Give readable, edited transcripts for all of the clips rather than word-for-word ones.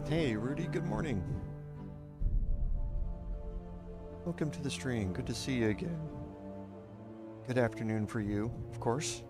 Hey, Rudy, good morning. Welcome to the stream. Good to see you again. Good afternoon for you, of course.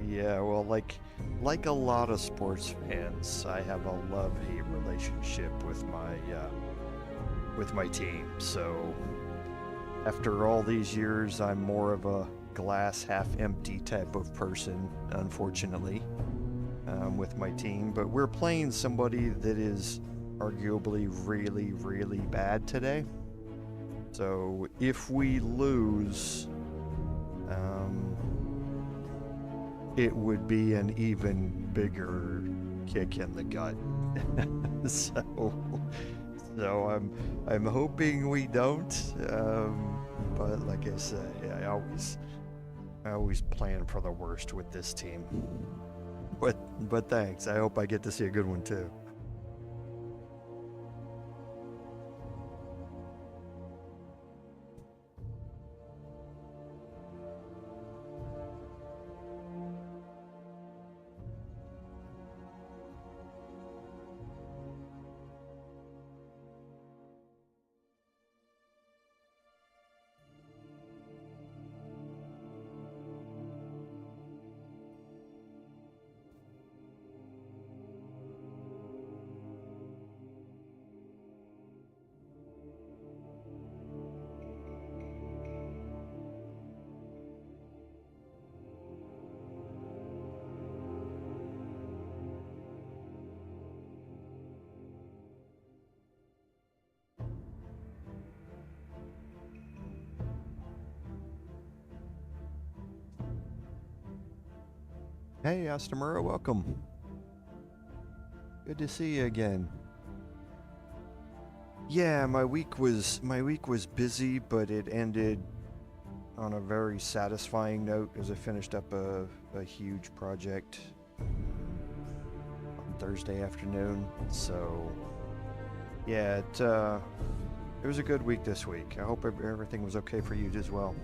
Yeah, well, like a lot of sports fans, I have a love-hate relationship with my team. So after all these years, I'm more of a glass half empty type of person, unfortunately, with my team. But we're playing somebody that is arguably really, really bad today. So if we lose, it would be an even bigger kick in the gut. so I'm hoping we don't. But like I said, yeah, I always plan for the worst with this team. But thanks. I hope I get to see a good one too. Hey, Astamura, welcome. Good to see you again. Yeah, my week was busy, but it ended on a very satisfying note as I finished up a huge project on Thursday afternoon. So yeah, it was a good week this week. I hope everything was okay for you as well.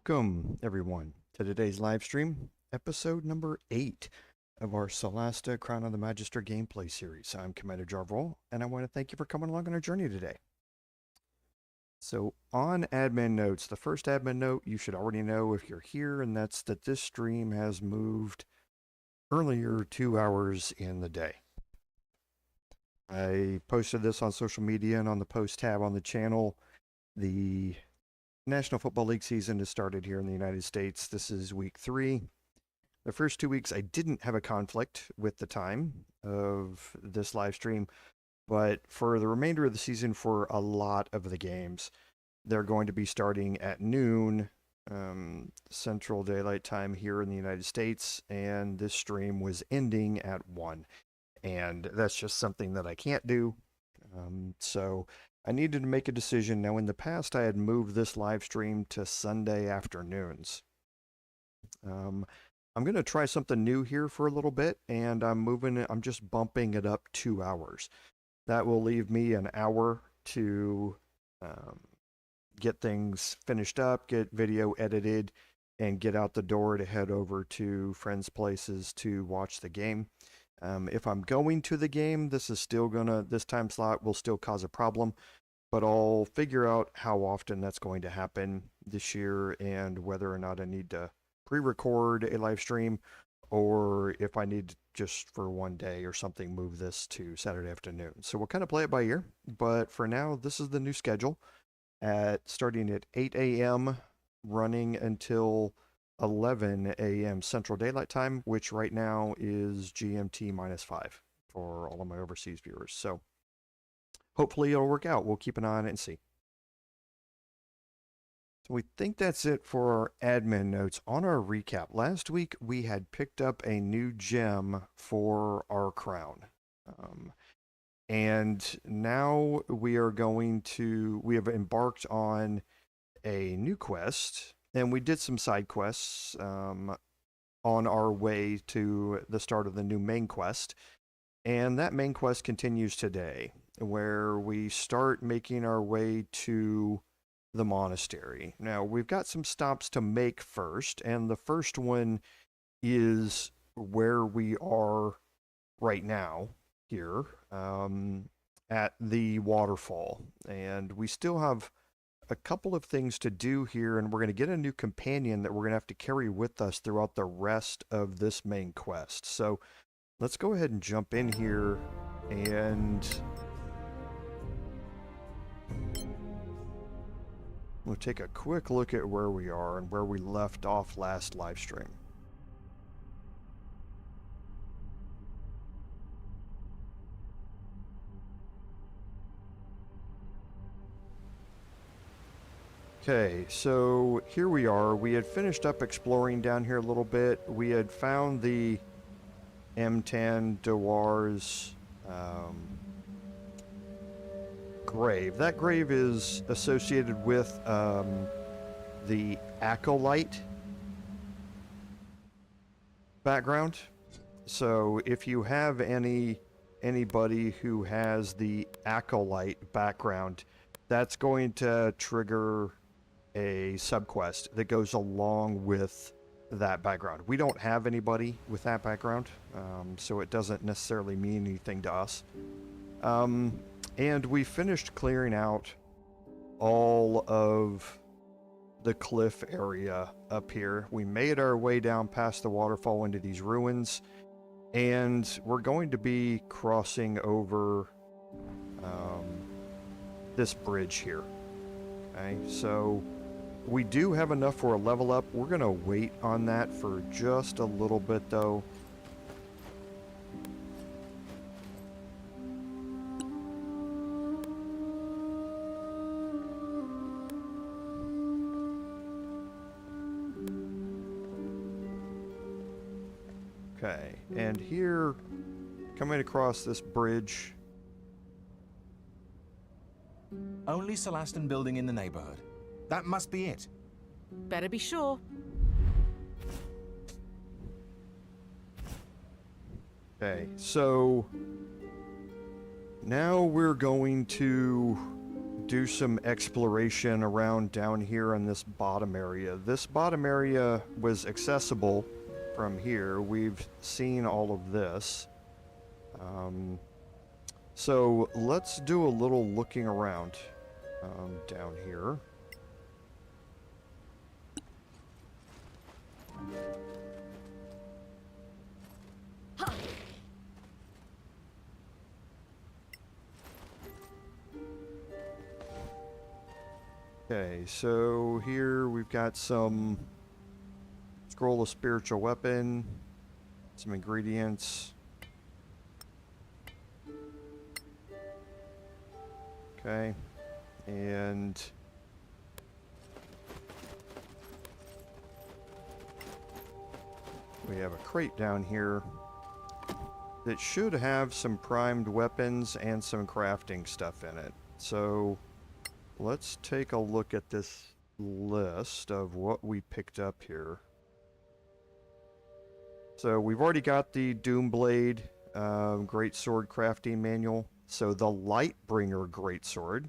Welcome, everyone, to today's live stream, episode number 8 of our Solasta Crown of the Magister gameplay series. I'm Commander Jarvol, and I want to thank you for coming along on our journey today. So, on admin notes, the first admin note you should already know if you're here, and that's that this stream has moved earlier 2 hours in the day. I posted this on social media and on the post tab on the channel. The National Football League season has started here in the United States. This is week 3. The first 2 weeks I didn't have a conflict with the time of this live stream, but for the remainder of the season, for a lot of the games, they're going to be starting at noon Central Daylight Time here in the United States, and this stream was ending at 1. And that's just something that I can't do. So I needed to make a decision. Now, in the past, I had moved this live stream to Sunday afternoons. I'm going to try something new here for a little bit, and I'm just bumping it up 2 hours. That will leave me an hour to get things finished up, get video edited, and get out the door to head over to friends' places to watch the game. If I'm going to the game, this time slot will still cause a problem, but I'll figure out how often that's going to happen this year and whether or not I need to pre-record a live stream, or if I need to just for one day or something move this to Saturday afternoon. So we'll kind of play it by ear, but for now, this is the new schedule starting at 8 a.m. running until 11 a.m. Central Daylight Time, which right now is GMT -5 for all of my overseas viewers. So hopefully it'll work out. We'll keep an eye on it and see. So we think that's it for our admin notes. On our recap, last week we had picked up a new gem for our crown. And now we have embarked on a new quest. And we did some side quests on our way to the start of the new main quest. And that main quest continues today, where we start making our way to the monastery. Now, we've got some stops to make first, and the first one is where we are right now here at the waterfall. And we still have a couple of things to do here, and we're going to get a new companion that we're going to have to carry with us throughout the rest of this main quest. So let's go ahead and jump in here, and we'll take a quick look at where we are and where we left off last live stream. Okay, so here we are. We had finished up exploring down here a little bit. We had found the M10 Dwarves grave. That grave is associated with the acolyte background. So if you have anybody who has the acolyte background, that's going to trigger a subquest that goes along with that background. We don't have anybody with that background, so it doesn't necessarily mean anything to us. And we finished clearing out all of the cliff area up here. We made our way down past the waterfall into these ruins, and we're going to be crossing over this bridge here. Okay, so we do have enough for a level up. We're going to wait on that for just a little bit, though. Okay, and here, coming across this bridge. Only Solastan building in the neighborhood. That must be it. Better be sure. Okay, so now we're going to do some exploration around down here in this bottom area. This bottom area was accessible from here. We've seen all of this. So let's do a little looking around down here. Okay, so here we've got some scroll of spiritual weapon, some ingredients. Okay, and we have a crate down here that should have some primed weapons and some crafting stuff in it. So let's take a look at this list of what we picked up here. So we've already got the Doomblade Greatsword crafting manual. So the Lightbringer Greatsword.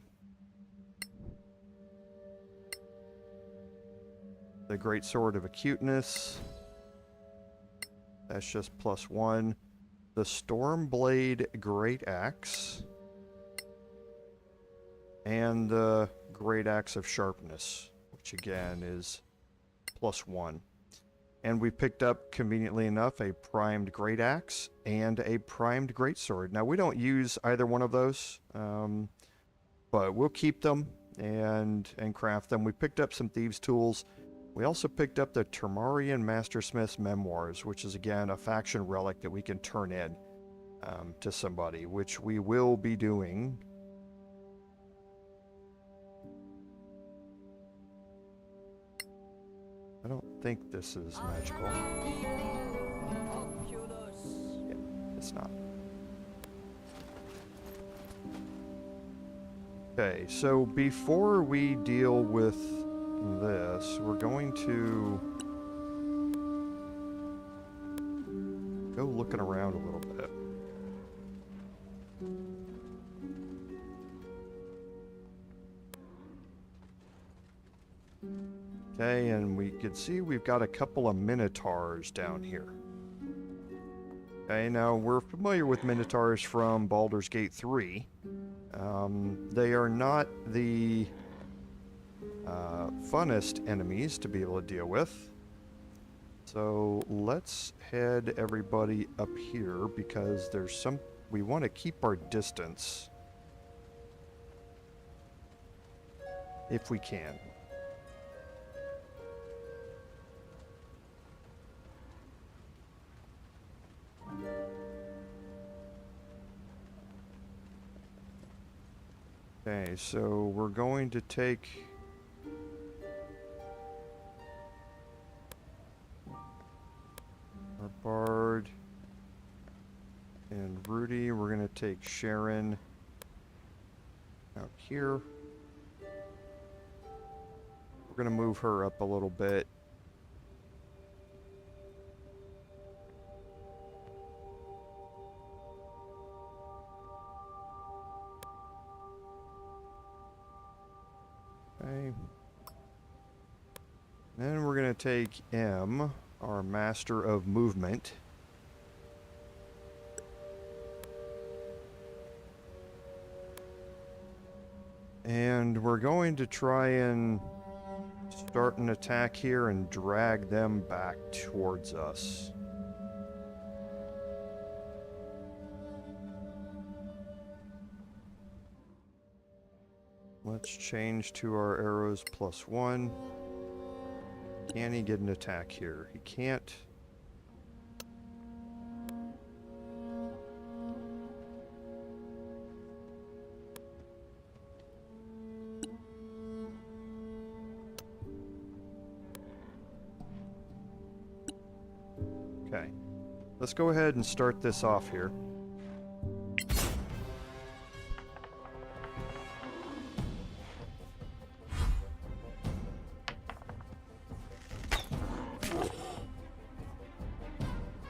The Greatsword of Acuteness. That's just +1. The Stormblade Great Axe. And the Great Axe of Sharpness, which again is +1. And we picked up, conveniently enough, a primed Great Axe and a primed Greatsword. Now, we don't use either one of those, but we'll keep them and craft them. We picked up some Thieves' Tools. We also picked up the Termarian Mastersmith's Memoirs, which is, again, a faction relic that we can turn in to somebody, which we will be doing. I don't think this is magical. Yeah, it's not. Okay, so before we deal with this, we're going to go looking around a little bit. Okay, and we can see we've got a couple of Minotaurs down here. Okay, now we're familiar with Minotaurs from Baldur's Gate 3. They are not the funnest enemies to be able to deal with. So let's head everybody up here because there's some... we want to keep our distance if we can. Okay, so we're going to take our Bard and Rudi. We're going to take Sharon out here. We're going to move her up a little bit. Okay. Then we're going to take M, our Master of Movement. And we're going to try and start an attack here and drag them back towards us. Let's change to our arrows +1. Can he get an attack here? He can't. Okay. Let's go ahead and start this off here.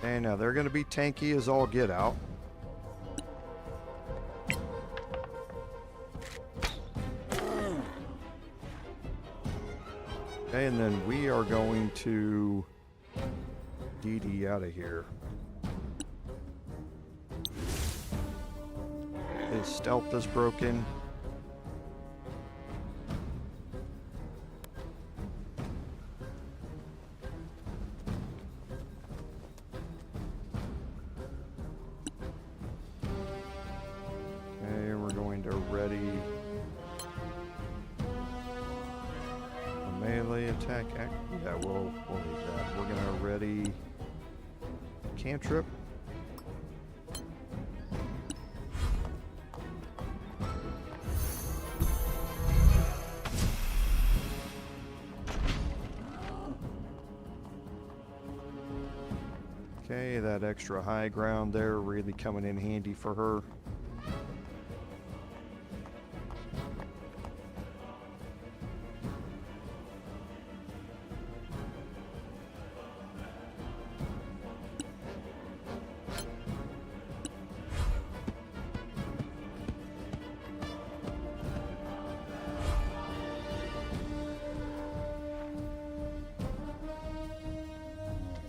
And now they're going to be tanky as all get out. Okay, and then we are going to DD out of here. His stealth is broken. Okay, we're going to ready a melee attack. Yeah, we'll leave that. We're gonna ready cantrip. Okay, that extra high ground there really coming in handy for her.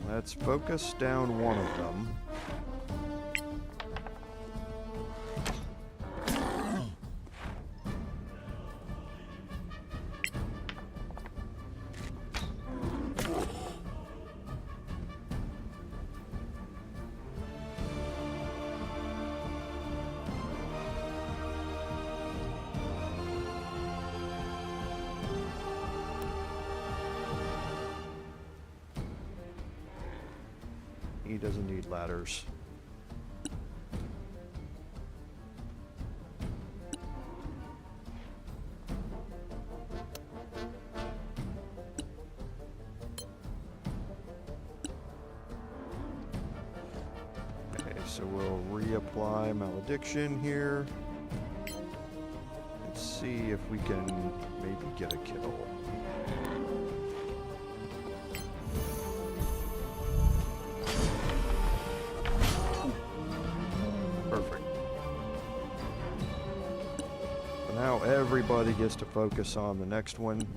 Let's focus down one of them. He doesn't need ladders. Okay, so we'll reapply malediction here. Let's see if we can maybe get a kill. Now everybody gets to focus on the next one.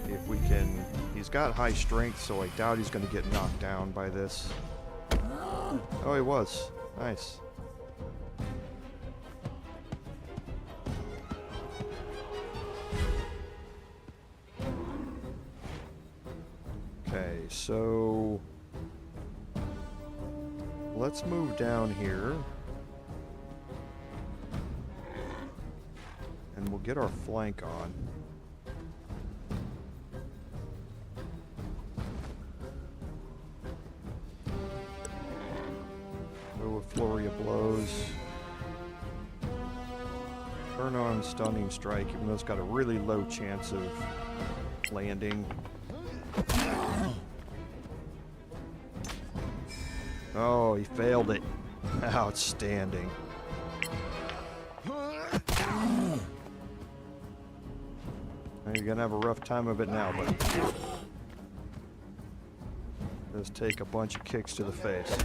If we can... He's got high strength, so I doubt he's going to get knocked down by this. Oh, he was. Nice. Okay, so... let's move down here. And we'll get our flank on. Go with flurry of blows. Turn on stunning strike, even though it's got a really low chance of landing. Oh, he failed it. Outstanding. You're gonna have a rough time of it now, buddy. Just take a bunch of kicks to the face.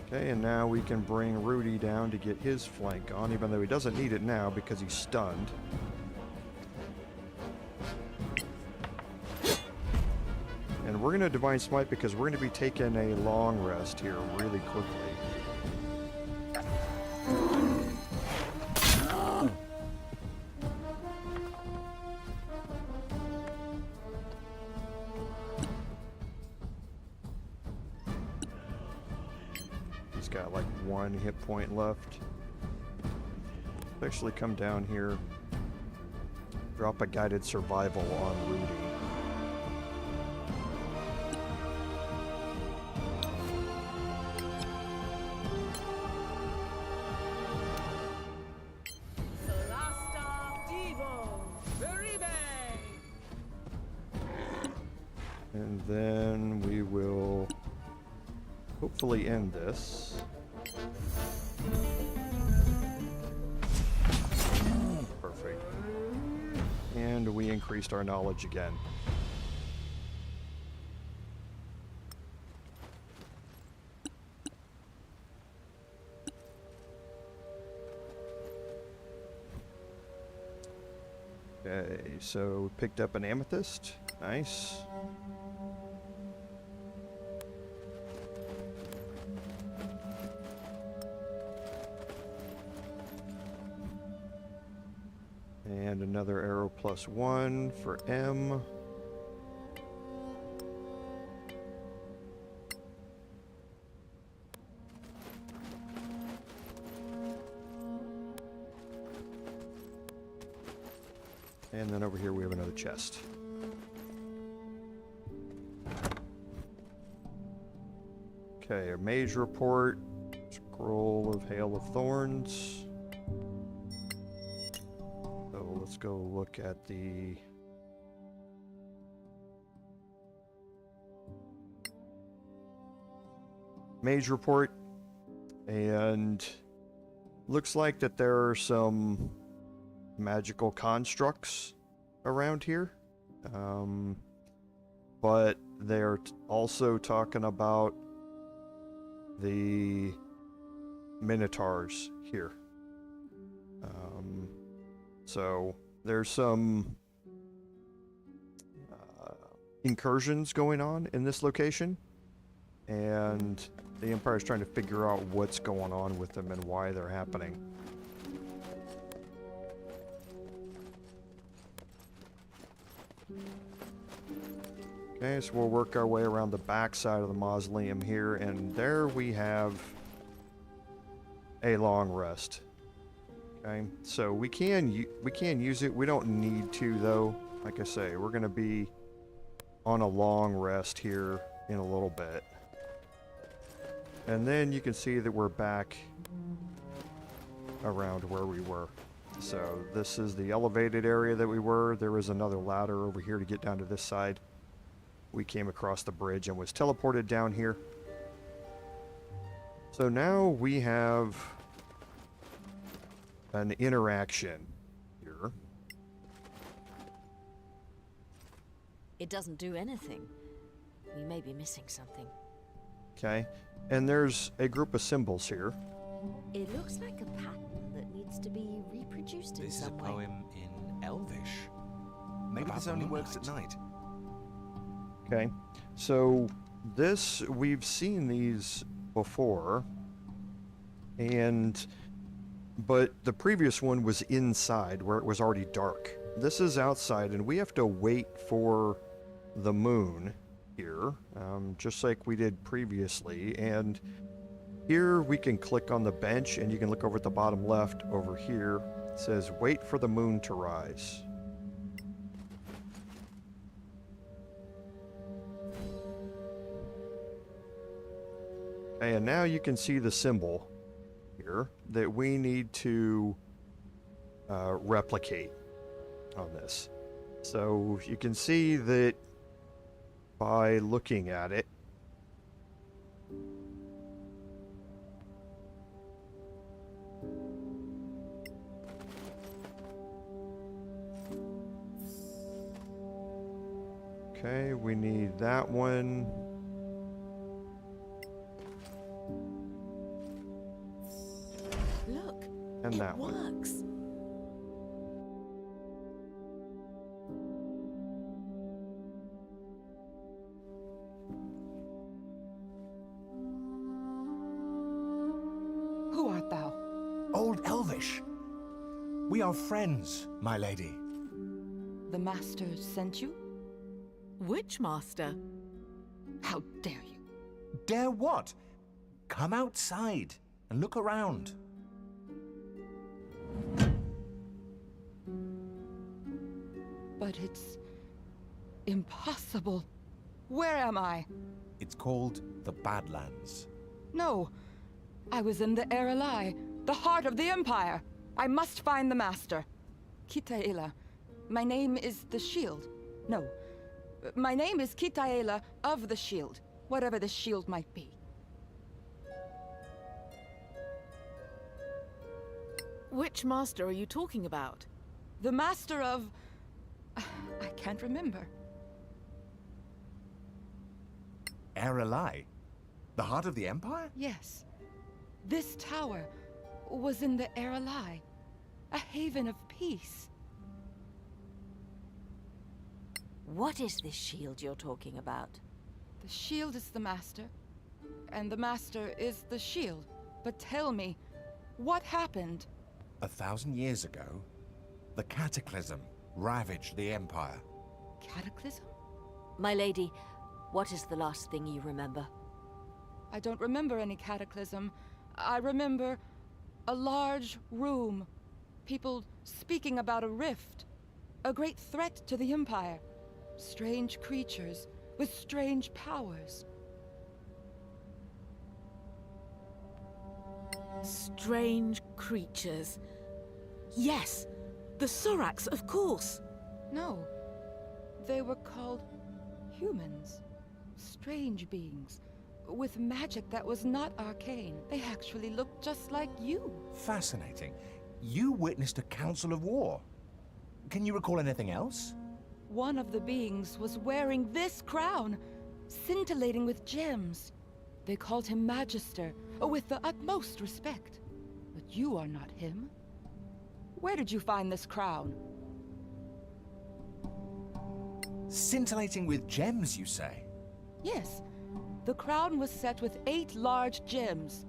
Okay, and now we can bring Rudi down to get his flank on, even though he doesn't need it now because he's stunned. And we're going to Divine Smite because we're going to be taking a long rest here really quickly. He's got like 1 hit point left. Let's actually come down here. Drop a guided survival on Rudi. And then we will hopefully end this. Perfect. And we increased our knowledge again. Okay, so picked up an amethyst. Nice. And another arrow +1 for M. And then over here we have another chest. Okay, a mage report. Scroll of Hail of Thorns. So let's go look at the... mage report. And looks like that there are some magical constructs around here, but they're also talking about the Minotaurs here. So there's some incursions going on in this location, and the Empire's trying to figure out what's going on with them and why they're happening. Okay, so we'll work our way around the back side of the mausoleum here, and there we have a long rest. Okay, so we can use it. We don't need to, though. Like I say, we're going to be on a long rest here in a little bit. And then you can see that we're back around where we were. So this is the elevated area that we were. There is another ladder over here to get down to this side. We came across the bridge and was teleported down here. So now we have an interaction here. It doesn't do anything. We may be missing something. Okay, and there's a group of symbols here. It looks like a pattern that needs to be reproduced in This is a some way. poem in Elvish. Maybe About this only moonlight. works at night. Okay, so this, we've seen these before, but the previous one was inside where it was already dark. This is outside, and we have to wait for the moon here, just like we did previously. And here we can click on the bench, and you can look over at the bottom left over here. It says, wait for the moon to rise. And now you can see the symbol here that we need to replicate on this. So you can see that by looking at it, okay, we need that one. Look, And it that one. works. Who art thou? Old Elvish. We are friends, my lady. The master sent you? Which master? How dare you? Dare what? Come outside and look around. But it's impossible. Where am I? It's called the Badlands. No, I was in the Erelai, the heart of the Empire. I must find the master. Kythaela. My name is the Shield. No, my name is Kythaela of the Shield, whatever the shield might be. Which master are you talking about? The master of... I can't remember. Erelai? The heart of the Empire? Yes. This tower was in the Erelai, a haven of peace. What is this shield you're talking about? The shield is the Master, and the Master is the shield. But tell me, what happened? 1,000 years ago, the Cataclysm ravaged the Empire. Cataclysm? My lady, what is the last thing you remember? I don't remember any cataclysm. I remember a large room. People speaking about a rift. A great threat to the Empire. Strange creatures with strange powers. Strange creatures. Yes, the Sorax, of course. No, they were called humans. Strange beings. With magic that was not arcane. They actually looked just like you. Fascinating. You witnessed a council of war. Can you recall anything else? One of the beings was wearing this crown, scintillating with gems. They called him Magister, with the utmost respect. But you are not him. Where did you find this crown? Scintillating with gems, you say? Yes. The crown was set with 8 large gems.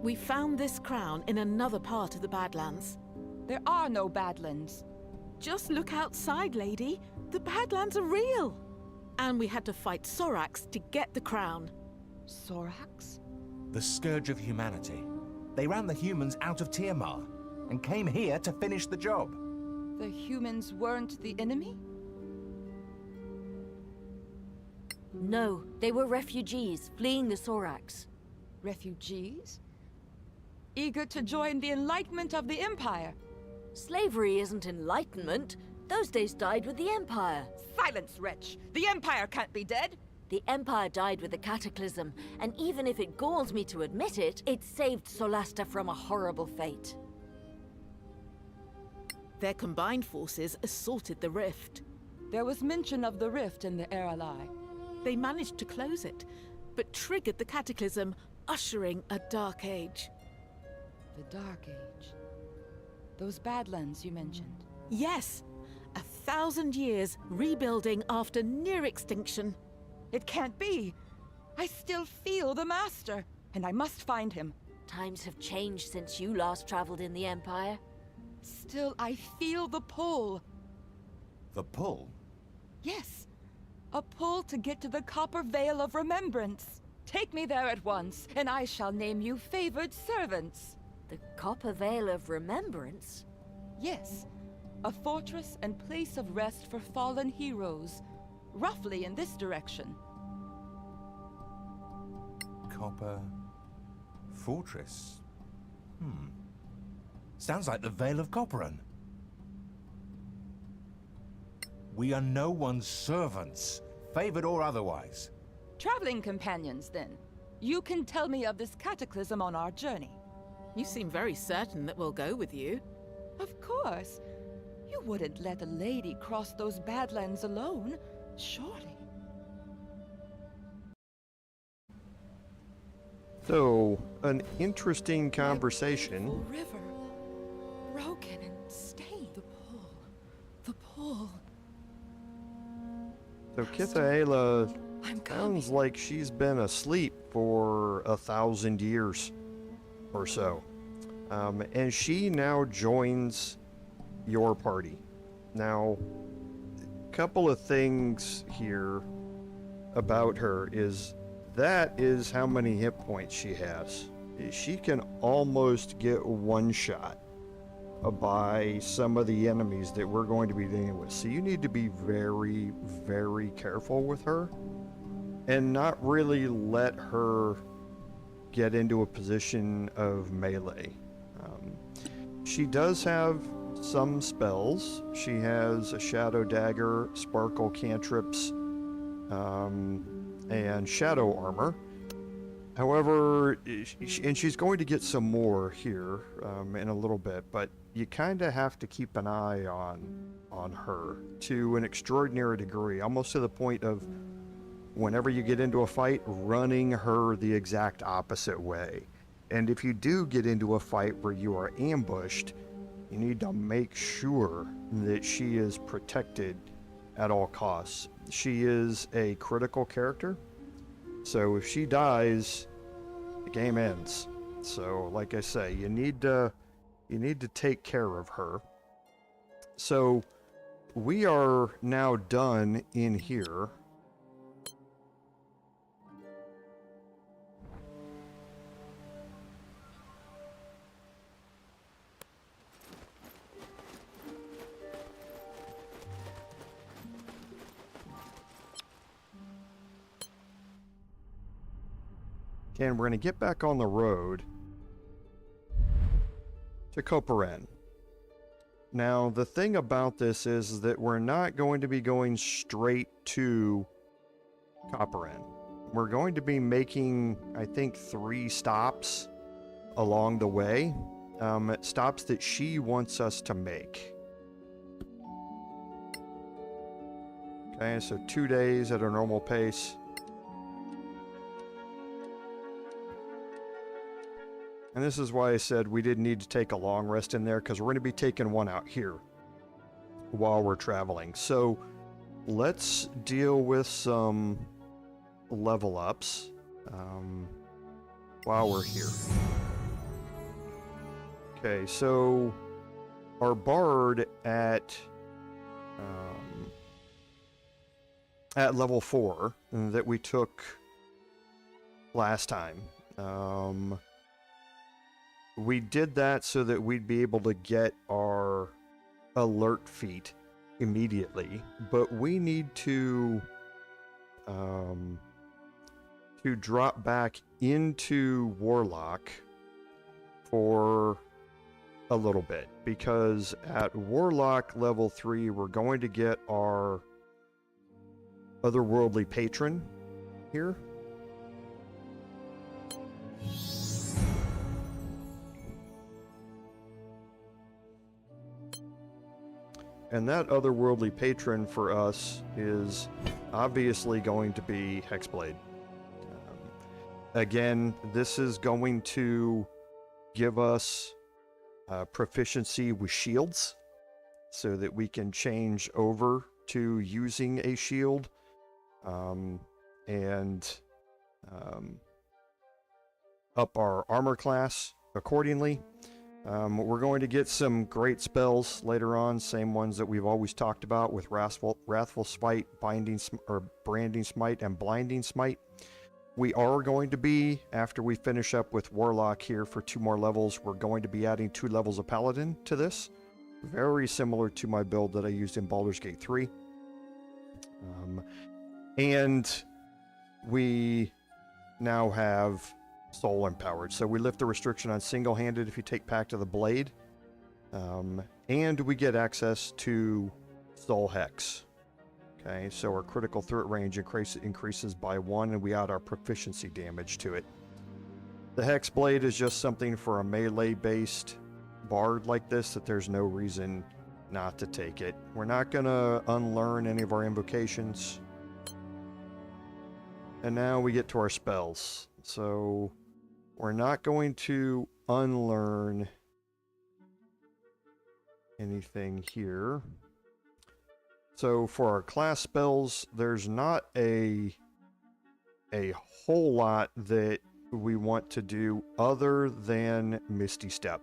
We found this crown in another part of the Badlands. There are no Badlands. Just look outside, lady. The Badlands are real. And we had to fight Sorax to get the crown. Sorax? The scourge of humanity. They ran the humans out of Tiamat and came here to finish the job. The humans weren't the enemy? No, they were refugees, fleeing the Sorax. Refugees? Eager to join the enlightenment of the Empire? Slavery isn't enlightenment. Those days died with the Empire. Silence, wretch! The Empire can't be dead! The Empire died with the Cataclysm, and even if it galls me to admit it, it saved Solasta from a horrible fate. Their combined forces assaulted the rift. There was mention of the rift in the Erelai. They managed to close it, but triggered the Cataclysm, ushering a dark age. The Dark Age. Those Badlands you mentioned. Yes, 1,000 years rebuilding after near extinction. It can't be! I still feel the Master, and I must find him. Times have changed since you last traveled in the Empire. Still, I feel the pull. The pull? Yes, a pull to get to the Copper Veil of Remembrance. Take me there at once, and I shall name you favored servants. The Copper Veil of Remembrance? Yes, a fortress and place of rest for fallen heroes, roughly in this direction. Copper... fortress? Sounds like the Vale of Coparann. We are no one's servants, favored or otherwise. Traveling companions, then. You can tell me of this cataclysm on our journey. You seem very certain that we'll go with you. Of course. You wouldn't let a lady cross those Badlands alone, surely. So, an interesting conversation. Beautiful river, broken and stained. The pull. So Kythaela I'm coming. sounds like she's been asleep for 1,000 years or so. And she now joins your party. Now, a couple of things here about her is that is how many hit points she has. She can almost get one shot by some of the enemies that we're going to be dealing with. So you need to be very, very careful with her and not really let her get into a position of melee. She does have some spells. She has a Shadow Dagger, Sparkle Cantrips, and Shadow Armor. However, and she's going to get some more here in a little bit, but you kind of have to keep an eye on her to an extraordinary degree, almost to the point of whenever you get into a fight, running her the exact opposite way. And if you do get into a fight where you are ambushed, You need to make sure that she is protected at all costs. She is a critical character, so if she dies, the game ends. So, like I say, you need to take care of her. So, we are now done in here. And we're going to get back on the road to Coparann. Now, the thing about this is that we're not going to be going straight to Coparann. We're going to be making, I think, 3 stops along the way. Stops that she wants us to make. Okay, so 2 days at our normal pace. And this is why I said we didn't need to take a long rest in there, because we're going to be taking one out here while we're traveling. So let's deal with some level ups while we're here. Okay, so our bard at level 4 that we took last time. We did that so that we'd be able to get our alert feat immediately, but we need to drop back into Warlock for a little bit, because at Warlock level 3 we're going to get our otherworldly patron here. And that otherworldly patron for us is obviously going to be Hexblade. Again, this is going to give us proficiency with shields so that we can change over to using a shield and up our armor class accordingly. We're going to get some great spells later on, same ones that we've always talked about with Wrathful Smite, Branding Smite, and Blinding Smite. We are going to be, after we finish up with Warlock here for 2 more levels, we're going to be adding 2 levels of Paladin to this. Very similar to my build that I used in Baldur's Gate 3. And we now have Soul Empowered. So we lift the restriction on single-handed if you take Pact of the Blade. And we get access to Soul Hex. Okay, so our critical threat range increases by 1, and we add our proficiency damage to it. The Hex Blade is just something for a melee-based bard like this that there's no reason not to take it. We're not going to unlearn any of our invocations. And now we get to our spells. So we're not going to unlearn anything here. So for our class spells, there's not a whole lot that we want to do other than Misty Step.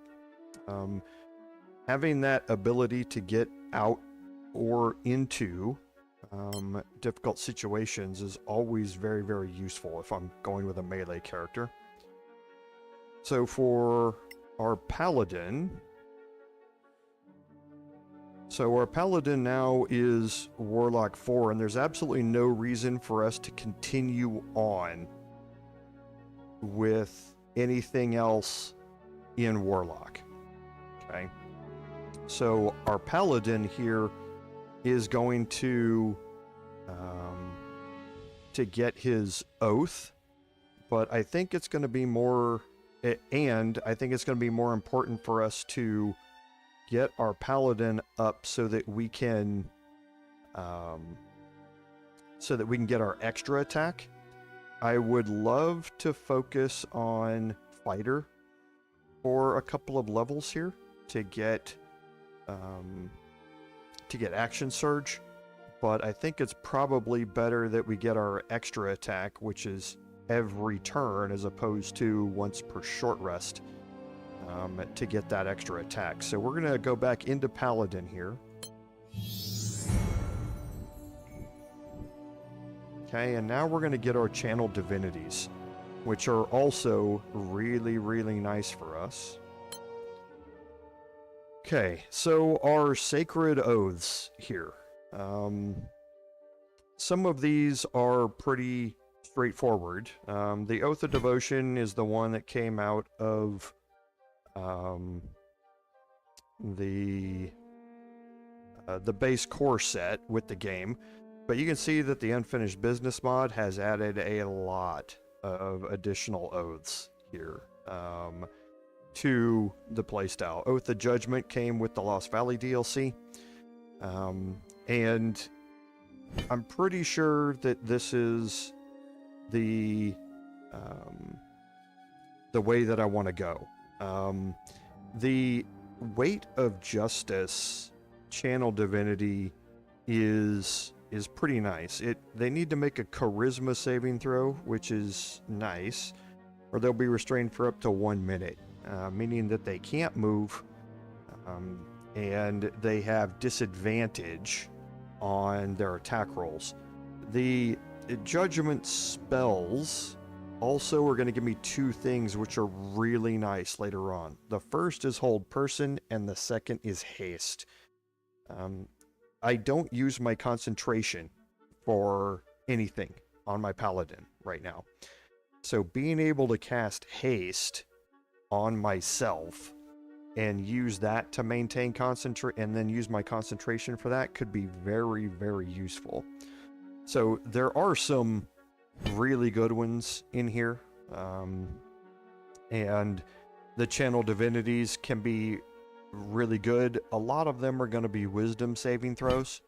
Having that ability to get out or into difficult situations is always very, very useful if I'm going with a melee character. So for our Paladin... So our Paladin now is Warlock 4, and there's absolutely no reason for us to continue on with anything else in Warlock. Okay? So our Paladin here is going to get his oath, but I think it's going to be more... And I think it's going to be more important for us to get our Paladin up so that we can get our extra attack. I would love to focus on Fighter for a couple of levels here to get to get action surge, but I think it's probably better that we get our extra attack, which is every turn as opposed to once per short rest, to get that extra attack. So we're going to go back into Paladin here. Okay, and now we're going to get our channel divinities, which are also really, really nice for us. Okay, so our sacred oaths here. Some of these are pretty straightforward. The Oath of Devotion is the one that came out of the base core set with the game, but you can see that the Unfinished Business mod has added a lot of additional oaths here to the playstyle. Oath of Judgment came with the Lost Valley DLC, and I'm pretty sure that this is the way that I want to go. The Weight of Justice channel divinity is pretty nice. They need to make a charisma saving throw, which is nice, or they'll be restrained for up to 1 minute, meaning that they can't move, and they have disadvantage on their attack rolls. The judgment spells also are going to give me 2 things which are really nice later on. The first is Hold Person, and the second is Haste. I don't use my concentration for anything on my Paladin right now. So being able to cast Haste on myself and use that to maintain concentration, and then use my concentration for that, could be very, very useful. So there are some really good ones in here, and the channel divinities can be really good. A lot of them are going to be wisdom saving throws,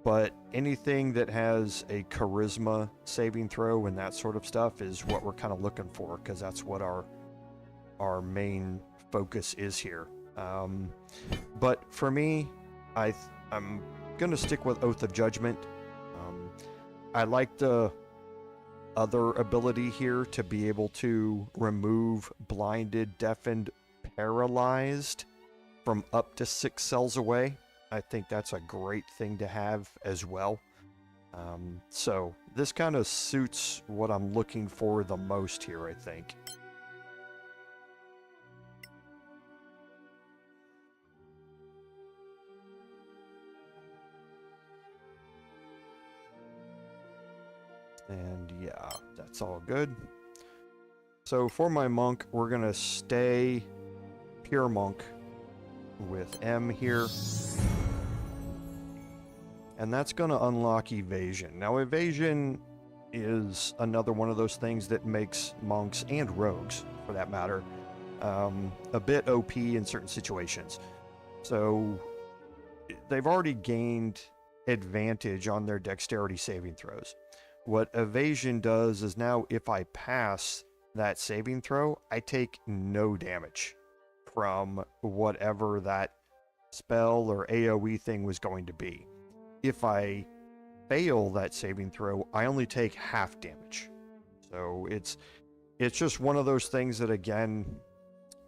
but anything that has a charisma saving throw and that sort of stuff is what we're kind of looking for, because that's what our main focus is here. But for me, I'm going to stick with Oath of Judgment. I like the other ability here to be able to remove blinded, deafened, paralyzed from up to 6 cells away. I think that's a great thing to have as well. So this kind of suits what I'm looking for the most here, I think. And yeah, that's all good. So for my monk, we're gonna stay pure monk with M here. And that's gonna unlock evasion. Now evasion is another one of those things that makes monks, and rogues for that matter, a bit OP in certain situations. So they've already gained advantage on their dexterity saving throws. What evasion does is now if I pass that saving throw, I take no damage from whatever that spell or AoE thing was going to be. If I fail that saving throw, I only take half damage. So it's just one of those things that, again,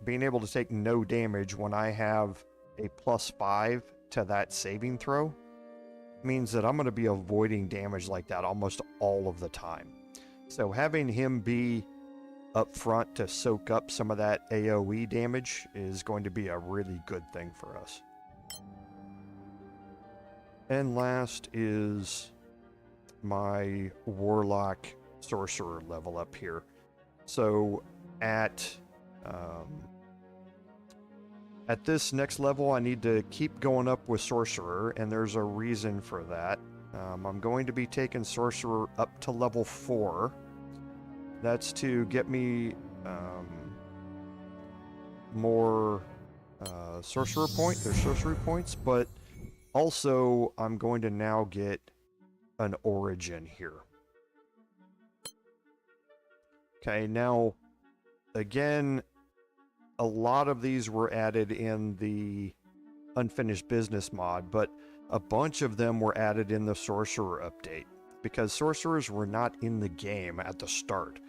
being able to take no damage when I have a +5 to that saving throw means that I'm going to be avoiding damage like that almost all of the time. So having him be up front to soak up some of that AoE damage is going to be a really good thing for us. And last is my Warlock Sorcerer level up here. So at this next level, I need to keep going up with Sorcerer, and there's a reason for that. I'm going to be taking Sorcerer up to level 4. That's to get me more sorcerer sorcery points, but also I'm going to now get an Origin here. Okay, now again, a lot of these were added in the unfinished business mod, but a bunch of them were added in the sorcerer update because sorcerers were not in the game at the start.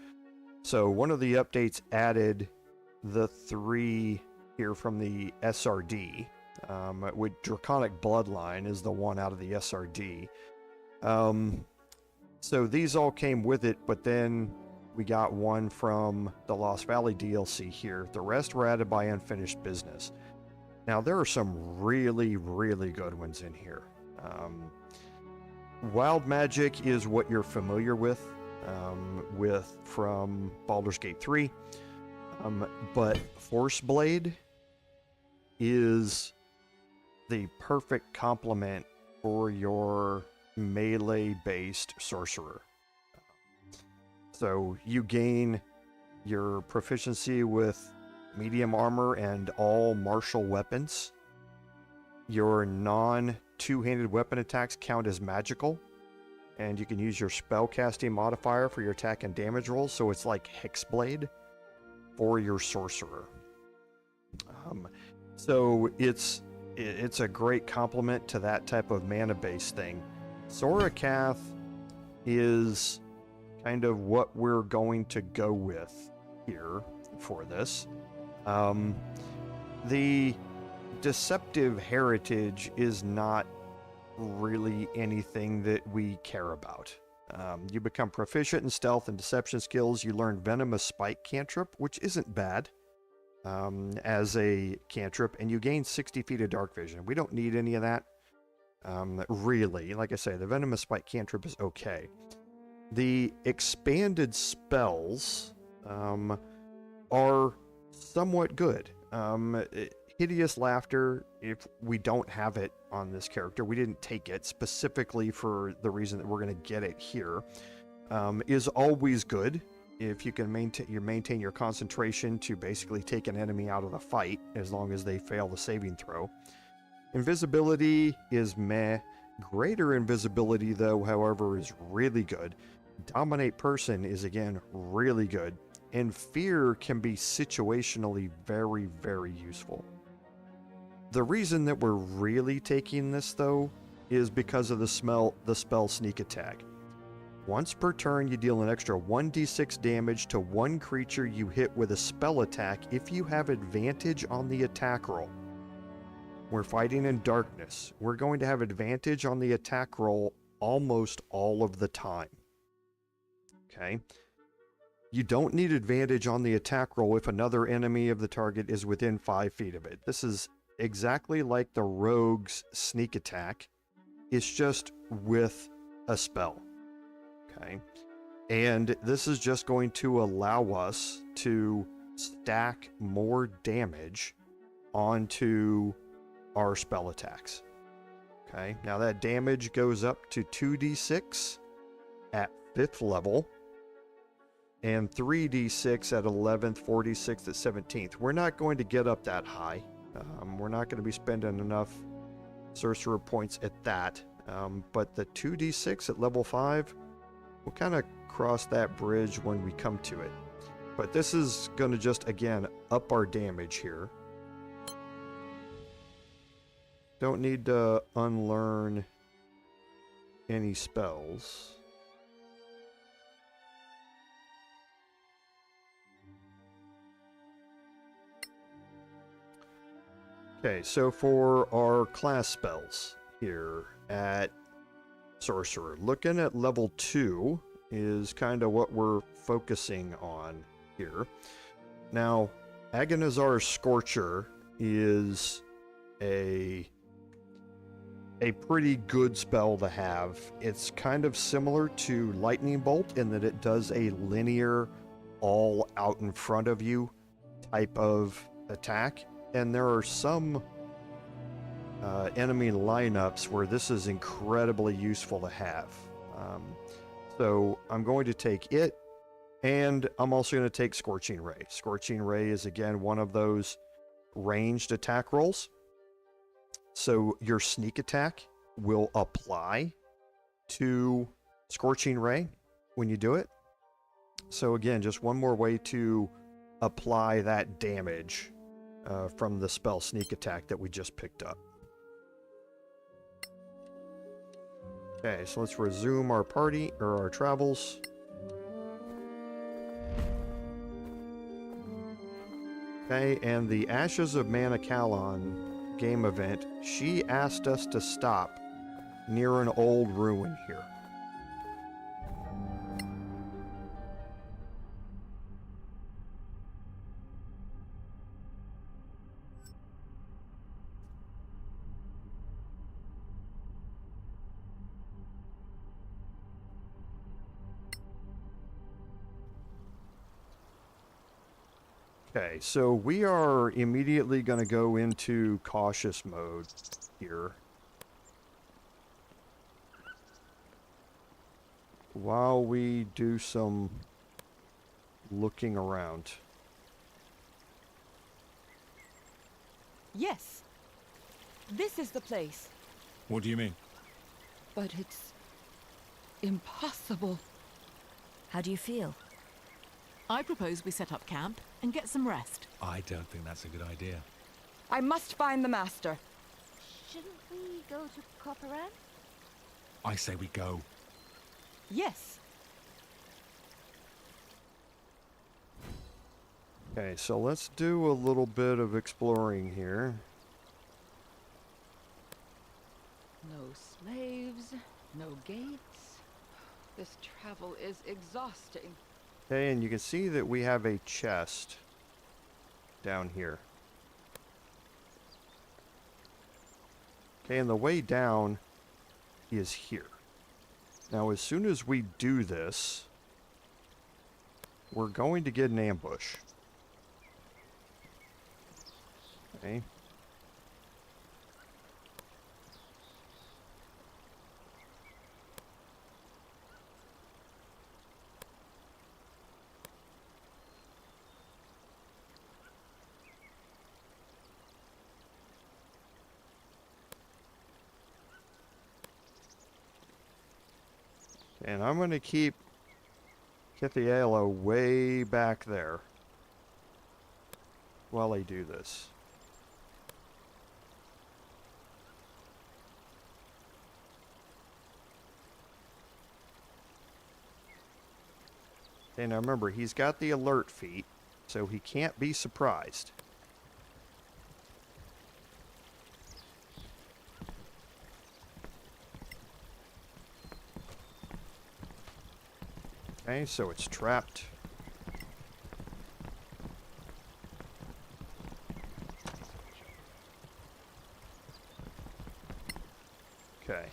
So one of the updates added the 3 here from the SRD, with Draconic Bloodline is the one out of the SRD. So these all came with it, but then we got one from the Lost Valley DLC here. The rest were added by unfinished business. Now, there are some really, really good ones in here. Wild Magic is what you're familiar with from Baldur's Gate 3. But Force Blade is the perfect complement for your melee-based sorcerer. So you gain your proficiency with medium armor and all martial weapons. Your non-two-handed weapon attacks count as magical, and you can use your spellcasting modifier for your attack and damage rolls, so it's like Hexblade for your sorcerer. So it's a great complement to that type of mana-based thing. Sorakath is kind of what we're going to go with here for this. The deceptive heritage is not really anything that we care about. You become proficient in stealth and deception skills. You learn Venomous Spike cantrip, which isn't bad as a cantrip, and you gain 60 feet of dark vision. We don't need any of that. Really, like I say, the Venomous Spike cantrip is okay. The expanded spells are somewhat good. Hideous Laughter, if we don't have it on this character, we didn't take it specifically for the reason that we're going to get it here, is always good. If you can maintain your concentration to basically take an enemy out of the fight, as long as they fail the saving throw. Invisibility is meh. Greater invisibility, though, however, is really good. Dominate Person is, again, really good. And Fear can be situationally very, very useful. The reason that we're really taking this, though, is because of the spell Sneak Attack. Once per turn, you deal an extra 1d6 damage to one creature you hit with a spell attack if you have advantage on the attack roll. We're fighting in darkness. We're going to have advantage on the attack roll almost all of the time. Okay? You don't need advantage on the attack roll if another enemy of the target is within 5 feet of it. This is exactly like the rogue's sneak attack. It's just with a spell. Okay? And this is just going to allow us to stack more damage onto our spell attacks. Okay? Now that damage goes up to 2d6 at 5th level, and 3d6 at 11th, 46th at 17th. We're not going to get up that high. We're not going to be spending enough sorcerer points at that. But the 2d6 at level 5, we'll kind of cross that bridge when we come to it. But this is going to just, again, up our damage here. Don't need to unlearn any spells. Okay, so for our class spells here at Sorcerer, looking at level 2 is kind of what we're focusing on here. Now, Agonizar's Scorcher is a pretty good spell to have. It's kind of similar to Lightning Bolt in that it does a linear, all out in front of you type of attack. And there are some enemy lineups where this is incredibly useful to have. So I'm going to take it, and I'm also going to take Scorching Ray. Scorching Ray is, again, one of those ranged attack rolls. So your sneak attack will apply to Scorching Ray when you do it. So again, just one more way to apply that damage from the spell Sneak Attack that we just picked up. Okay, so let's resume our party, or our travels. Okay, and the Ashes of Manacalon game event, she asked us to stop near an old ruin here. Okay, so we are immediately going to go into cautious mode here. While we do some looking around. Yes. This is the place. What do you mean? But it's impossible. How do you feel? I propose we set up camp and get some rest. I don't think that's a good idea. I must find the Master. Shouldn't we go to Coparann? I say we go. Yes. Okay, so let's do a little bit of exploring here. No slaves, no gates. This travel is exhausting. Okay, and you can see that we have a chest down here. Okay, and the way down is here. Now, as soon as we do this, we're going to get an ambush. Okay. And I'm going to keep Kythaela way back there while I do this. Okay, now remember, he's got the alert feat, so he can't be surprised. Okay, so it's trapped. Okay.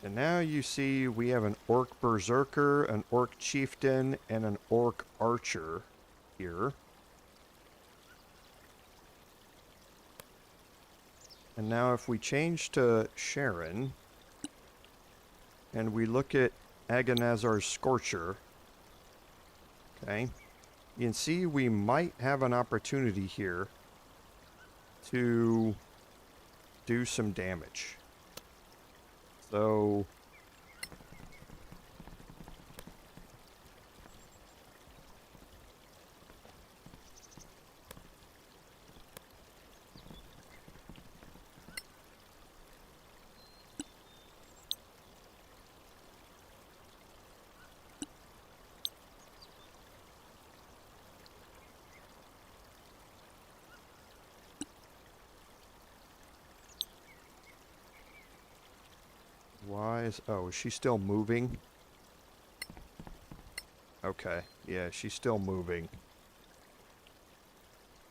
And now you see we have an orc berserker, an orc chieftain, and an orc archer here. And now if we change to Sharon, and we look at Agonazar's Scorcher, okay, you can see we might have an opportunity here to do some damage. So oh, is she still moving? Okay, yeah, she's still moving.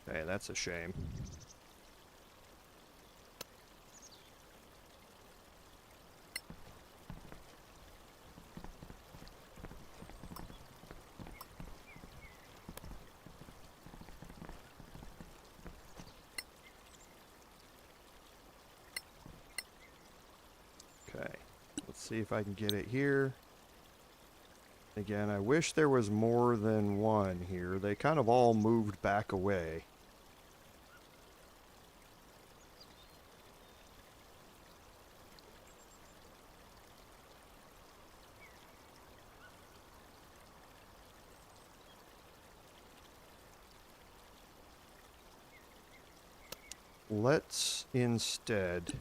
Okay, that's a shame. Okay. See if I can get it here. Again, I wish there was more than one here. They kind of all moved back away. Let's instead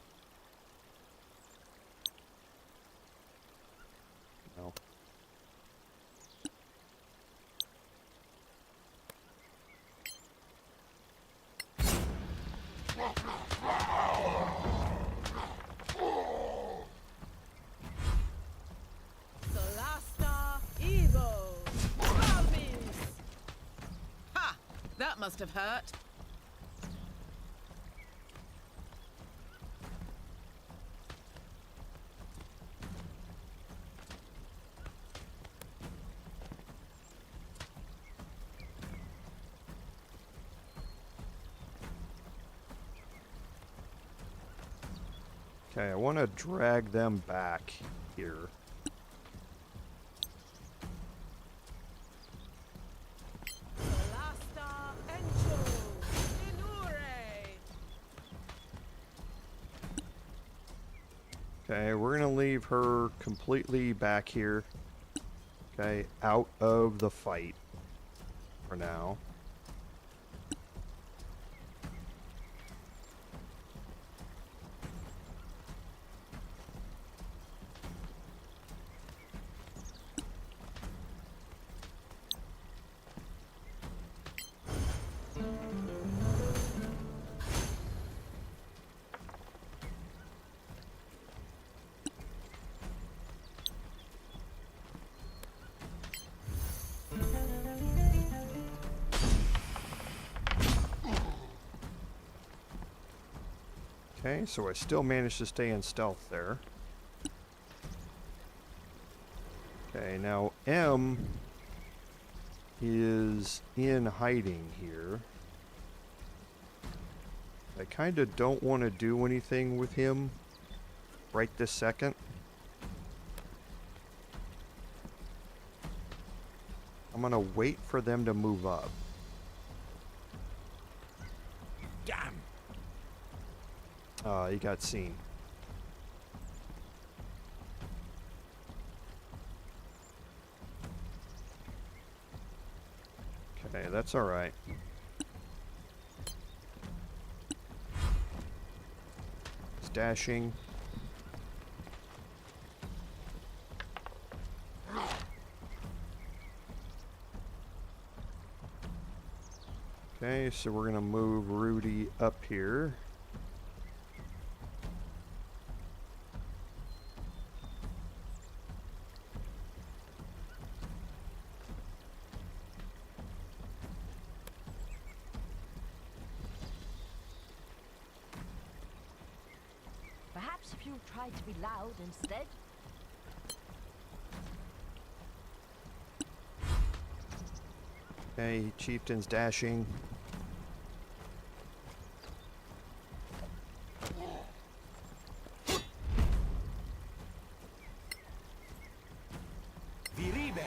That must have hurt. Okay, I want to drag them back here. Solasta Encho Inure. Okay, we're gonna leave her completely back here. Okay, out of the fight for now. Okay, so I still managed to stay in stealth there. Okay, now M is in hiding here. I kind of don't want to do anything with him right this second. I'm gonna wait for them to move up. Damn! He got seen. Okay, that's alright. Stashing. Okay, so we're gonna move Rudi up here. Perhaps if you tried to be loud instead. Okay, chieftain's dashing. Viribe!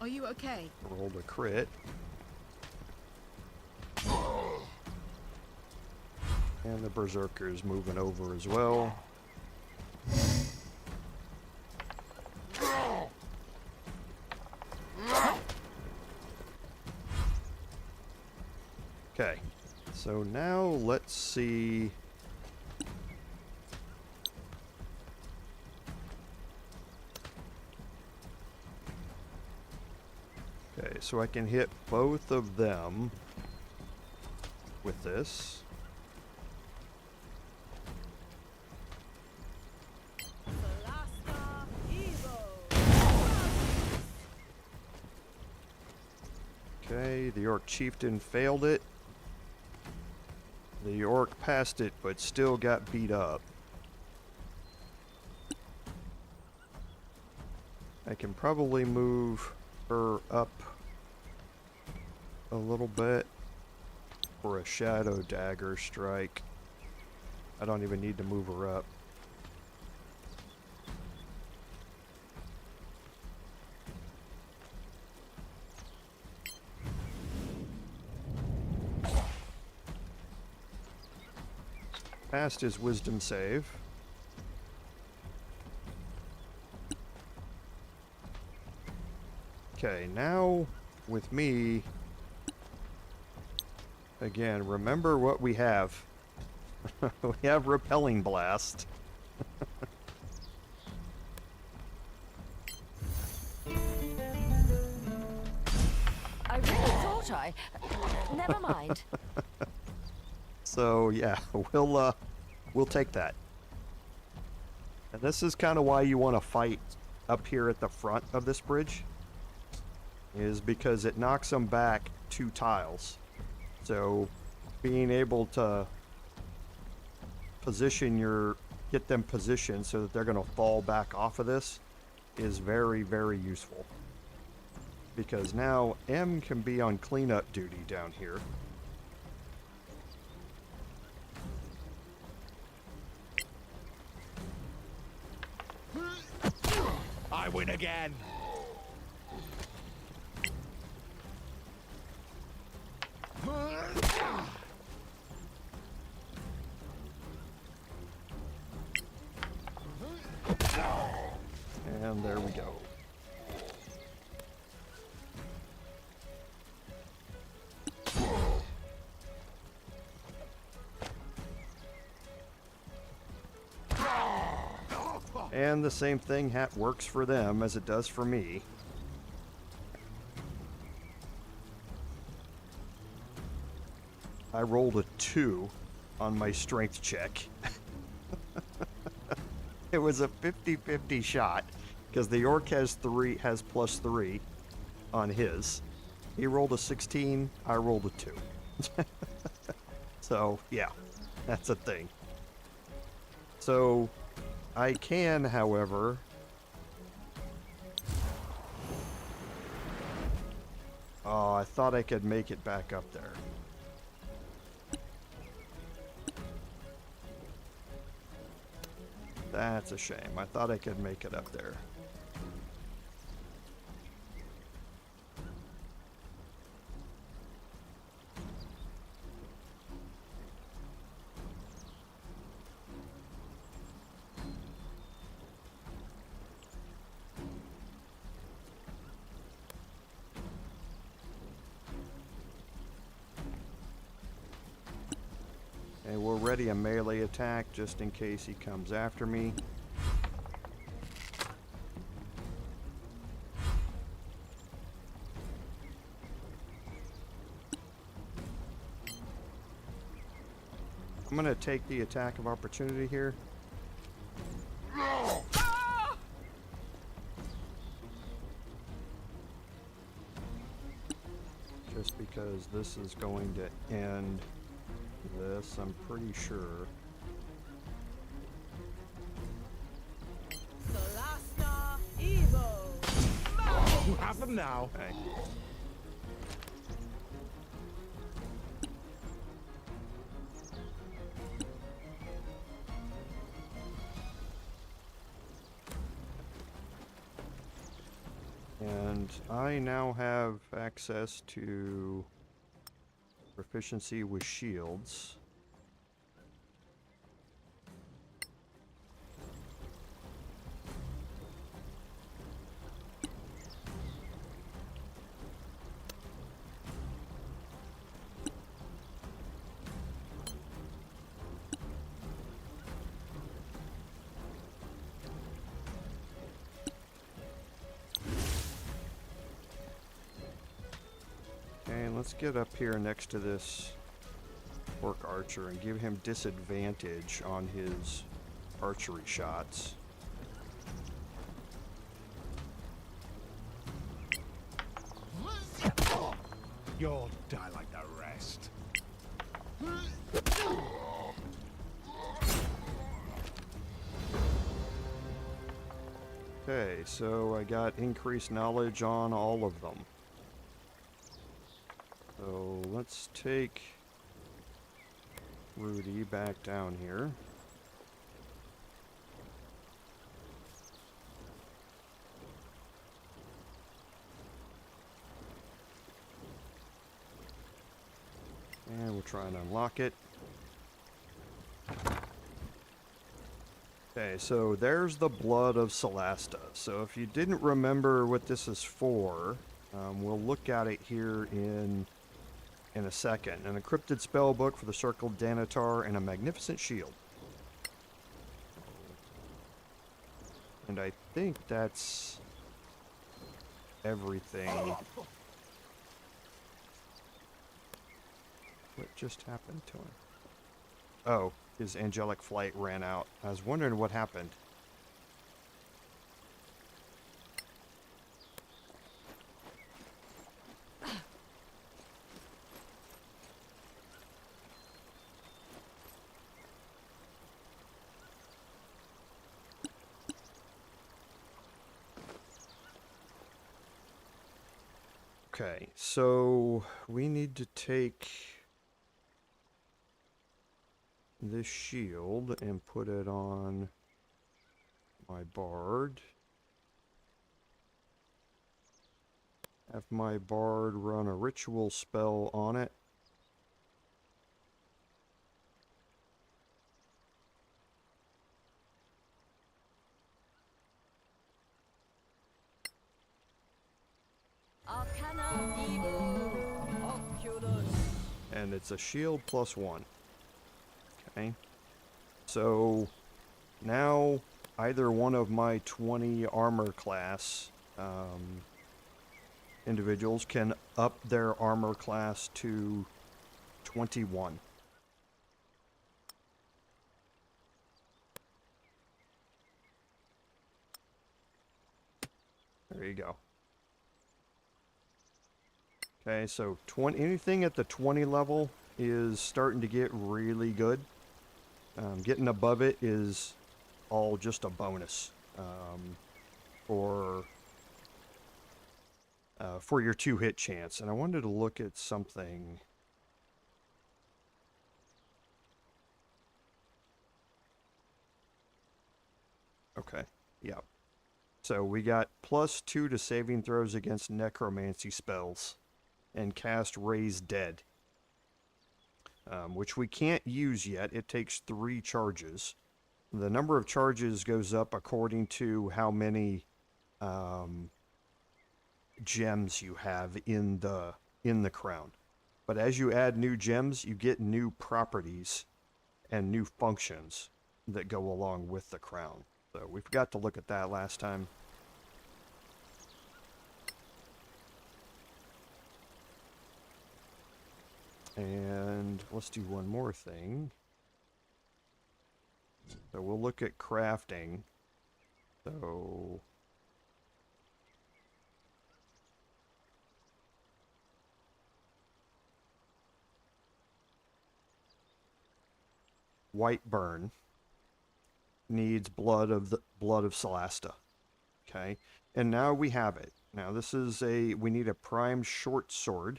Are you okay? Rolled a crit. And the berserker's moving over as well. Okay, so now let's see. Okay, so I can hit both of them with this. Solasta Evo. Okay, the orc chieftain failed it. The orc passed it, but still got beat up. I can probably move her up a little bit for a shadow dagger strike. I don't even need to move her up. Passed his wisdom save. Okay, now with me, again, remember what we have. We have Repelling Blast. I really thought I... Never mind. So yeah, we'll take that. And this is kind of why you want to fight up here at the front of this bridge, is because it knocks them back 2 tiles. So being able to get them positioned so that they're going to fall back off of this is very, very useful. Because now M can be on cleanup duty down here. I win again. And there we go. And the same thing works for them as it does for me. I rolled a 2 on my strength check. It was a 50-50 shot because the orc has +3 on his. He rolled a 16, I rolled a 2. So, yeah, that's a thing. So, I can, however, oh, I thought I could make it back up there. That's a shame. I thought I could make it up there. Okay, we're ready a melee attack just in case he comes after me. I'm gonna take the attack of opportunity here. Just because this is going to end this, I'm pretty sure. Solasta, Evo! You have them now. Okay. And I now have access to proficiency with shields. Okay, let's get up here next to this orc archer and give him disadvantage on his archery shots. You'll die like the rest. Okay, so I got increased knowledge on all of them. So let's take Rudi back down here. And we'll try and unlock it. Okay, so there's the blood of Solasta. So if you didn't remember what this is for, we'll look at it here in a second. An encrypted spell book for the Circle Danatar and a magnificent shield. And I think that's everything. What just happened to him? Oh, his angelic flight ran out. I was wondering what happened. Okay, so we need to take this shield and put it on my bard. Have my bard run a ritual spell on it. And it's a shield +1. Okay. So now either one of my 20 armor class individuals can up their armor class to 21. There you go. Okay, so anything at the 20 level is starting to get really good. Getting above it is all just a bonus for your 2-hit chance. And I wanted to look at something. Okay, yeah. So we got +2 to saving throws against necromancy spells and cast Raise Dead, which we can't use yet. It takes 3 charges. The number of charges goes up according to how many gems you have in the crown. But as you add new gems, you get new properties and new functions that go along with the crown. So we forgot to look at that last time. And let's do one more thing. So we'll look at crafting. So Whiteburn needs blood of Solasta. Okay, and now we have it. Now this is we need a primed short sword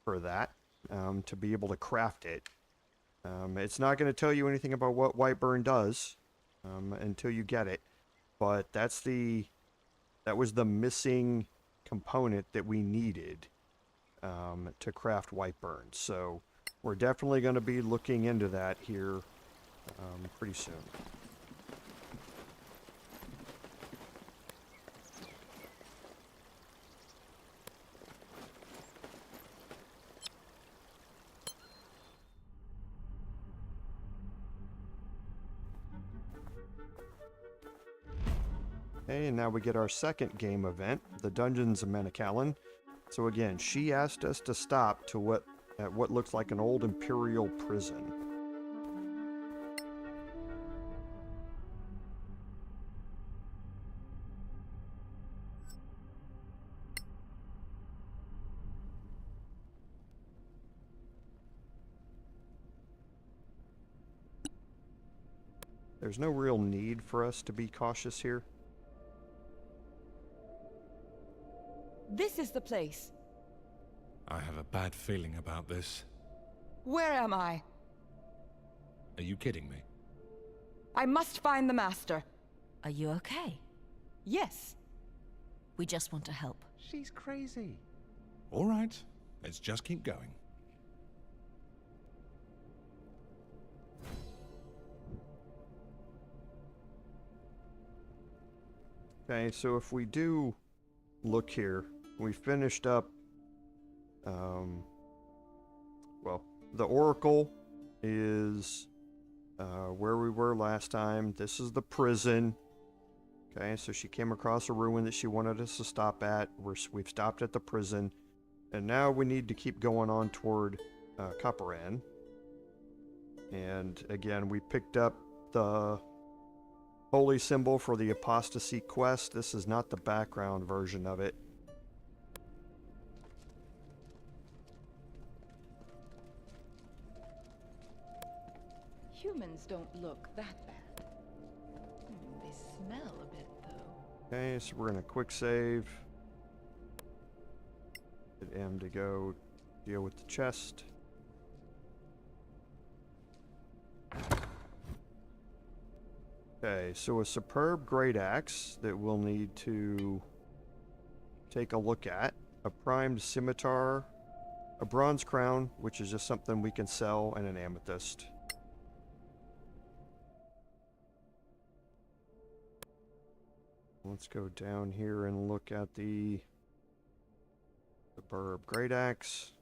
for that to be able to craft it. It's not going to tell you anything about what Whiteburn does until you get it, but that was the missing component that we needed to craft Whiteburn. So we're definitely going to be looking into that here pretty soon. Okay, and now we get our second game event, the Dungeons of Manacalon. So again, she asked us to stop to at what looks like an old Imperial prison. There's no real need for us to be cautious here. This is the place. I have a bad feeling about this. Where am I? Are you kidding me? I must find the Master. Are you okay? Yes. We just want to help. She's crazy. All right, let's just keep going. Okay, so if we do look here, we finished up, well, the Oracle is where we were last time. This is the prison. Okay, so she came across a ruin that she wanted us to stop at. We've stopped at the prison. And now we need to keep going on toward Coparann. And again, we picked up the holy symbol for the apostasy quest. This is not the background version of it. Humans don't look that bad. They smell a bit, though. Okay, so we're gonna quick save. Hit M to go deal with the chest. Okay, so a superb great axe that we'll need to take a look at. A primed scimitar, a bronze crown, which is just something we can sell, and an amethyst. Let's go down here and look at the superb great axe.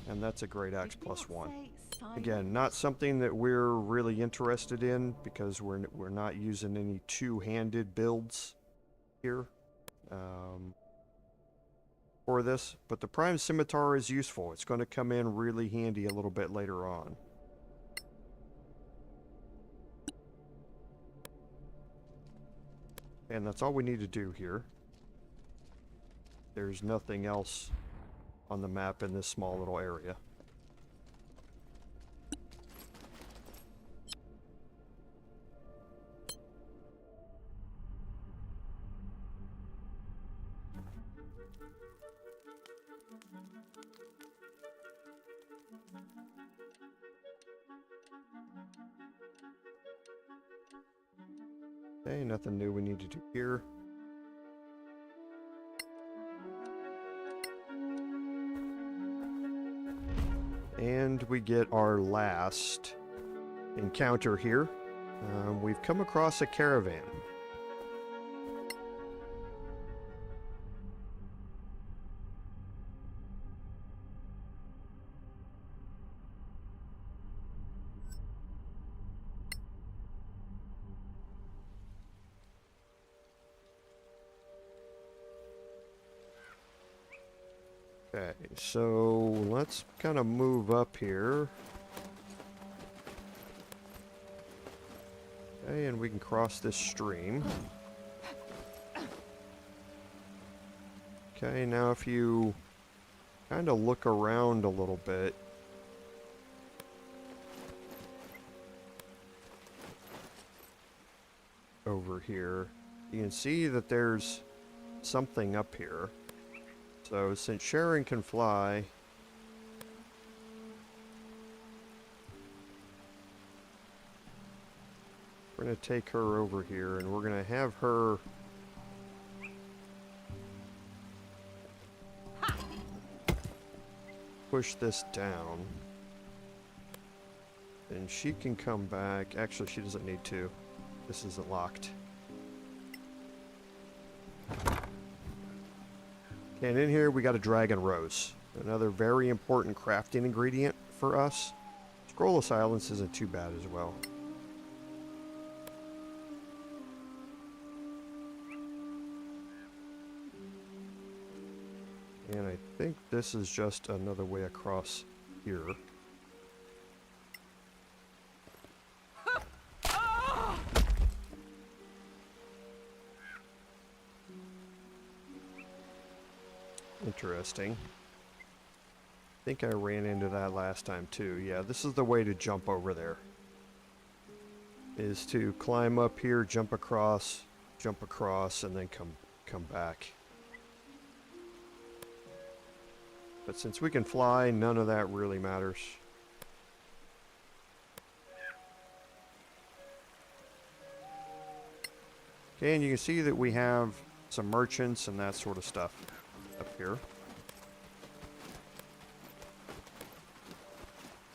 And that's a great axe +1. Again, not something that we're really interested in because we're not using any two-handed builds here for this. But the prime scimitar is useful. It's going to come in really handy a little bit later on. And that's all we need to do here. There's nothing else on the map in this small little area. Okay, nothing new we need to do here. And we get our last encounter here. We've come across a caravan. Okay, so let's kind of move up here. Okay, and we can cross this stream. Okay, now if you kind of look around a little bit. Over here, you can see that there's something up here. So, since Sharon can fly, we're going to take her over here, and we're going to have her push this down. And she can come back. Actually, she doesn't need to. This isn't locked. And in here we got a dragon rose, another very important crafting ingredient for us. Scroll of Silence isn't too bad as well. And I think this is just another way across here. Interesting. I think I ran into that last time too. Yeah, this is the way to jump over there. Is to climb up here, jump across, and then come back. But since we can fly, none of that really matters. Okay, and you can see that we have some merchants and that sort of stuff up here.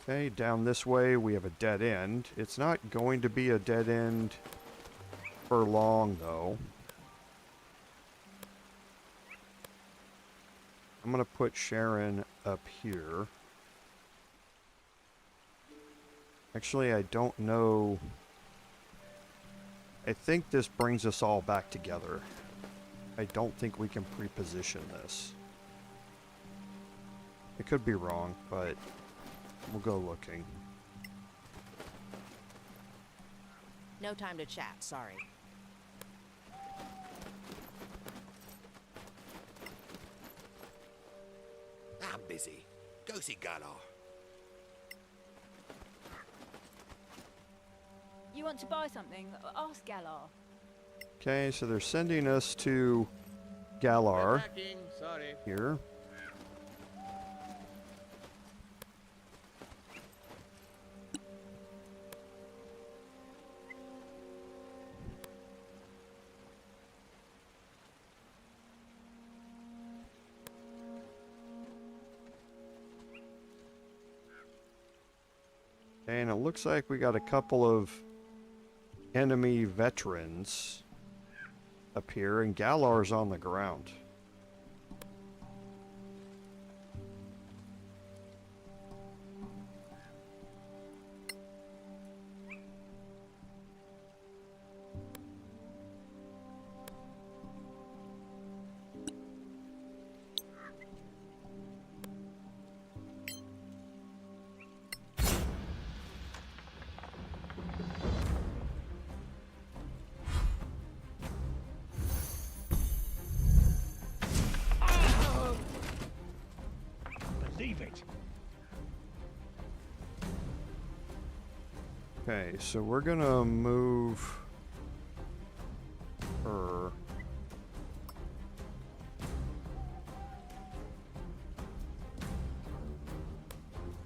Okay, down this way we have a dead end. It's not going to be a dead end for long though. I'm gonna put Sharon up here. Actually, I don't know. I think this brings us all back together. I don't think we can pre-position this. It could be wrong, but we'll go looking. No time to chat, sorry. I'm busy. Go see Galar. You want to buy something? Ask Galar. Okay, so they're sending us to Galar Sorry. here. And it looks like we got a couple of enemy veterans up here, and Galar's on the ground. Believe it. Okay, so we're gonna move her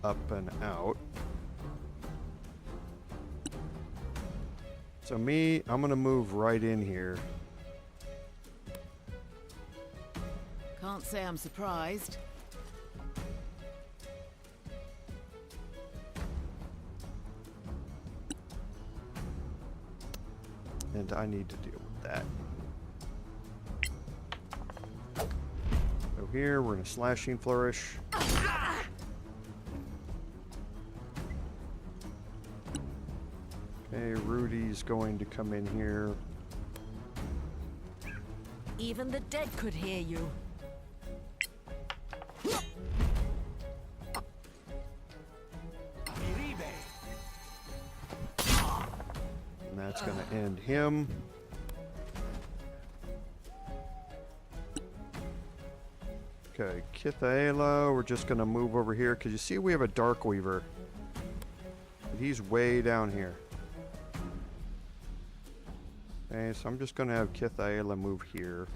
up and out. So I'm gonna move right in here. Can't say I'm surprised. And I need to deal with that. So here, we're in a slashing flourish. Okay, Rudy's going to come in here. Even the dead could hear you. And that's going to end him. Okay, Kythaela, we're just going to move over here, because you see we have a Dark Weaver. He's way down here. Okay, so I'm just going to have Kythaela move here.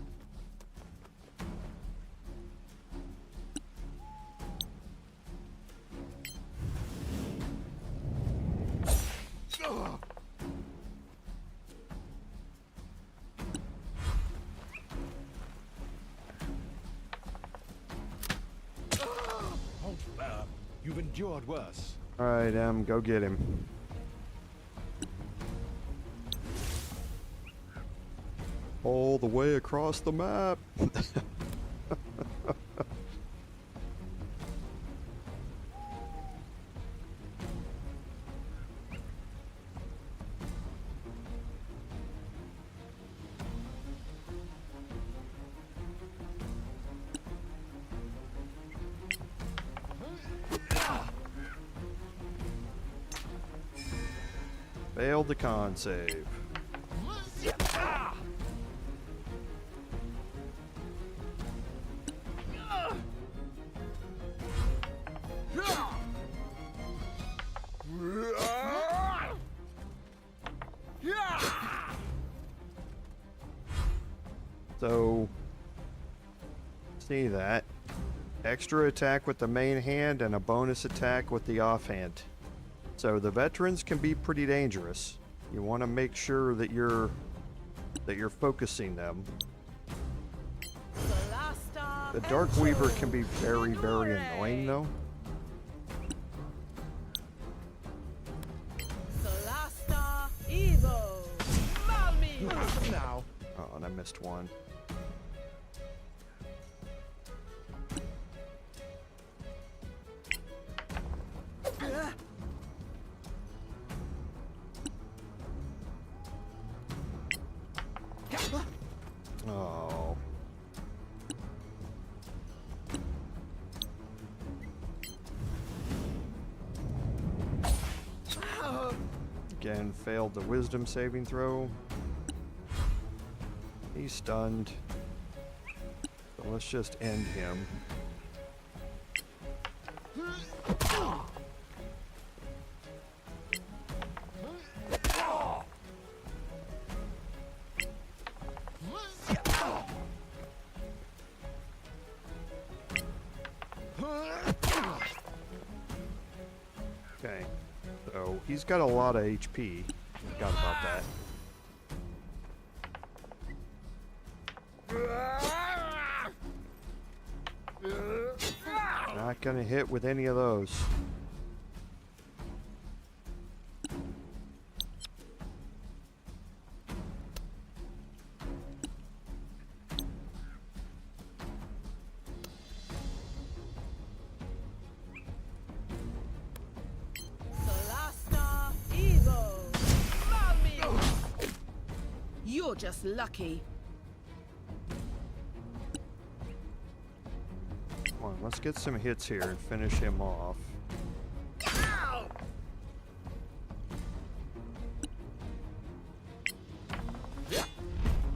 Hold firm. You've endured worse. Alright, go get him. All the way across the map. Failed the con save. So, see that. Extra attack with the main hand and a bonus attack with the offhand. So the veterans can be pretty dangerous. You want to make sure that you're focusing them. Solasta. The Dark Weaver can be very, very annoying though. Solasta. Evo. Malmi. Now. Oh, and I missed one. Oh. Again, failed the wisdom saving throw. He's stunned. So let's just end him. So he's got a lot of HP. Forgot about that. Not gonna hit with any of those. Solasta, evil! Mummy! You're just lucky. Come on, let's get some hits here and finish him off.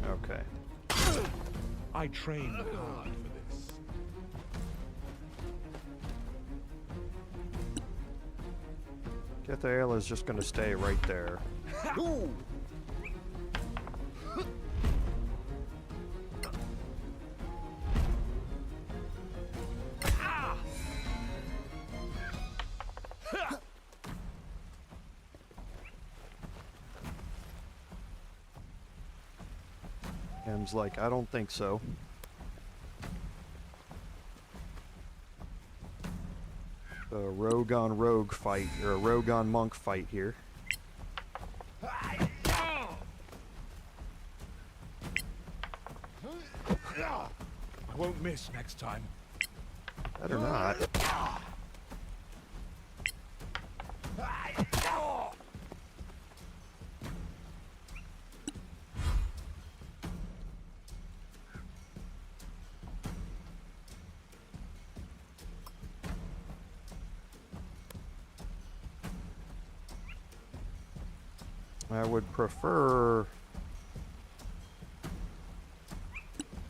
Okay. I trained hard for this. Kythaela is just gonna stay right there. M's like, I don't think so. A rogue on rogue fight, or a rogue on monk fight here. I won't miss next time. Better not. I would prefer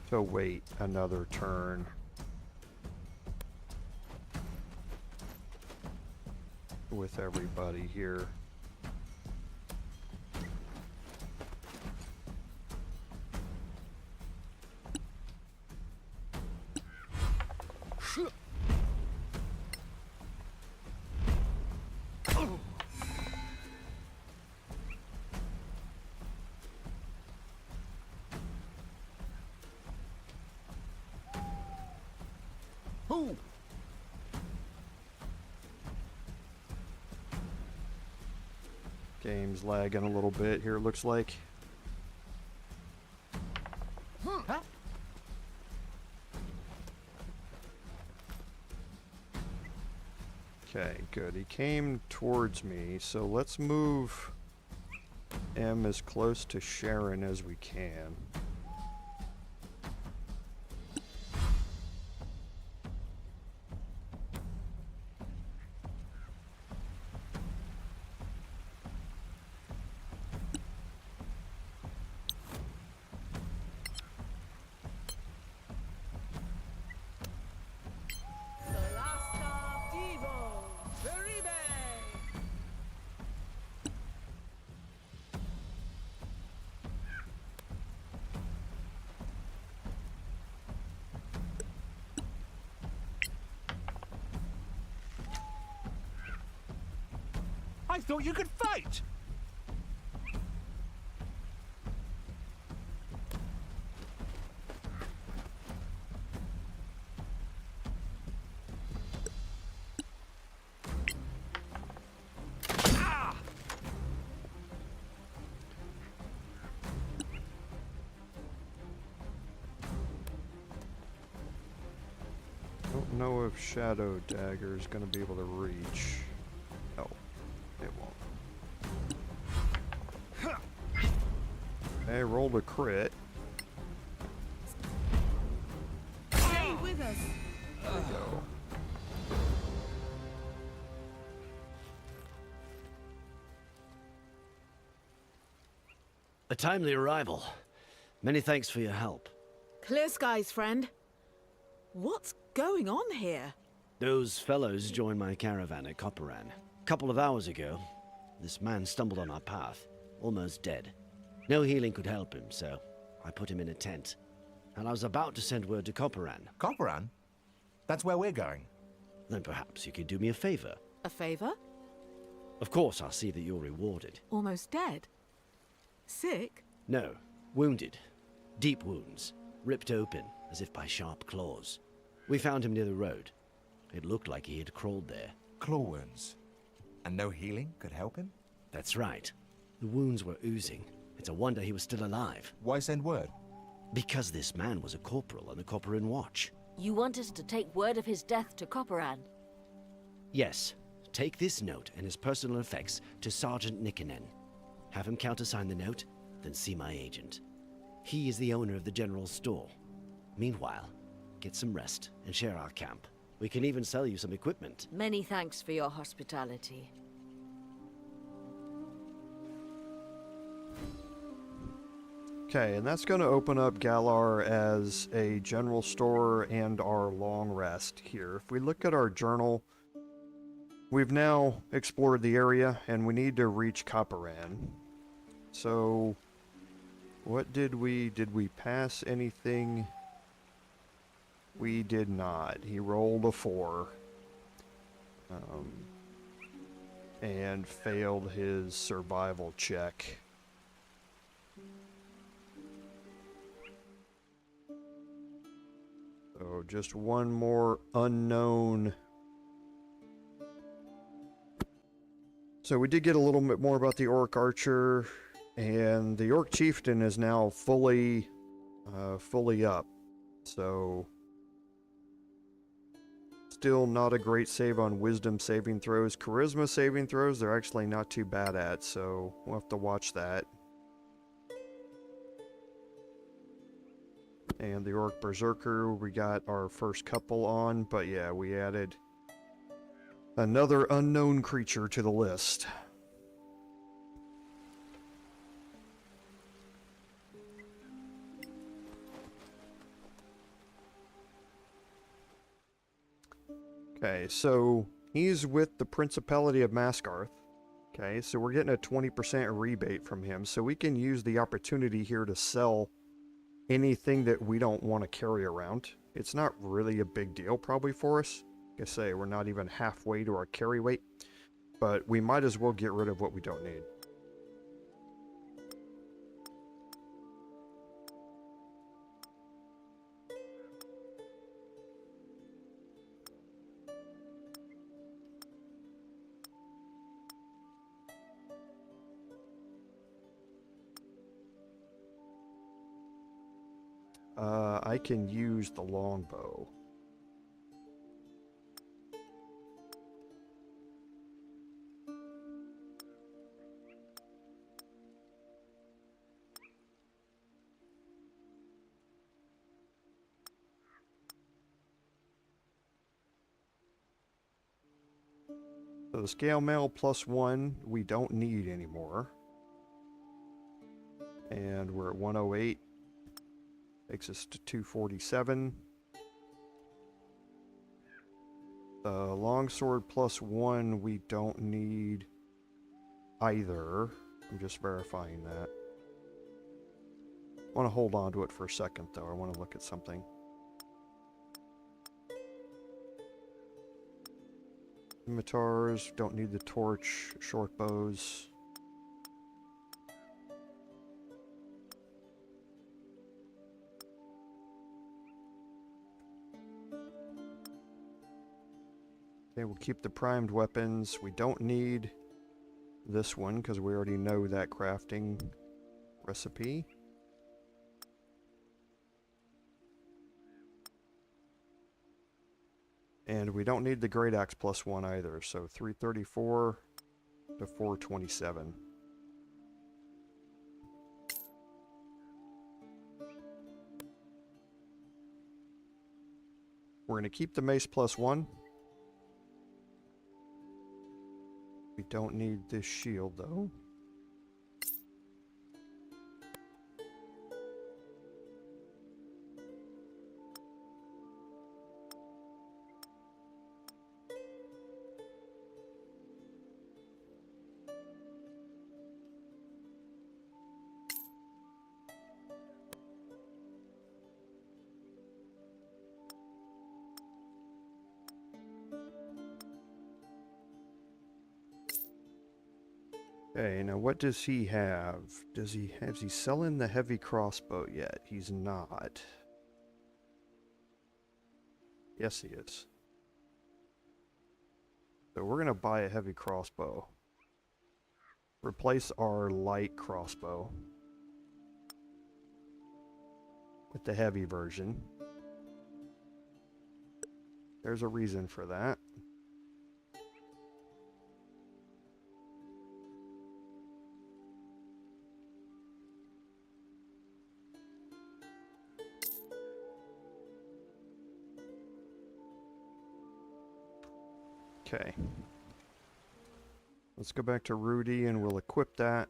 to wait another turn. With everybody here. Game's lagging a little bit here, it looks like. Huh? Okay, good. He came towards me, so let's move M as close to Sharon as we can. I thought you could fight! Don't know if Shadow Dagger is going to be able to reach. No, it won't. I rolled a crit. Stay with us. There we go. A timely arrival. Many thanks for your help. Clear skies, friend. What's going on here? Those fellows joined my caravan at Coparann. A couple of hours ago, this man stumbled on our path, almost dead. No healing could help him, so I put him in a tent. And I was about to send word to Coparann. Coparann? That's where we're going. Then perhaps you could do me a favor. A favor? Of course, I'll see that you're rewarded. Almost dead? Sick? No, wounded. Deep wounds. Ripped open, as if by sharp claws. We found him near the road. It looked like he had crawled there. Claw wounds. And no healing could help him? That's right. The wounds were oozing. It's a wonder he was still alive. Why send word? Because this man was a corporal on the Coparann watch. You want us to take word of his death to Coparann? Yes. Take this note and his personal effects to Sergeant Nikkanen. Have him countersign the note, then see my agent. He is the owner of the general store. Meanwhile, get some rest and share our camp. We can even sell you some equipment. Many thanks for your hospitality. Okay, and that's going to open up Galar as a general store and our long rest here. If we look at our journal, we've now explored the area and we need to reach Coparann. So, what did we pass anything? We did not. He rolled a 4. And failed his survival check. So just one more unknown. So we did get a little bit more about the Orc Archer, and the Orc Chieftain is now fully up. So still not a great save on Wisdom saving throws. Charisma saving throws, they're actually not too bad at, so we'll have to watch that. And the Orc Berserker, we got our first couple on, but yeah, we added another unknown creature to the list. Okay, so he's with the Principality of Maskarth. Okay, so we're getting a 20% rebate from him, so we can use the opportunity here to sell anything that we don't want to carry around. It's not really a big deal probably for us. Like I say, we're not even halfway to our carry weight, but we might as well get rid of what we don't need. I can use the longbow. So the scale mail +1 we don't need anymore. And we're at 108. Takes us to 247. The longsword +1 we don't need either. I'm just verifying that. I want to hold on to it for a second though. I want to look at something. Minotaurs, don't need the torch, short bows. Okay, we'll keep the primed weapons. We don't need this one because we already know that crafting recipe. And we don't need the great axe +1 either, so 334 to 427. We're going to keep the mace +1. We don't need this shield though. Okay, now what does he have? Is he selling the heavy crossbow yet? He's not. Yes, he is. So we're gonna buy a heavy crossbow. Replace our light crossbow with the heavy version. There's a reason for that. Okay. Let's go back to Rudi and we'll equip that.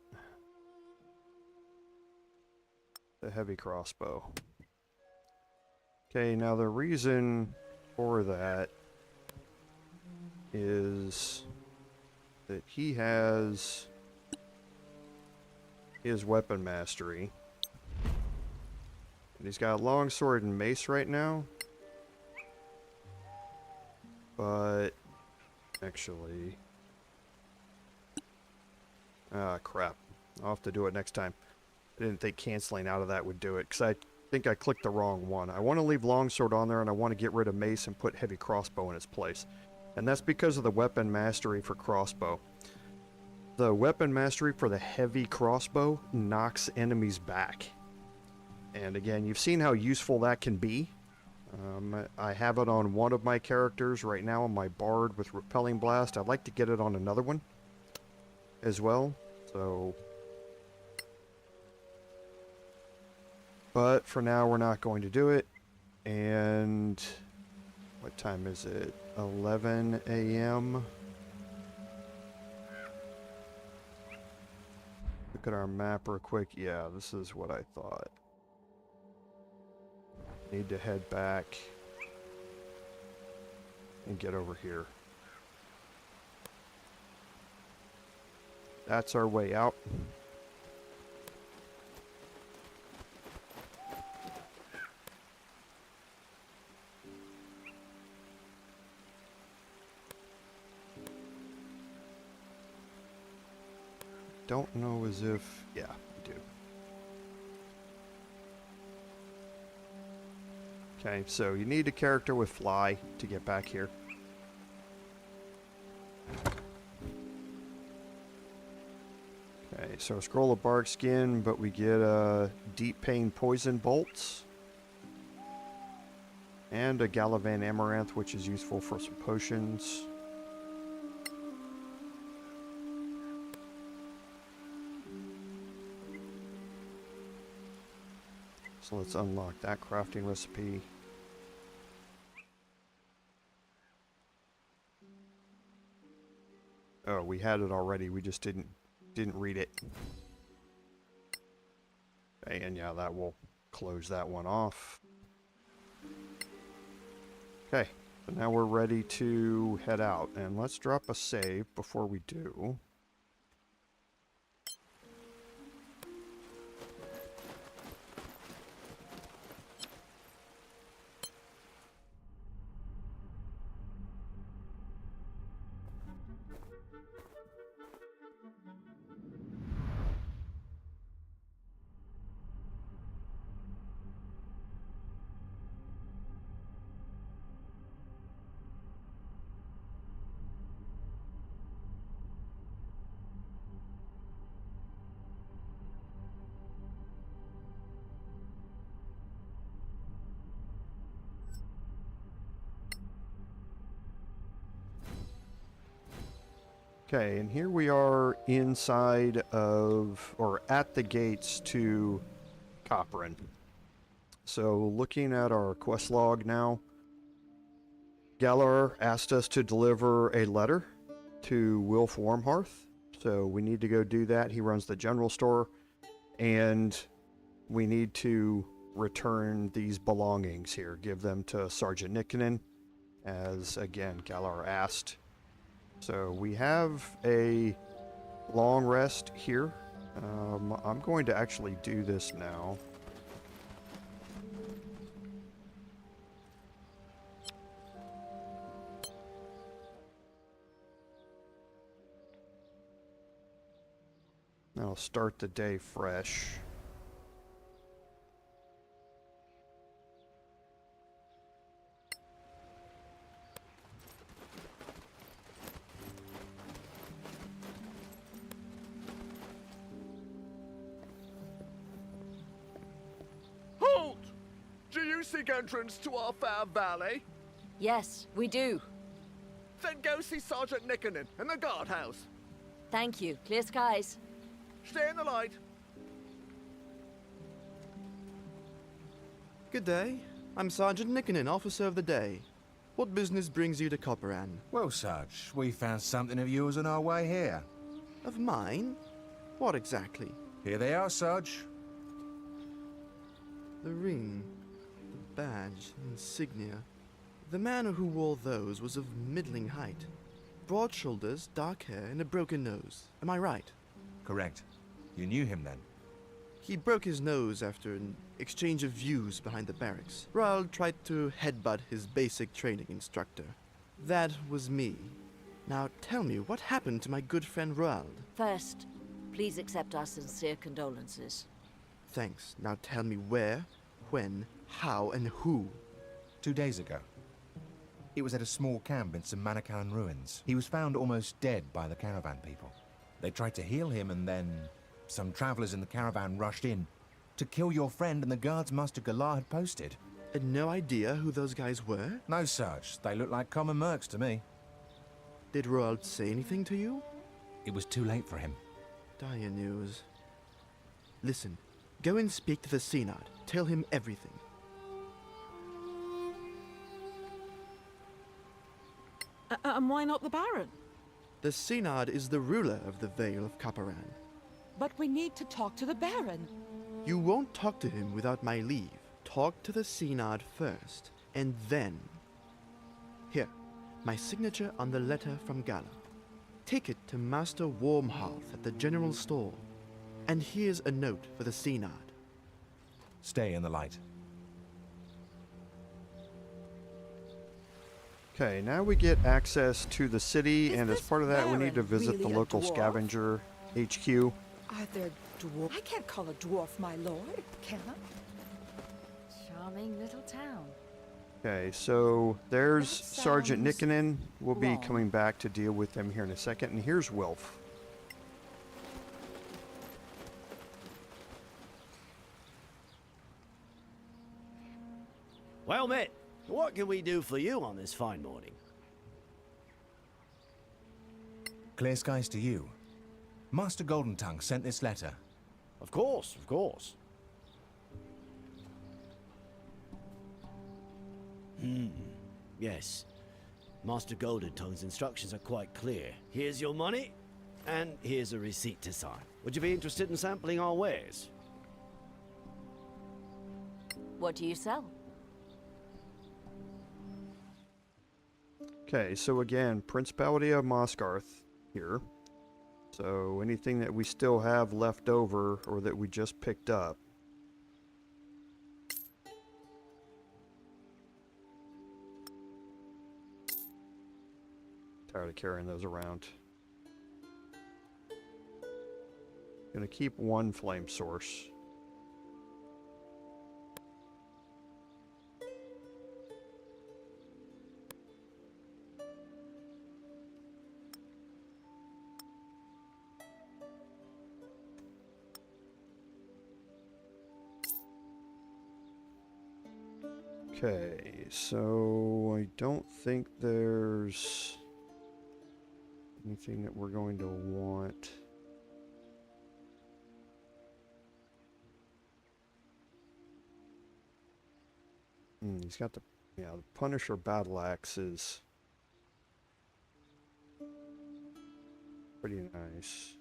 The heavy crossbow. Okay, now the reason for that is that he has his weapon mastery. And he's got a longsword and mace right now. But actually, crap. I'll have to do it next time. I didn't think canceling out of that would do it, because I think I clicked the wrong one. I want to leave longsword on there, and I want to get rid of mace and put heavy crossbow in its place. And that's because of the weapon mastery for crossbow. The weapon mastery for the heavy crossbow knocks enemies back. And again, you've seen how useful that can be. I have it on one of my characters right now on my bard with repelling blast. I'd like to get it on another one as well. So, but for now we're not going to do it. And what time is it? 11 a.m. Look at our map real quick. Yeah, this is what I thought. Need to head back and get over here. That's our way out. Don't know as if... yeah, we do. Okay, so you need a character with fly to get back here. Okay, so scroll of bark skin, but we get deep pain poison bolts. And a Galavan amaranth, which is useful for some potions. So let's unlock that crafting recipe. Oh, we had it already. We just didn't read it. Okay, and yeah, that will close that one off. Okay, so now we're ready to head out. And let's drop a save before we do. Okay, and here we are inside of, or at the gates to Coparann. So looking at our quest log now, Galar asked us to deliver a letter to Wilf Warmhearth. So we need to go do that. He runs the general store, and we need to return these belongings here. Give them to Sergeant Nikkinen, as again, Galar asked. So we have a long rest here. I'm going to actually do this now. I'll start the day fresh. Halt! Do you seek entrance to our fair valley? Yes, we do. Then go see Sergeant Nickernin in the guardhouse. Thank you. Clear skies. Stay in the light. Good day. I'm Sergeant Nickernin, Officer of the Day. What business brings you to Coparann? Well, Sarge, we found something of yours on our way here. Of mine? What exactly? Here they are, Sarge. The ring, the badge, insignia. The man who wore those was of middling height. Broad shoulders, dark hair, and a broken nose. Am I right? Correct. You knew him then? He broke his nose after an exchange of views behind the barracks. Roald tried to headbutt his basic training instructor. That was me. Now tell me, what happened to my good friend Roald? First, please accept our sincere condolences. Thanks. Now tell me where, when, how, and who. 2 days ago. He was at a small camp in some Manacalon ruins. He was found almost dead by the caravan people. They tried to heal him, and then some travelers in the caravan rushed in to kill your friend and the guards Master Galar had posted. And no idea who those guys were? No, Sarge. They look like common mercs to me. Did Roald say anything to you? It was too late for him. Dire news. Listen, go and speak to the Synod. Tell him everything. And why not the Baron? The Synod is the ruler of the Vale of Coparann. But we need to talk to the Baron. You won't talk to him without my leave. Talk to the Synod first, and then... Here, my signature on the letter from Gala. Take it to Master Warmhearth at the general store. And here's a note for the Synod. Stay in the light. Okay, now we get access to the city, Is and as this part of that, we need to Baron visit the really a local dwarf? scavenger HQ. Are there dwarf? I can't call a dwarf my lord, can I? Charming little town. Okay, so there's That Sergeant sounds Nickernin. We'll be wrong. coming back to deal with him here in a second. And here's Wilf. Well met, what can we do for you on this fine morning? Clear skies to you. Master Golden Tongue sent this letter. Of course, of course. Yes. Master Golden Tongue's instructions are quite clear. Here's your money, and here's a receipt to sign. Would you be interested in sampling our wares? What do you sell? Okay, so again, Principality of Mosgarth here. So anything that we still have left over or that we just picked up. Tired of carrying those around. Gonna keep one flame source. Okay, so I don't think there's anything that we're going to want. He's got the Punisher battle axe is pretty nice.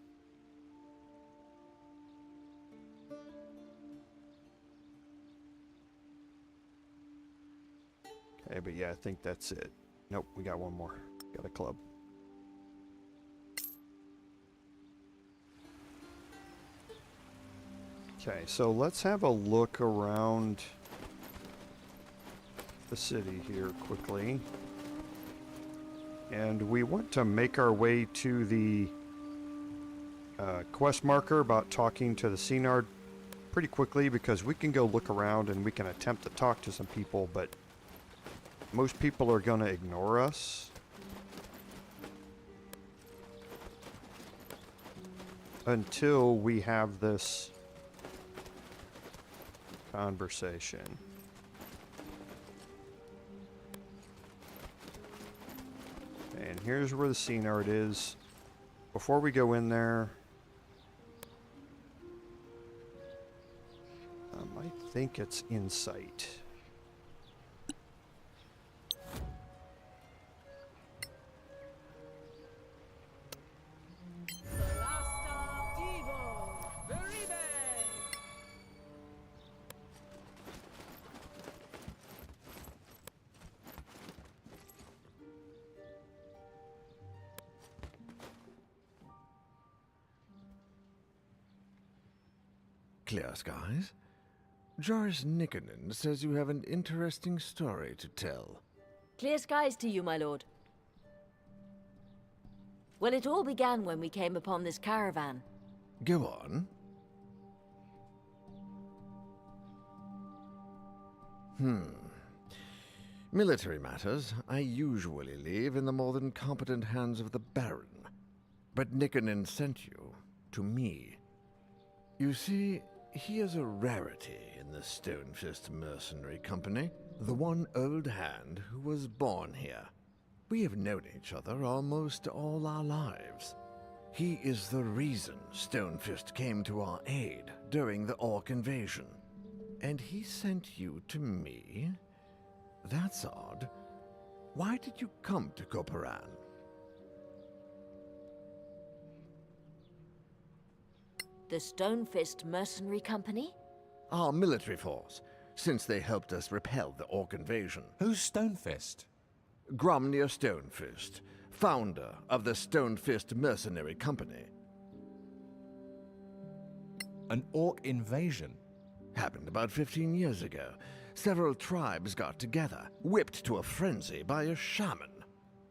Okay, but yeah, I think that's it. Nope, we got one more. Got a club. Okay, so let's have a look around the city here quickly. And we want to make our way to the quest marker about talking to the Synard pretty quickly, because we can go look around and we can attempt to talk to some people, but most people are going to ignore us until we have this conversation. And here's where the Synard is. Before we go in there, I think it's insight. Clear skies. Joris Nikkonen says you have an interesting story to tell. Clear skies to you, my lord. Well, it all began when we came upon this caravan. Go on. Military matters I usually leave in the more than competent hands of the Baron. But Nikkonen sent you to me. You see, he is a rarity in the Stonefist Mercenary Company, the one old hand who was born here. We have known each other almost all our lives. He is the reason Stonefist came to our aid during the Orc invasion. And he sent you to me? That's odd. Why did you come to Coparann? The Stonefist Mercenary Company? Our military force, since they helped us repel the Orc invasion. Who's Stonefist? Gromnir Stonefist, founder of the Stonefist Mercenary Company. An Orc invasion? Happened about 15 years ago. Several tribes got together, whipped to a frenzy by a shaman.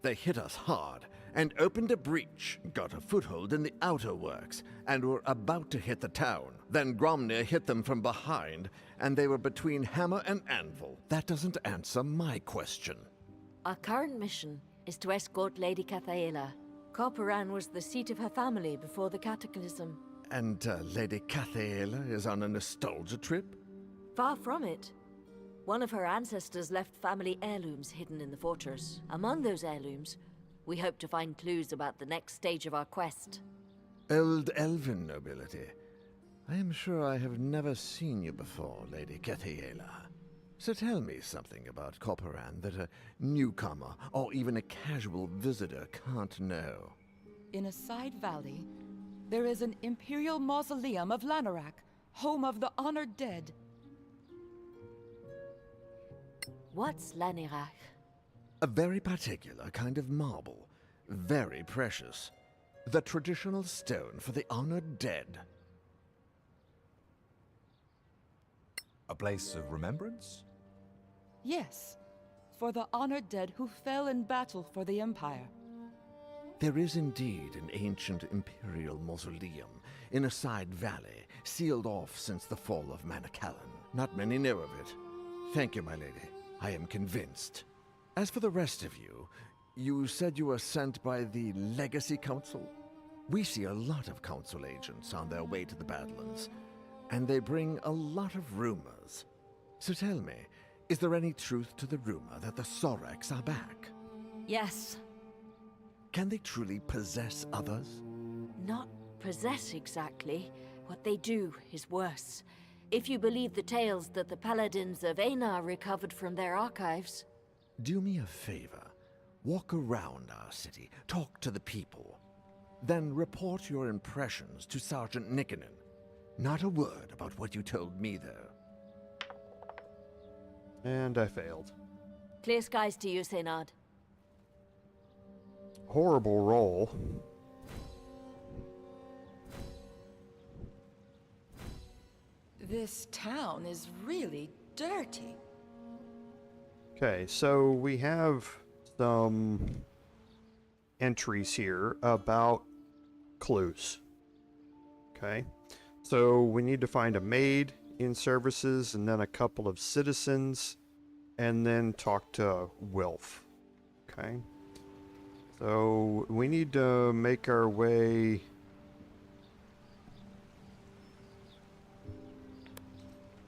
They hit us hard and opened a breach, got a foothold in the outer works, and were about to hit the town. Then Gromnir hit them from behind, and they were between hammer and anvil. That doesn't answer my question. Our current mission is to escort Lady Kythaela. Coparann was the seat of her family before the Cataclysm. And Lady Kythaela is on a nostalgia trip? Far from it. One of her ancestors left family heirlooms hidden in the fortress. Among those heirlooms, we hope to find clues about the next stage of our quest. Old elven nobility. I am sure I have never seen you before, Lady Kythaela. So tell me something about Coparann that a newcomer or even a casual visitor can't know. In a side valley, there is an imperial mausoleum of Lanarak, home of the honored dead. What's Lanarak? A very particular kind of marble, very precious. The traditional stone for the honored dead. A place of remembrance? Yes, for the honored dead who fell in battle for the Empire. There is indeed an ancient imperial mausoleum in a side valley, sealed off since the fall of Manacalon. Not many know of it. Thank you, my lady. I am convinced. As for the rest of you, you said you were sent by the Legacy Council? We see a lot of Council agents on their way to the Badlands, and they bring a lot of rumors. So tell me, is there any truth to the rumor that the Sorax are back? Yes. Can they truly possess others? Not possess exactly. What they do is worse. If you believe the tales that the paladins of Einar recovered from their archives. Do me a favor. Walk around our city, talk to the people. Then report your impressions to Sergeant Nikkonen. Not a word about what you told me, though. And I failed. Clear skies to you, Seynard. Horrible roll. This town is really dirty. Okay, so we have some entries here about clues. Okay. So we need to find a maid in services, and then a couple of citizens, and then talk to Wilf. Okay. So we need to make our way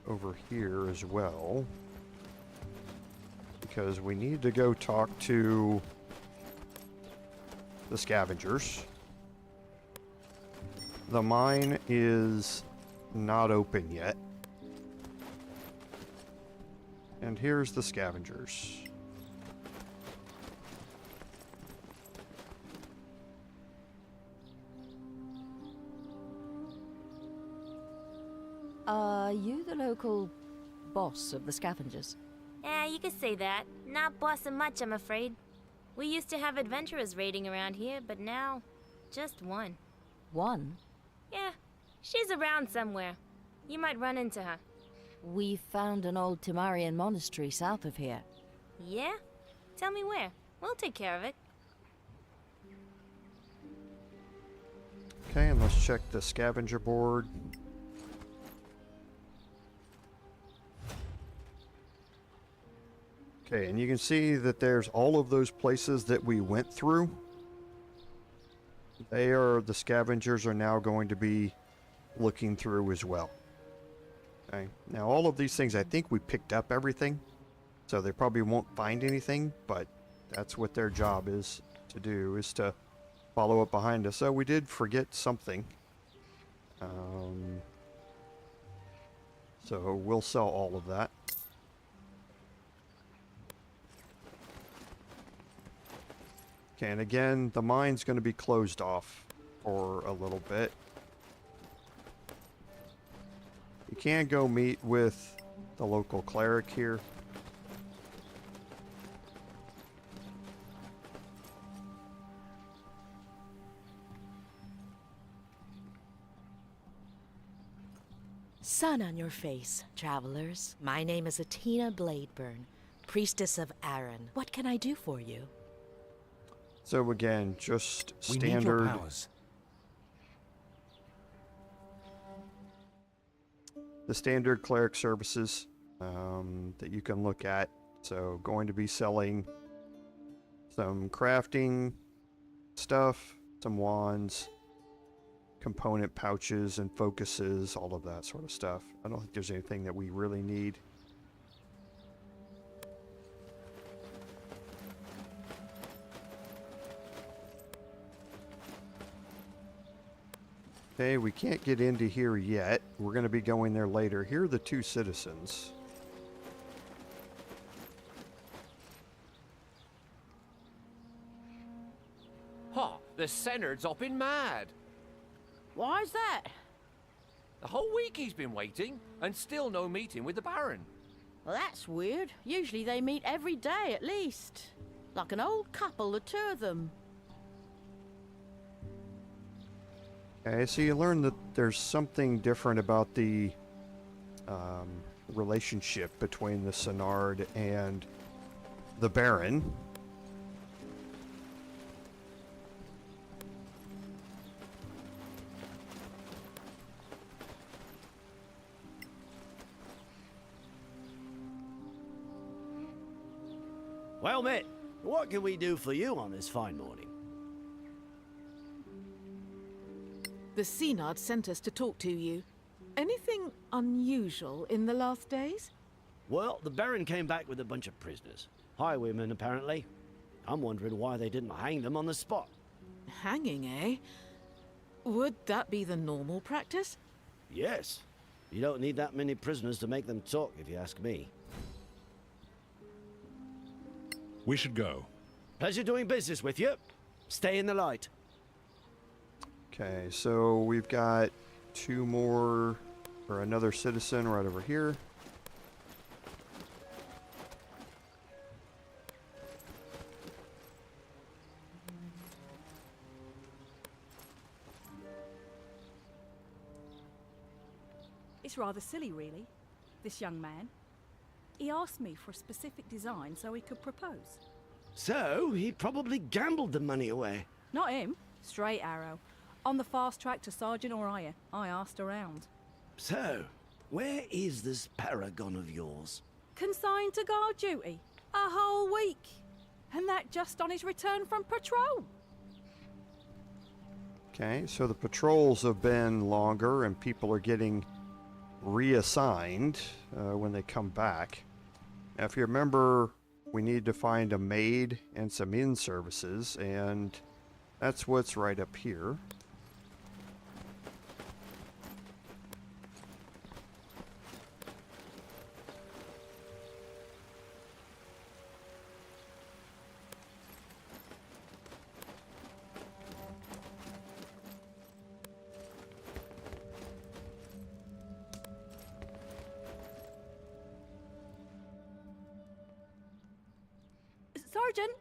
over here as well, because we need to go talk to the scavengers. The mine is not open yet. And here's the scavengers. Are you the local boss of the scavengers? Yeah, you could say that. Not bossing much, I'm afraid. We used to have adventurers raiding around here, but now, just one. One? Yeah, she's around somewhere. You might run into her. We found an old Temarian monastery south of here. Yeah? Tell me where. We'll take care of it. Okay, and let's check the scavenger board. Okay, and you can see that there's all of those places that we went through. The scavengers are now going to be looking through as well. Okay, now all of these things, I think we picked up everything, so they probably won't find anything, but that's what their job is to do, is to follow up behind us. So we did forget something. So we'll sell all of that. Okay, and again, the mine's going to be closed off for a little bit. You can go meet with the local cleric here. Sun on your face, travelers. My name is Atina Bladeburn, priestess of Aaron. What can I do for you? So again, just We need your standard. powers. The standard cleric services that you can look at. So going to be selling some crafting stuff, some wands, component pouches and focuses, all of that sort of stuff. I don't think there's anything that we really need. Okay, we can't get into here yet. We're going to be going there later. Here are the two citizens. Ha! The Senard's hopping mad. Why's that? The whole week he's been waiting, and still no meeting with the Baron. Well, that's weird. Usually they meet every day at least. Like an old couple, the two of them. Okay, so you learn that there's something different about the relationship between the Senard and the Baron. Well met, what can we do for you on this fine morning? The Senard sent us to talk to you. Anything unusual in the last days? Well, the Baron came back with a bunch of prisoners. Highwaymen, apparently. I'm wondering why they didn't hang them on the spot. Hanging, eh? Would that be the normal practice? Yes. You don't need that many prisoners to make them talk, if you ask me. We should go. Pleasure doing business with you. Stay in the light. Okay, so we've got two more, or another citizen right over here. It's rather silly, really, this young man. He asked me for a specific design so he could propose. So, he probably gambled the money away. Not him. Straight arrow. On the fast track to Sergeant Orion. I asked around. So, where is this paragon of yours? Consigned to guard duty. A whole week. And that just on his return from patrol. Okay, so the patrols have been longer and people are getting reassigned when they come back. Now, if you remember, we need to find a maid and some inn services, and that's what's right up here. Sergeant,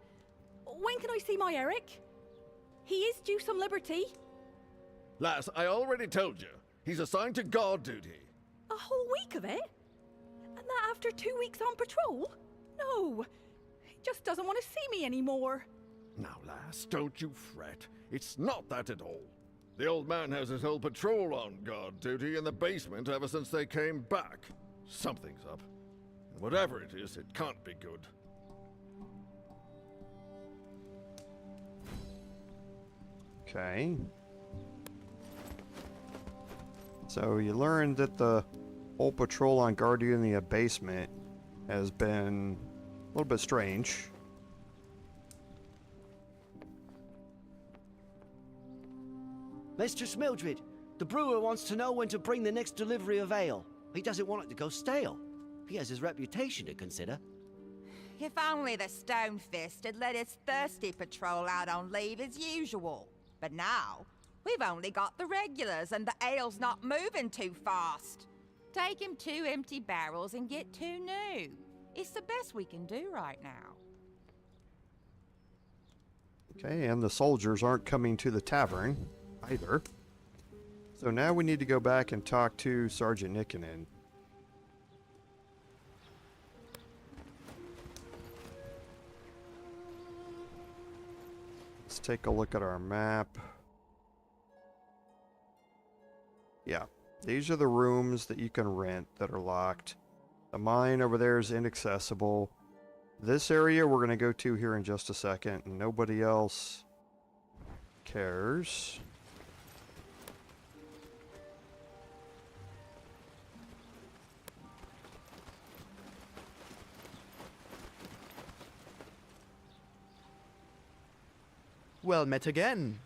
when can I see my Eric? He is due some liberty. Lass, I already told you. He's assigned to guard duty. A whole week of it? And that after 2 weeks on patrol? No, he just doesn't want to see me anymore. Now, lass, don't you fret. It's not that at all. The old man has his whole patrol on guard duty in the basement ever since they came back. Something's up. And whatever it is, it can't be good. Okay. So you learned that the whole patrol on guard in the basement has been a little bit strange. Mistress Mildred, the brewer wants to know when to bring the next delivery of ale. He doesn't want it to go stale. He has his reputation to consider. If only the Stonefist had let his thirsty patrol out on leave as usual. But now, we've only got the regulars and the ale's not moving too fast. Take him 2 empty barrels and get 2 new. It's the best we can do right now. Okay, and the soldiers aren't coming to the tavern either. So now we need to go back and talk to Sergeant Nickenen. Let's take a look at our map. Yeah, these are the rooms that you can rent that are locked. The mine over there is inaccessible. This area we're going to go to here in just a second, and nobody else cares. Well met again.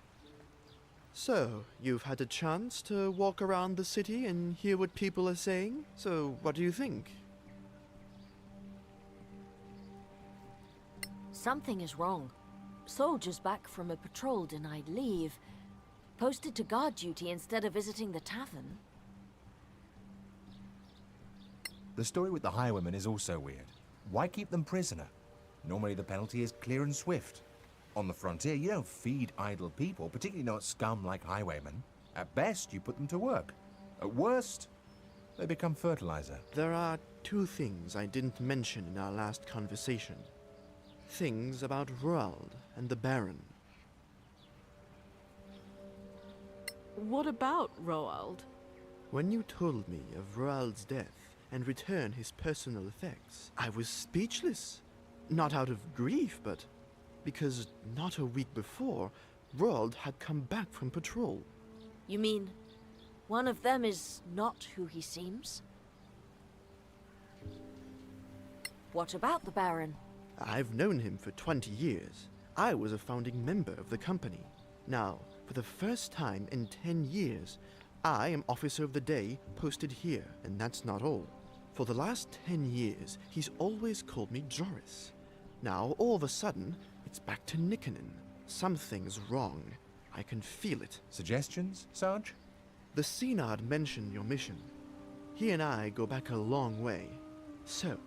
So, you've had a chance to walk around the city and hear what people are saying? So, what do you think? Something is wrong. Soldiers back from a patrol denied leave. Posted to guard duty instead of visiting the tavern. The story with the highwaymen is also weird. Why keep them prisoner? Normally the penalty is clear and swift. On the frontier, you don't feed idle people, particularly not scum like highwaymen. At best, you put them to work. At worst, they become fertilizer. There are 2 things I didn't mention in our last conversation. Things about Roald and the Baron. What about Roald? When you told me of Roald's death and returned his personal effects, I was speechless. Not out of grief, but because not a week before, Roald had come back from patrol. You mean, one of them is not who he seems? What about the Baron? I've known him for 20 years. I was a founding member of the company. Now, for the first time in 10 years, I am Officer of the Day posted here, and that's not all. For the last 10 years, he's always called me Joris. Now, all of a sudden, it's back to Nickenen. Something's wrong. I can feel it. Suggestions, Sarge? The Synod mentioned your mission. He and I go back a long way. So,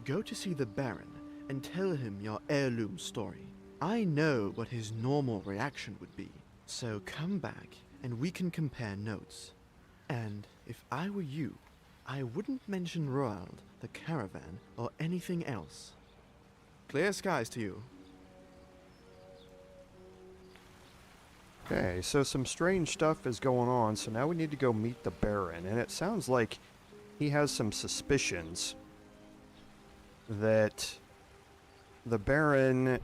go to see the Baron and tell him your heirloom story. I know what his normal reaction would be. So come back and we can compare notes. And if I were you, I wouldn't mention Roald, the caravan, or anything else. Clear skies to you. Okay, so some strange stuff is going on, so now we need to go meet the Baron, and it sounds like he has some suspicions that the Baron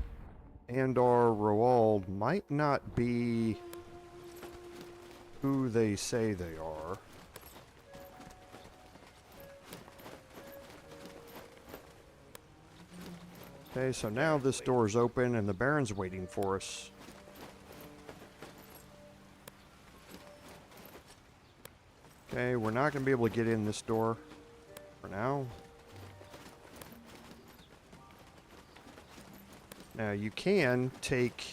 and our Roald might not be who they say they are. Okay, so now this door's open and the Baron's waiting for us. Okay, we're not going to be able to get in this door for now. Now you can take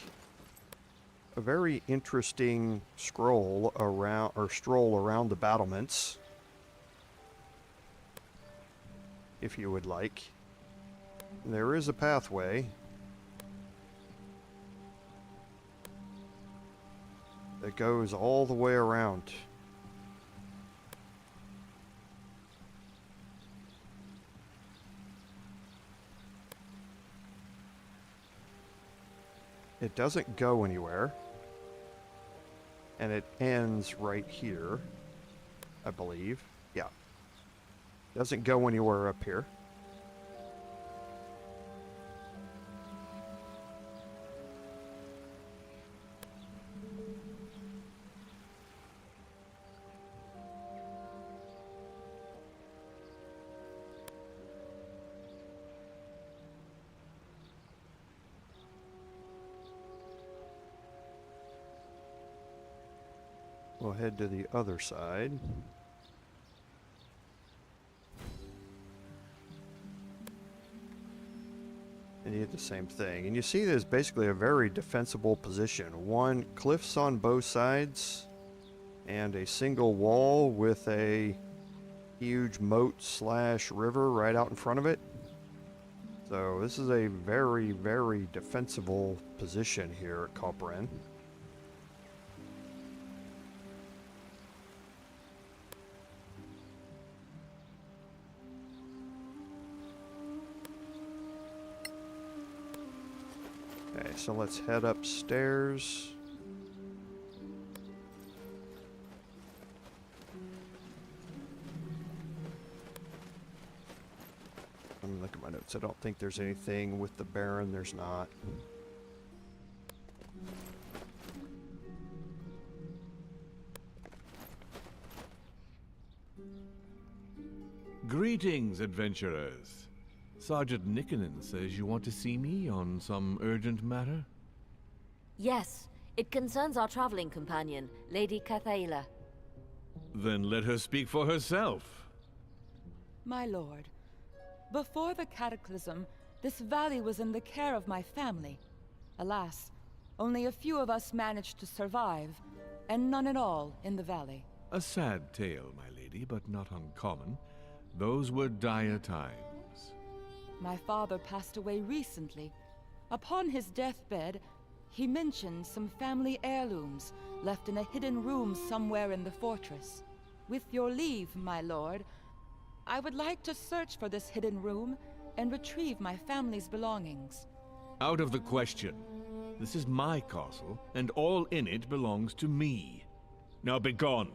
a very interesting stroll around the battlements if you would like. There is a pathway that goes all the way around. It doesn't go anywhere, and it ends right here, I believe. Yeah. Doesn't go anywhere up here. We'll head to the other side. And you get the same thing. And you see there's basically a very defensible position. One, cliffs on both sides, and a single wall with a huge moat / river right out in front of it. So this is a very, very defensible position here at Coparann. Okay, so let's head upstairs. Let me look at my notes. I don't think there's anything with the Baron. There's not. Greetings, adventurers. Sergeant Nickenen says you want to see me on some urgent matter? Yes, it concerns our traveling companion, Lady Kythaela. Then let her speak for herself. My lord, before the cataclysm, this valley was in the care of my family. Alas, only a few of us managed to survive, and none at all in the valley. A sad tale, my lady, but not uncommon. Those were dire times. My father passed away recently. Upon his deathbed, he mentioned some family heirlooms left in a hidden room somewhere in the fortress. With your leave, my lord, I would like to search for this hidden room and retrieve my family's belongings. Out of the question. This is my castle, and all in it belongs to me. Now begone,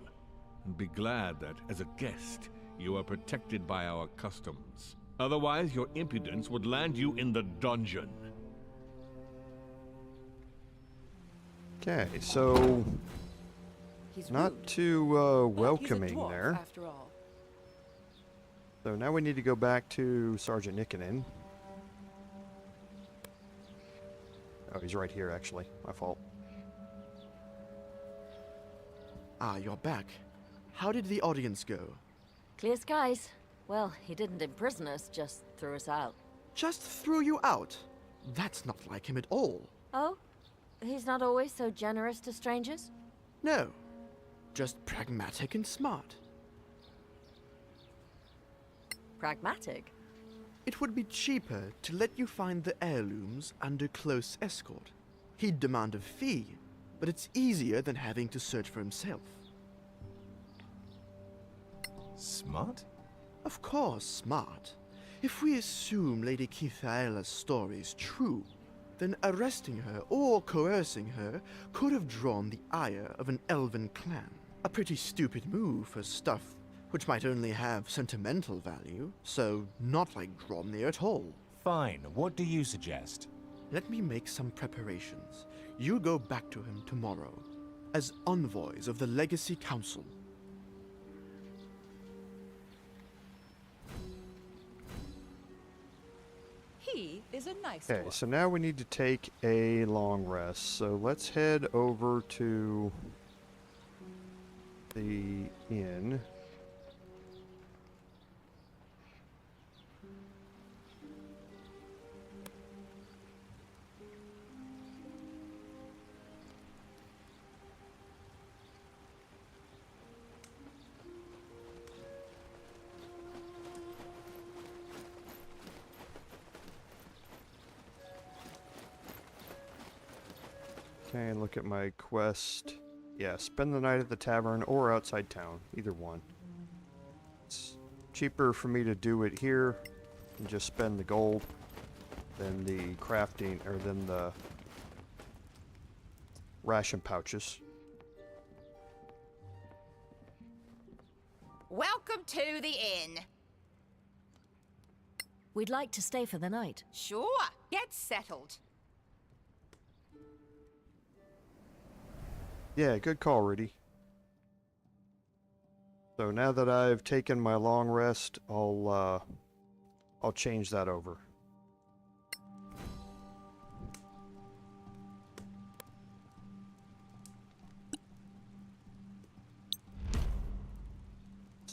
and be glad that, as a guest, you are protected by our customs. Otherwise, your impudence would land you in the dungeon. Okay, so He's not rude. too But welcoming he's a dwarf, there. after all. So now we need to go back to Sergeant Nickenen. Oh, he's right here, actually. My fault. Ah, you're back. How did the audience go? Clear skies. Well, he didn't imprison us, just threw us out. Just threw you out? That's not like him at all. Oh? He's not always so generous to strangers? No. Just pragmatic and smart. Pragmatic? It would be cheaper to let you find the heirlooms under close escort. He'd demand a fee, but it's easier than having to search for himself. Smart? Of course, smart. If we assume Lady Kythaela's story is true, then arresting her or coercing her could have drawn the ire of an elven clan. A pretty stupid move for stuff which might only have sentimental value, so not like Dromnir at all. Fine, what do you suggest? Let me make some preparations. You go back to him tomorrow, as envoys of the Legacy Council. He is a nice Okay, dwarf. so now we need to take a long rest. So let's head over to the inn. Okay, look at my quest. Yeah, spend the night at the tavern or outside town. Either one. It's cheaper for me to do it here and just spend the gold than the crafting, or than the ration pouches. Welcome to the inn. We'd like to stay for the night. Sure, get settled. Yeah, good call, Rudi. So now that I've taken my long rest, I'll change that over.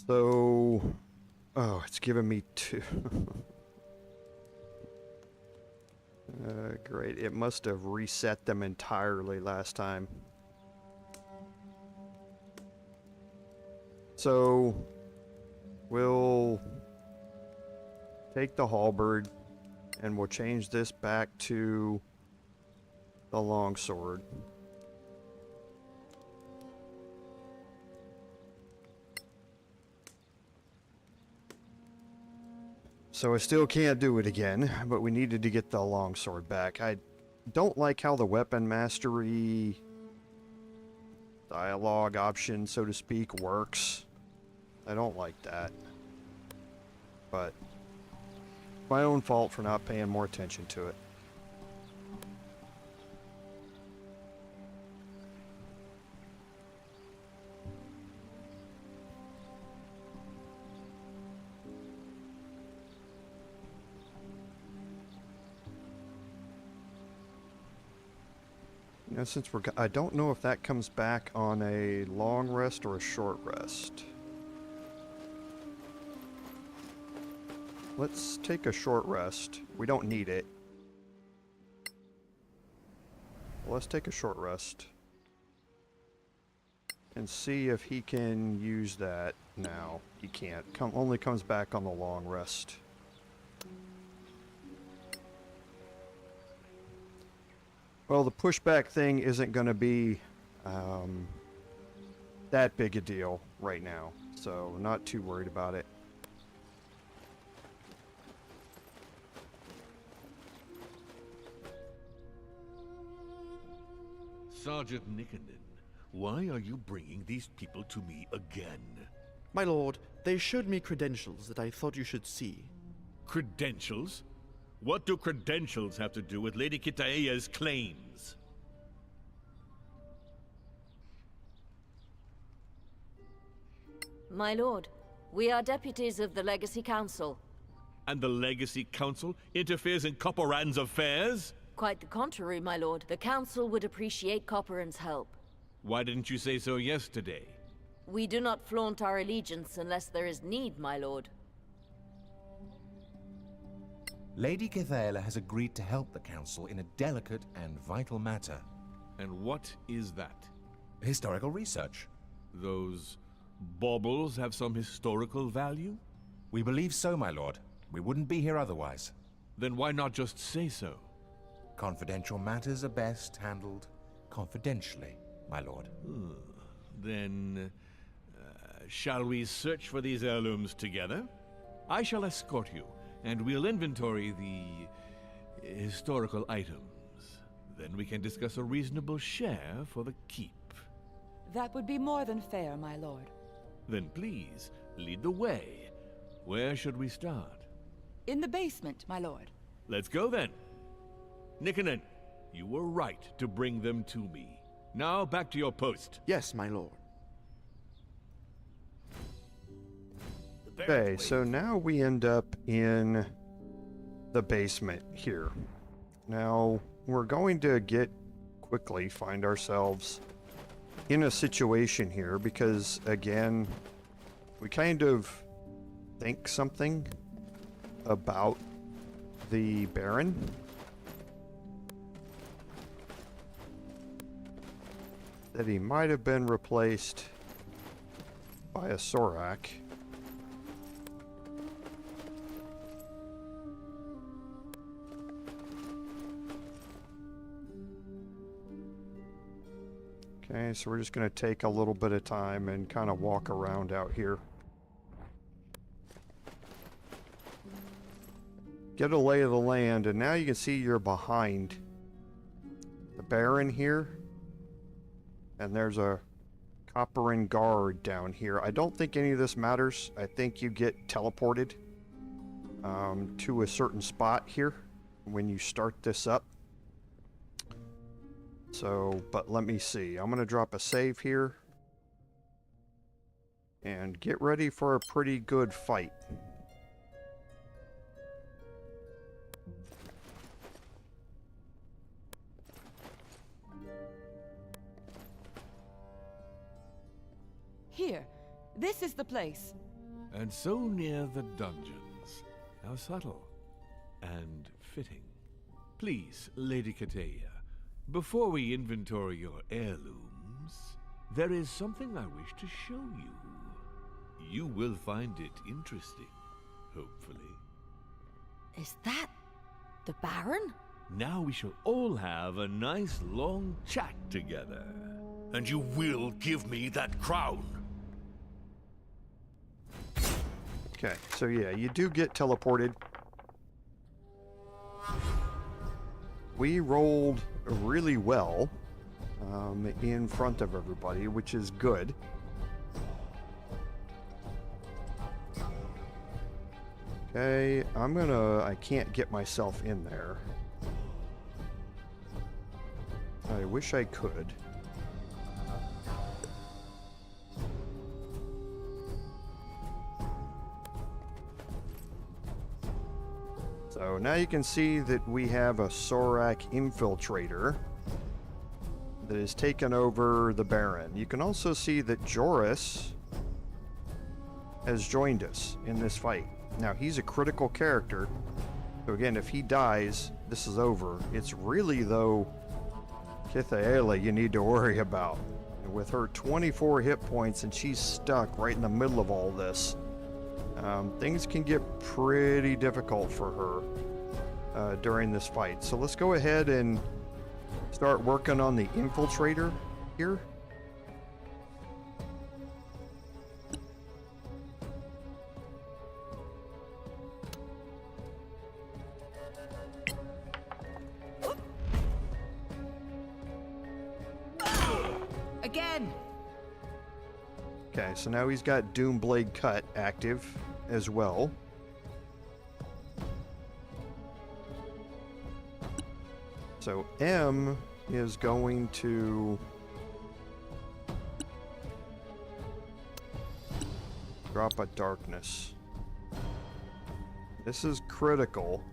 So, oh, it's giving me 2. Great. It must have reset them entirely last time. So, we'll take the halberd and we'll change this back to the longsword. So I still can't do it again, but we needed to get the longsword back. I don't like how the weapon mastery dialogue option, so to speak, works. I don't like that. But my own fault for not paying more attention to it. You know, since we're, I don't know if that comes back on a long rest or a short rest. Let's take a short rest. We don't need it. Let's take a short rest. And see if he can use that now. He can't. Only comes back on the long rest. Well, the pushback thing isn't going to be that big a deal right now, so not too worried about it. Sergeant Nickenden, why are you bringing these people to me again? My lord, they showed me credentials that I thought you should see. Credentials? What do credentials have to do with Lady Kythaela's claims? My lord, we are deputies of the Legacy Council. And the Legacy Council interferes in Coparann's affairs? Quite the contrary, my lord. The Council would appreciate Coparann's help. Why didn't you say so yesterday? We do not flaunt our allegiance unless there is need, my lord. Lady Kythaela has agreed to help the Council in a delicate and vital matter. And what is that? Historical research. Those baubles have some historical value? We believe so, my lord. We wouldn't be here otherwise. Then why not just say so? Confidential matters are best handled confidentially, my lord. Then, shall we search for these heirlooms together? I shall escort you, and we'll inventory the historical items. Then we can discuss a reasonable share for the keep. That would be more than fair, my lord. Then please, lead the way. Where should we start? In the basement, my lord. Let's go then. Nikkonen, you were right to bring them to me. Now back to your post. Yes, my lord. Okay, so now we end up in the basement here. Now, we're going to quickly find ourselves in a situation here because, again, we kind of think something about the Baron. That he might have been replaced by a Sorak. Okay, so we're just going to take a little bit of time and kind of walk around out here. Get a lay of the land, and now you can see you're behind the Baron here. And there's a Coparann guard down here. I don't think any of this matters. I think you get teleported to a certain spot here when you start this up. So, but let me see. I'm going to drop a save here. And get ready for a pretty good fight. Here, this is the place. And so near the dungeons. How subtle. And fitting. Please, Lady Kythaela, before we inventory your heirlooms, there is something I wish to show you. You will find it interesting, hopefully. Is that the Baron? Now we shall all have a nice long chat together. And you will give me that crown. Okay, so yeah, you do get teleported. We rolled really well in front of everybody, which is good. Okay, I can't get myself in there. I wish I could. So now you can see that we have a Sorak infiltrator that has taken over the Baron. You can also see that Joris has joined us in this fight. Now he's a critical character, so again, if he dies, this is over. It's really, though, Kythaela you need to worry about. With her 24 hit points and she's stuck right in the middle of all this, things can get pretty difficult for her during this fight. So let's go ahead and start working on the infiltrator here. Again. Okay, so now he's got Doomblade Cut active as well. So M is going to drop a darkness. This is critical.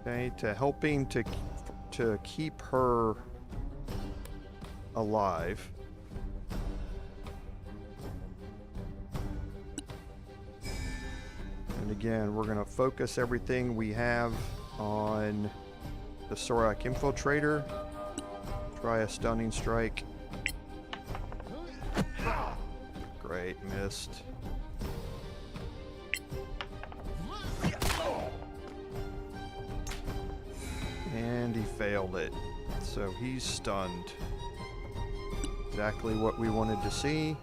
Okay, to helping to keep her alive. And again, we're going to focus everything we have on the Sorak Infiltrator. Try a stunning strike. Great, missed. And he failed it. So he's stunned. Exactly what we wanted to see.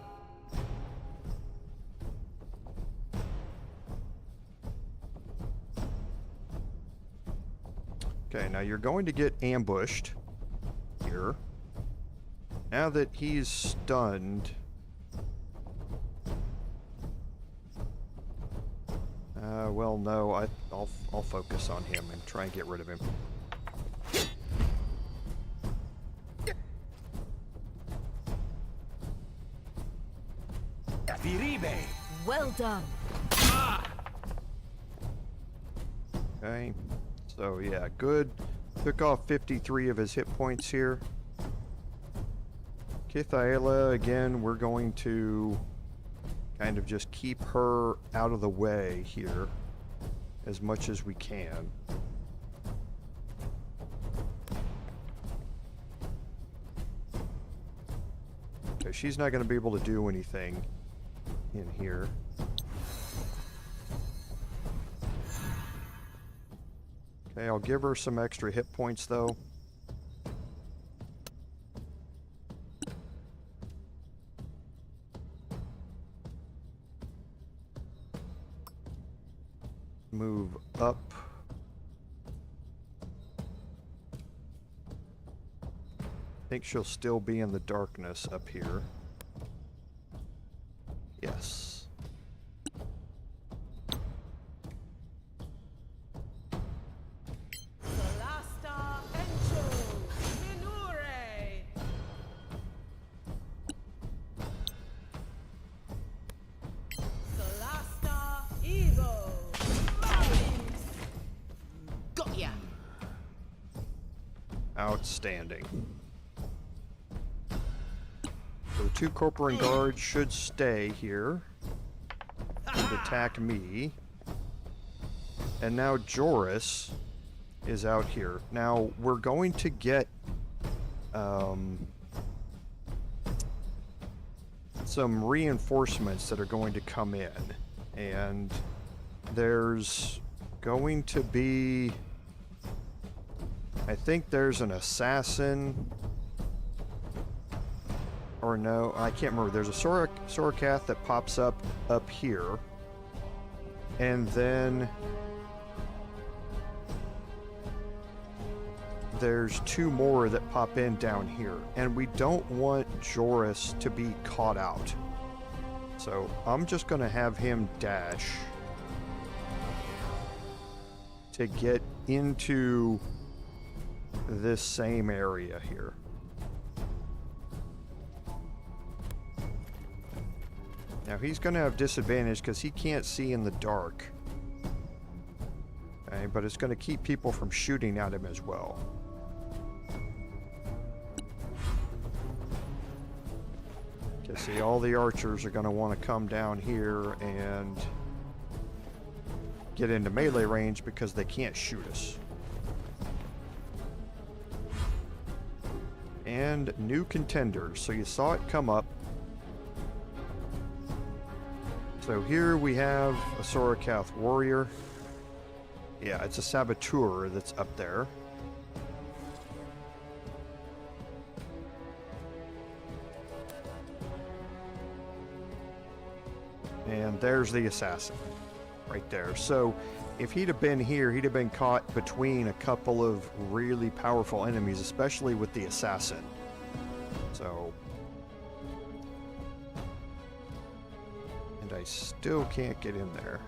Okay, now you're going to get ambushed here. Now that he's stunned... well, no, I'll focus on him and try and get rid of him. Well done. Okay, so yeah, good. Took off 53 of his hit points here. Kythaela, again, we're going to kind of just keep her out of the way here as much as we can. Okay, she's not going to be able to do anything in here. Okay, I'll give her some extra hit points though. Move up. I think she'll still be in the darkness up here. Yes. Solasta Encho Minure. Solasta Evo. Got ya. Outstanding. So the two Coparann guards should stay here and attack me. And now Joris is out here. Now we're going to get some reinforcements that are going to come in. And there's going to be... I think there's an assassin... Or no, I can't remember. There's a Sorakath that pops up here. And then... there's two more that pop in down here. And we don't want Joris to be caught out. So I'm just going to have him dash to get into this same area here. Now he's going to have disadvantage because he can't see in the dark. Okay, but it's going to keep people from shooting at him as well. Okay, see, all the archers are going to want to come down here and get into melee range because they can't shoot us. And new contenders. So you saw it come up. So here we have a Sorakath warrior. Yeah, it's a saboteur that's up there. And there's the assassin right there. So if he'd have been here, he'd have been caught between a couple of really powerful enemies, especially with the assassin. So... I still can't get in there.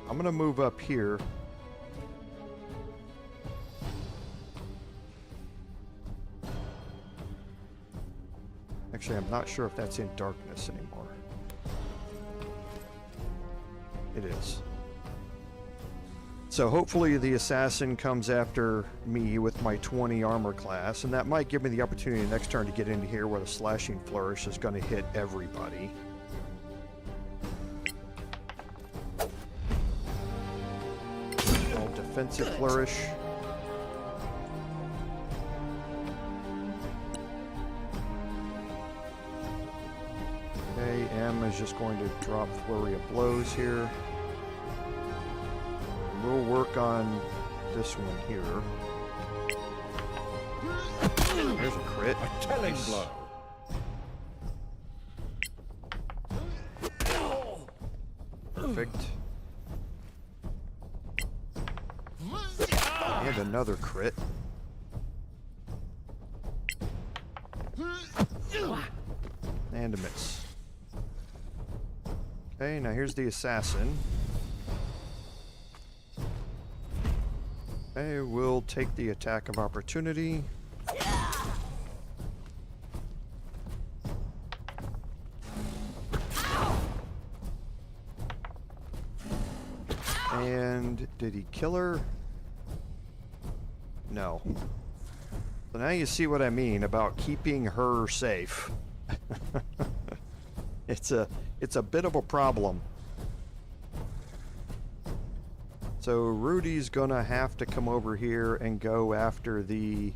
I'm gonna move up here. Actually, I'm not sure if that's in darkness anymore. It is. So hopefully the assassin comes after me with my 20 armor class, and that might give me the opportunity next turn to get into here where the slashing flourish is going to hit everybody. Defensive flourish. Okay, M is just going to drop flurry of blows here. We'll work on this one here. There's a crit. A telling blow. Perfect. And another crit. And a miss. Okay, now here's the assassin. Okay, we'll take the attack of opportunity. And did he kill her? No. So now you see what I mean about keeping her safe. It's a bit of a problem. So Rudi's gonna have to come over here and go after the...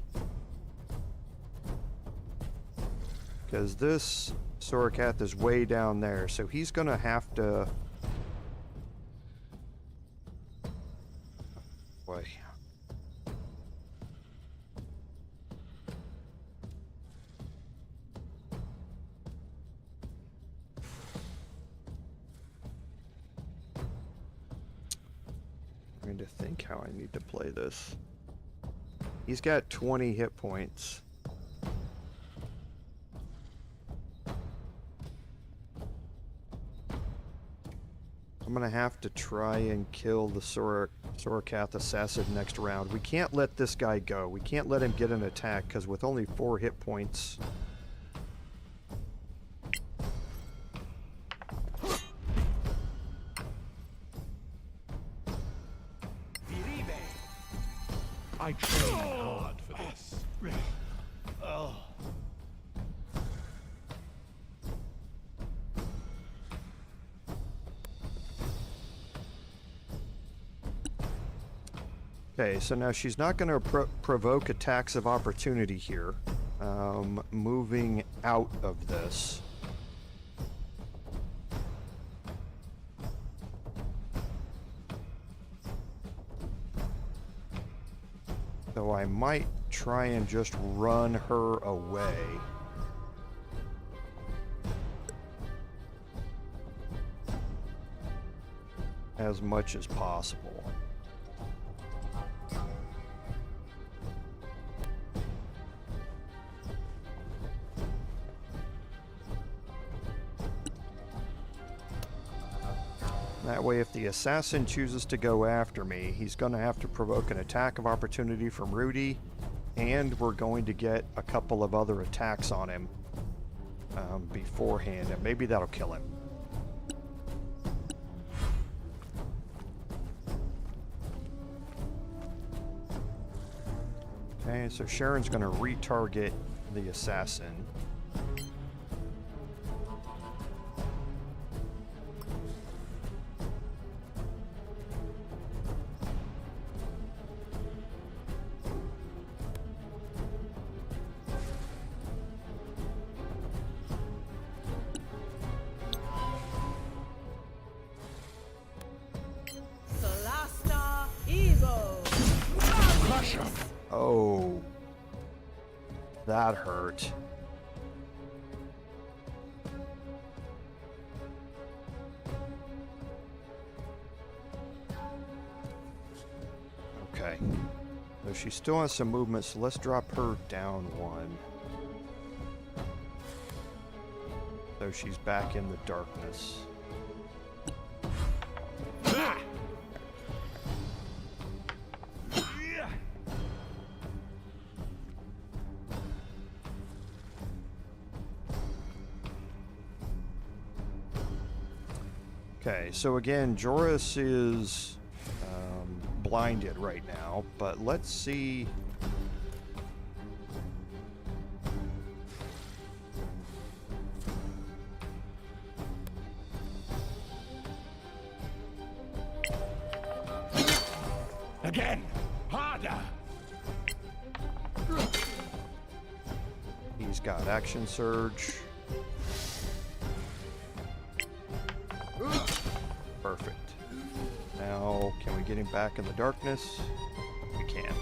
Because this Sorakath is way down there, so he's gonna have to... Boy. Trying to think how I need to play this. He's got 20 hit points. I'm gonna have to try and kill the Sorakath assassin next round. We can't let this guy go. We can't let him get an attack, because with only 4 hit points... I trained hard for this. Oh. Okay, so now she's not going to provoke attacks of opportunity here. Moving out of this. So I might try and just run her away. As much as possible. That way, if the assassin chooses to go after me, he's going to have to provoke an attack of opportunity from Rudi, and we're going to get a couple of other attacks on him beforehand, and maybe that'll kill him. Okay, so Sharon's going to retarget the assassin. Solasta, Evo. Oh, that hurt. Okay. So she still has some movement, so let's drop her down 1. So she's back in the darkness. Okay, so again, Joris is blinded right now, but let's see. Again! Harder! He's got action surge. Perfect. Now, can we get him back in the darkness? We can.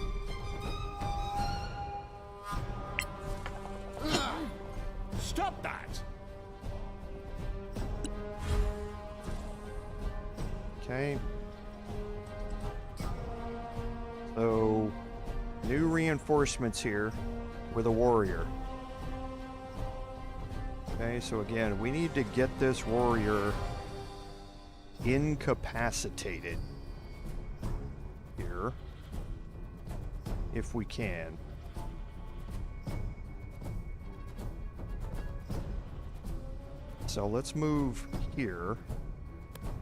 Stop that! Okay. So, new reinforcements here with a warrior. Okay, so again, we need to get this warrior incapacitated here, if we can. So let's move here.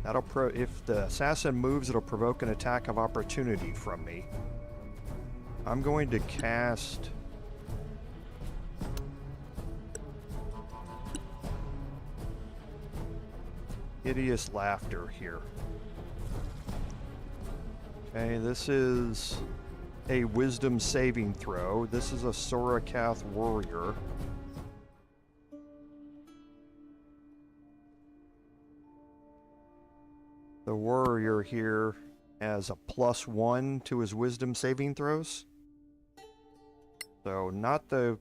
That'll if the assassin moves, it'll provoke an attack of opportunity from me. I'm going to cast Hideous Laughter here. Okay, this is a wisdom saving throw. This is a Sorakath warrior. The warrior here has a +1 to his wisdom saving throws. So not the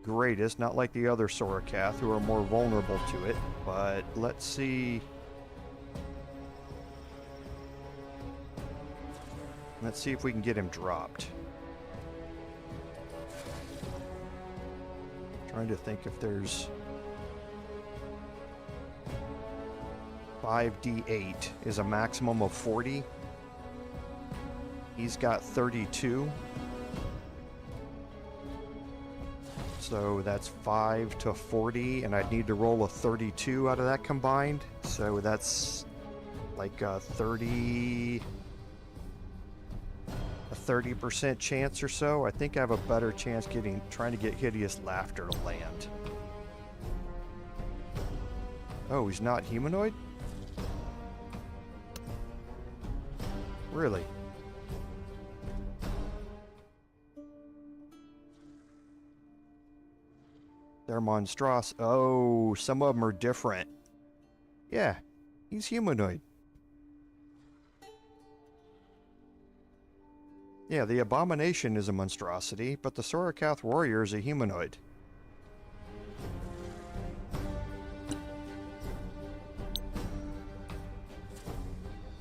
greatest, not like the other Sorakath who are more vulnerable to it, but let's see. Let's see if we can get him dropped. Trying to think if there's 5d8 is a maximum of 40. He's got 32. So that's 5 to 40, and I'd need to roll a 32 out of that combined. So that's like a 30% chance or so. I think I have a better chance trying to get Hideous Laughter to land. Oh, he's not humanoid? Really? They're monstrous. Oh, some of them are different. Yeah, he's humanoid. Yeah, the Abomination is a monstrosity, but the Sorakath warrior is a humanoid.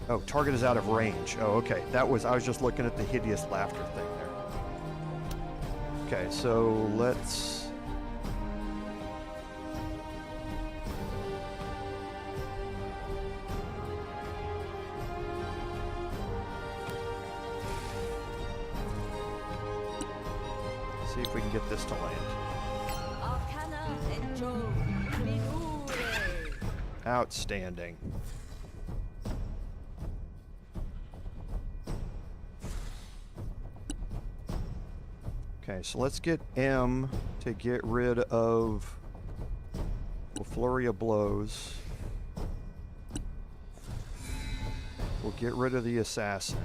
Oh, target is out of range. Oh, okay. I was just looking at the Hideous Laughter thing there. Okay, so let's... see if we can get this to land. Outstanding. Okay, so let's get M to get rid of a flurry of blows. We'll get rid of the assassin.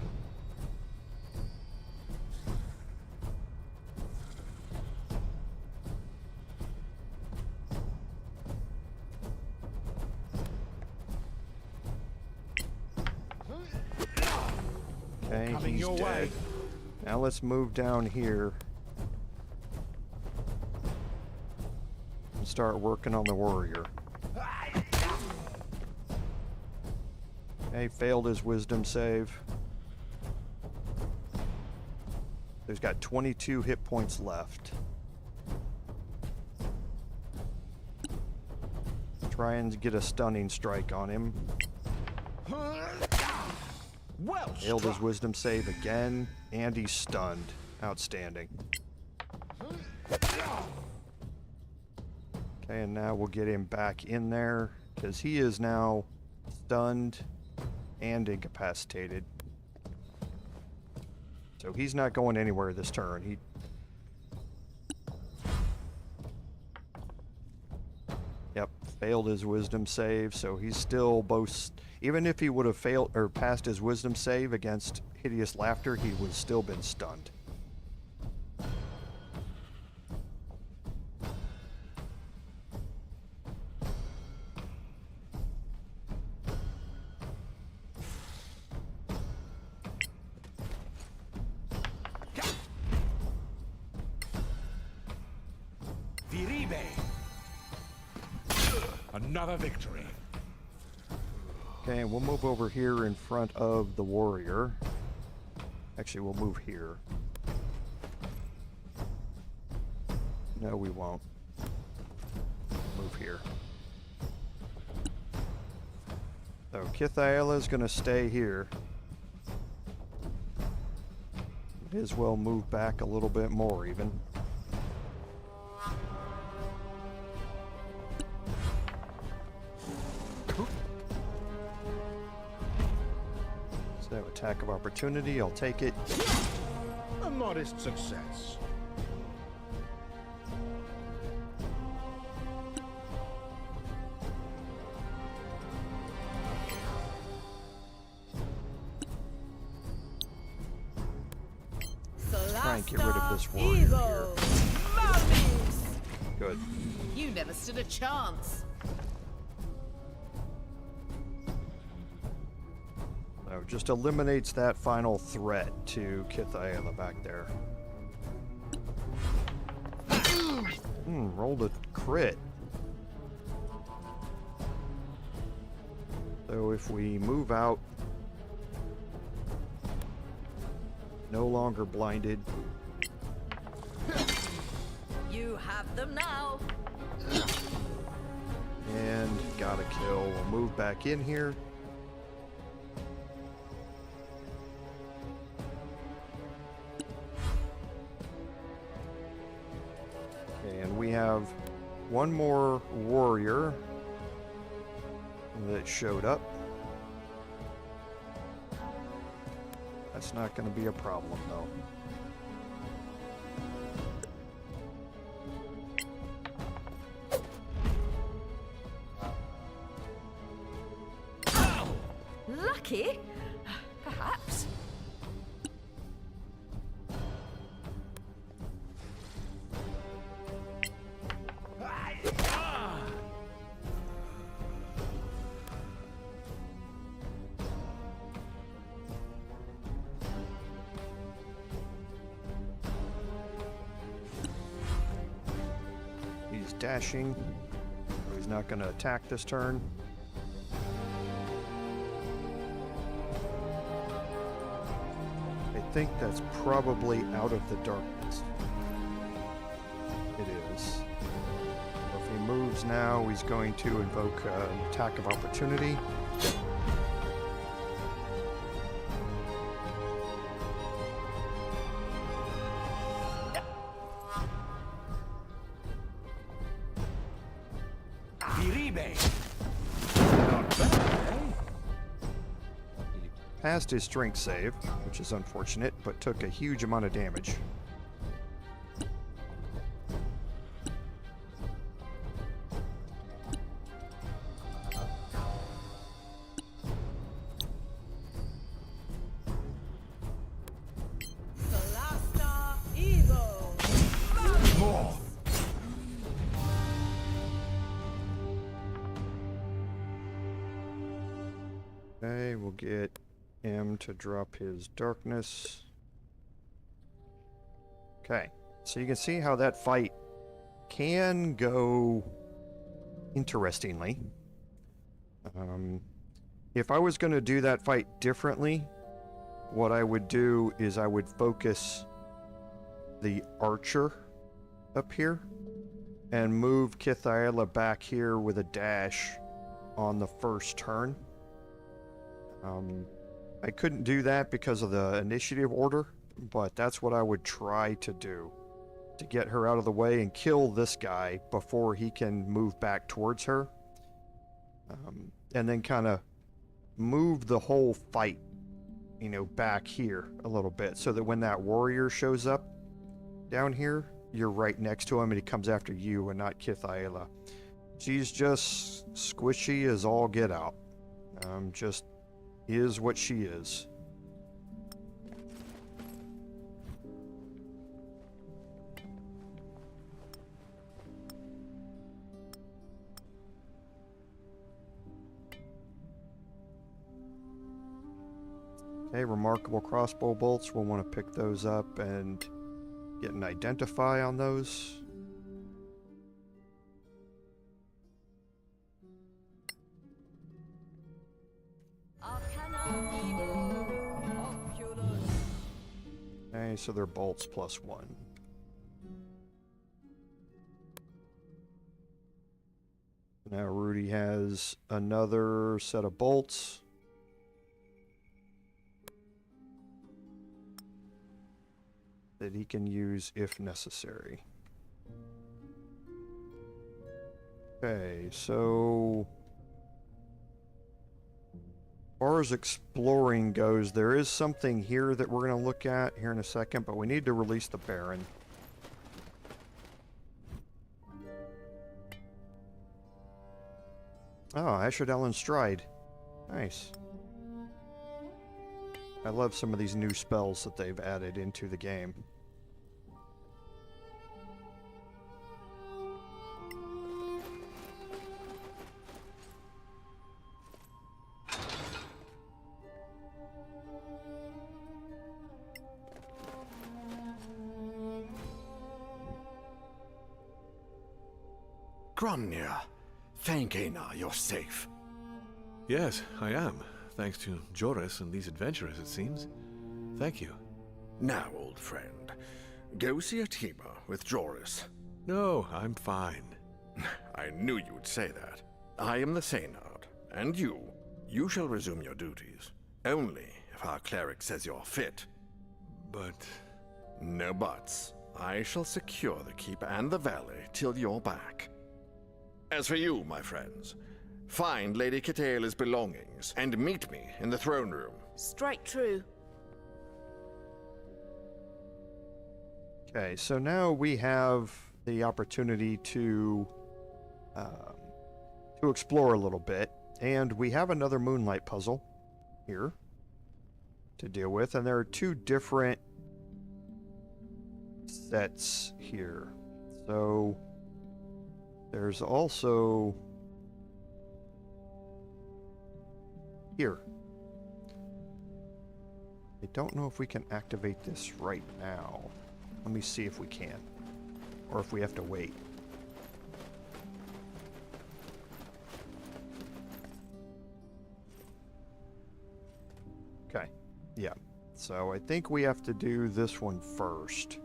Okay, he's dead. Now let's move down here and start working on the warrior. Okay, failed his wisdom save. There's got 22 hit points left. Try and get a stunning strike on him. Well, Failed his wisdom save again, and he's stunned. Outstanding. Okay, and now we'll get him back in there, because he is now stunned and incapacitated. So he's not going anywhere this turn. Yep, failed his wisdom save, so he's still both... Even if he would have failed or passed his wisdom save against Hideous Laughter, he would have still been stunned. Viribe. Another victory. Okay, we'll move over here in front of the warrior. Actually, we'll move here. No, we won't. move here. So Kythaela is going to stay here. May as well move back a little bit more even. So attack of opportunity, I'll take it. A modest success. Try and get rid of this warrior here. Good. You never stood a chance. So just eliminates that final threat to Kythaela back there. Rolled a crit. So if we move out, no longer blinded. You have them now. And got a kill. We'll move back in here. Okay, and we have one more warrior that showed up. That's not going to be a problem, though. Lucky? Perhaps. He's dashing. He's not going to attack this turn. I think that's probably out of the darkness. It is. If he moves now, he's going to invoke an attack of opportunity. Passed his strength save, which is unfortunate, but took a huge amount of damage. Solasta, evil. More. Okay, we'll get him to drop his darkness. Okay, so you can see how that fight can go interestingly. If I was going to do that fight differently, what I would do is I would focus the archer up here and move Kythaela back here with a dash on the first turn. I couldn't do that because of the initiative order, but that's what I would try to do, to get her out of the way and kill this guy before he can move back towards her. And then kind of move the whole fight, you know, back here a little bit, so that when that warrior shows up down here, you're right next to him and he comes after you and not Kythaela. She's just squishy as all get out. Just is what she is. Okay, remarkable crossbow bolts. We'll want to pick those up and get an identify on those. Okay, so they're bolts +1. Now Rudi has another set of bolts. That he can use if necessary. Okay, so as far as exploring goes, there is something here that we're going to look at here in a second, but we need to release the Baron. Oh, Asherdallen Stride. Nice. I love some of these new spells that they've added into the game. Gromnir, thank Einar you're safe. Yes, I am. Thanks to Joris and these adventurers, it seems. Thank you. Now, old friend, go see Atima with Joris. No, I'm fine. I knew you'd say that. I am the Seynard, and you shall resume your duties. Only if our cleric says you're fit. But... No buts. I shall secure the keep and the valley till you're back. As for you, my friends, find Lady Kythaela's belongings and meet me in the throne room. Straight true. Okay, so now we have the opportunity to explore a little bit, and we have another moonlight puzzle here to deal with, and there are two different sets here. So there's also here. I don't know if we can activate this right now. Let me see if we can, or if we have to wait. Okay, yeah. So I think we have to do this one first.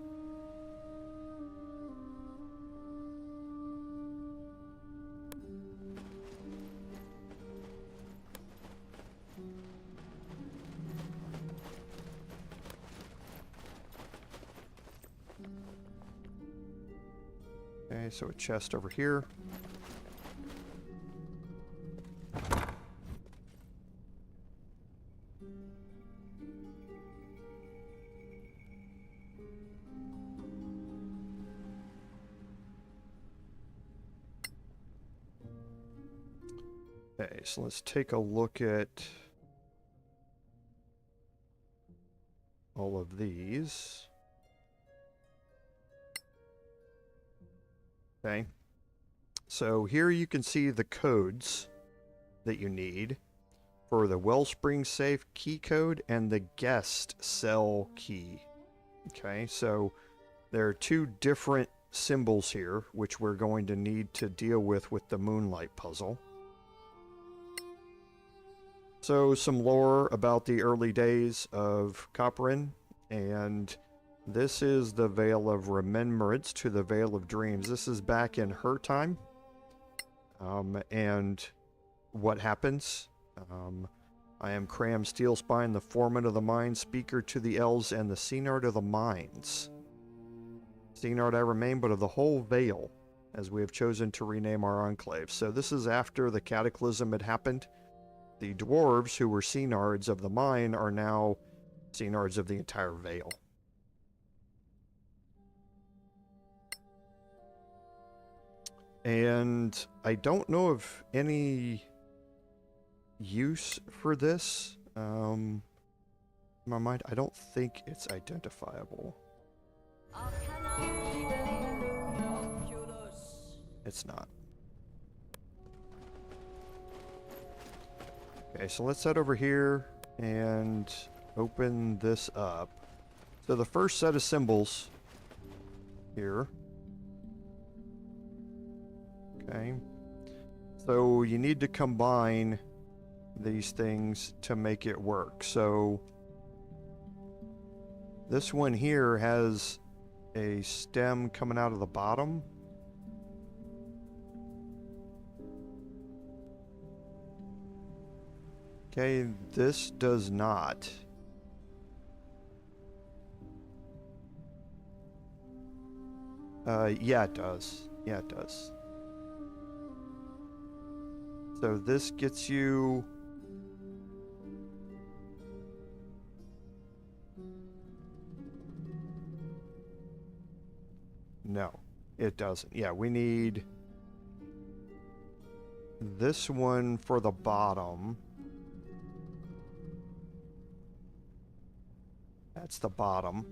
Okay, so a chest over here. Okay, so let's take a look at all of these. Okay, so here you can see the codes that you need for the Wellspring Safe key code and the guest cell key. Okay, so there are two different symbols here, which we're going to need to deal with the Moonlight puzzle. So some lore about the early days of Coparann, and this is the Veil of Remembrance to the Veil of Dreams. This is back in her time. And what happens? I am Cram Steelspine, the foreman of the mine, speaker to the elves, and the Seynard of the mines. Seynard I remain, but of the whole Veil, as we have chosen to rename our enclave. So this is after the cataclysm had happened. The dwarves, who were Seynards of the mine, are now Seynards of the entire Veil. And I don't know of any use for this. In my mind, I don't think it's identifiable. It's not. Okay, so let's head over here and open this up. So the first set of symbols here. Okay, so you need to combine these things to make it work. So this one here has a stem coming out of the bottom. Okay, this does not. Yeah, it does. Yeah, it does. So this gets you... No, it doesn't. Yeah, we need this one for the bottom. That's the bottom.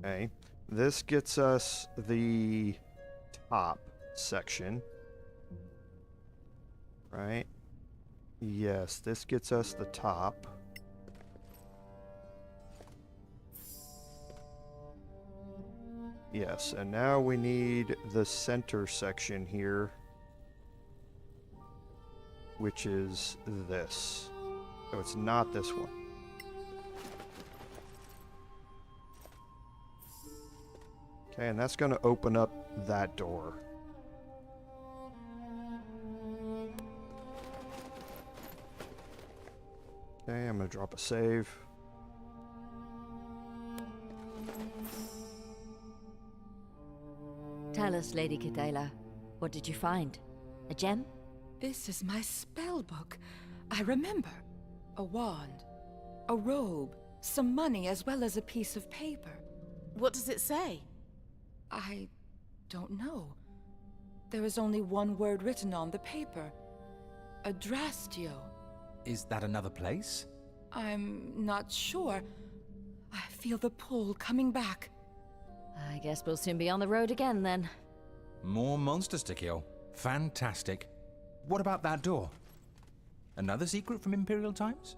Okay, this gets us the top section, right? Yes, this gets us the top. Yes, and now we need the center section here, which is this. So it's not this one. Okay, and that's going to open up that door. Okay, I'm going to drop a save. Tell us, Lady Kythaela, what did you find? A gem? This is my spell book. I remember. A wand, a robe, some money, as well as a piece of paper. What does it say? I don't know. There is only one word written on the paper. Adrastio. Is that another place? I'm not sure. I feel the pull coming back. I guess we'll soon be on the road again, then. More monsters to kill. Fantastic. What about that door? Another secret from Imperial times?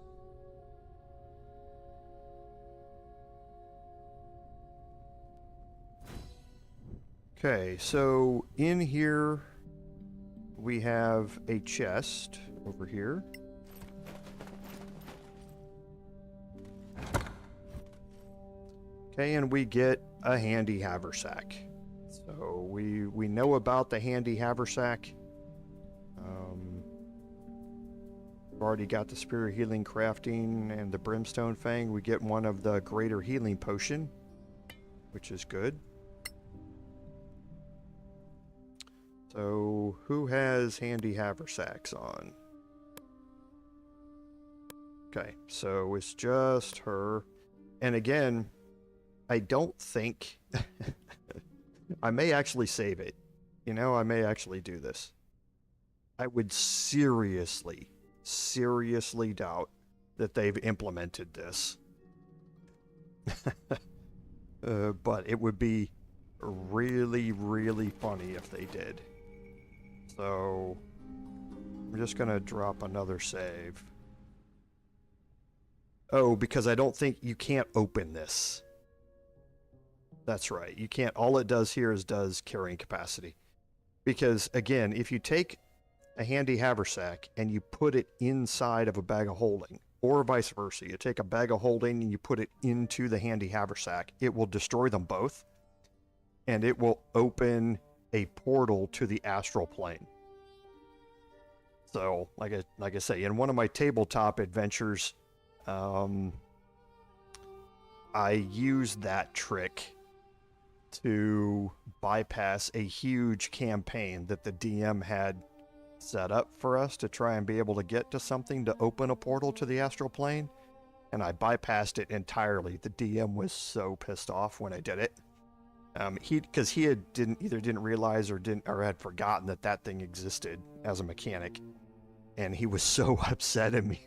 Okay, so in here we have a chest over here. Okay, and we get a handy haversack. So we know about the handy haversack. We've already got the Spirit Healing Crafting and the Brimstone Fang. We get one of the Greater Healing Potion, which is good. So, who has handy haversacks on? Okay, so it's just her. And again, I don't think... I may actually save it. You know, I may actually do this. I would seriously doubt that they've implemented this. But it would be really, really funny if they did. So, I'm just going to drop another save. Oh, because I don't think you can't open this. That's right. You can't. All it does here is does carrying capacity. Because, again, if you take a handy haversack and you put it inside of a bag of holding, or vice versa, you take a bag of holding and you put it into the handy haversack, it will destroy them both. And it will open a portal to the astral plane. So, like I say, in one of my tabletop adventures, I used that trick to bypass a huge campaign that the DM had set up for us to try and be able to get to something to open a portal to the astral plane, and I bypassed it entirely. The DM was so pissed off when I did it. Because he didn't realize or had forgotten that thing existed as a mechanic, and he was so upset at me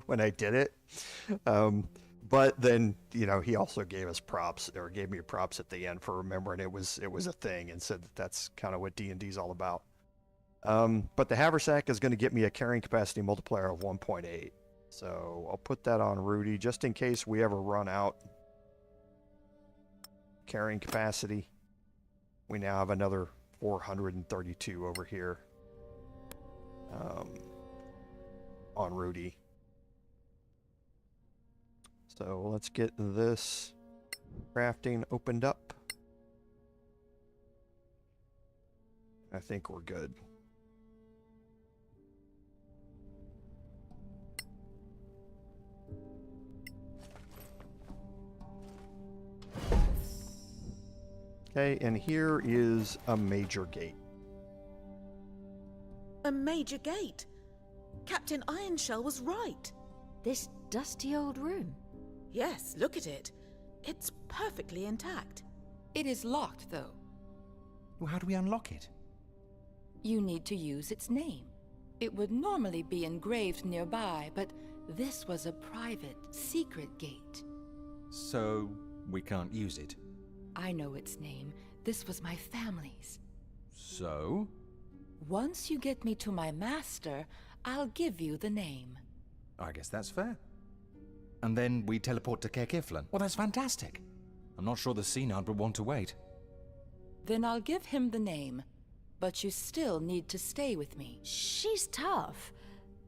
when I did it. But then, you know, he also gave us props, or gave me props at the end for remembering it was a thing, and said that's kind of what D&D is all about. But the haversack is going to get me a carrying capacity multiplier of 1.8. So I'll put that on Rudi just in case we ever run out. Carrying capacity. We now have another 432 over here. on Rudi. So let's get this crafting opened up. I think we're good. Okay, and here is a major gate. A major gate? Captain Ironshell was right. This dusty old room? Yes, look at it. It's perfectly intact. It is locked, though. Well, how do we unlock it? You need to use its name. It would normally be engraved nearby, but this was a private, secret gate. So, we can't use it? I know its name. This was my family's. So? Once you get me to my master, I'll give you the name. I guess that's fair. And then we teleport to Caer-Kiflin. Well, that's fantastic. I'm not sure the Synod would want to wait. Then I'll give him the name. But you still need to stay with me. She's tough,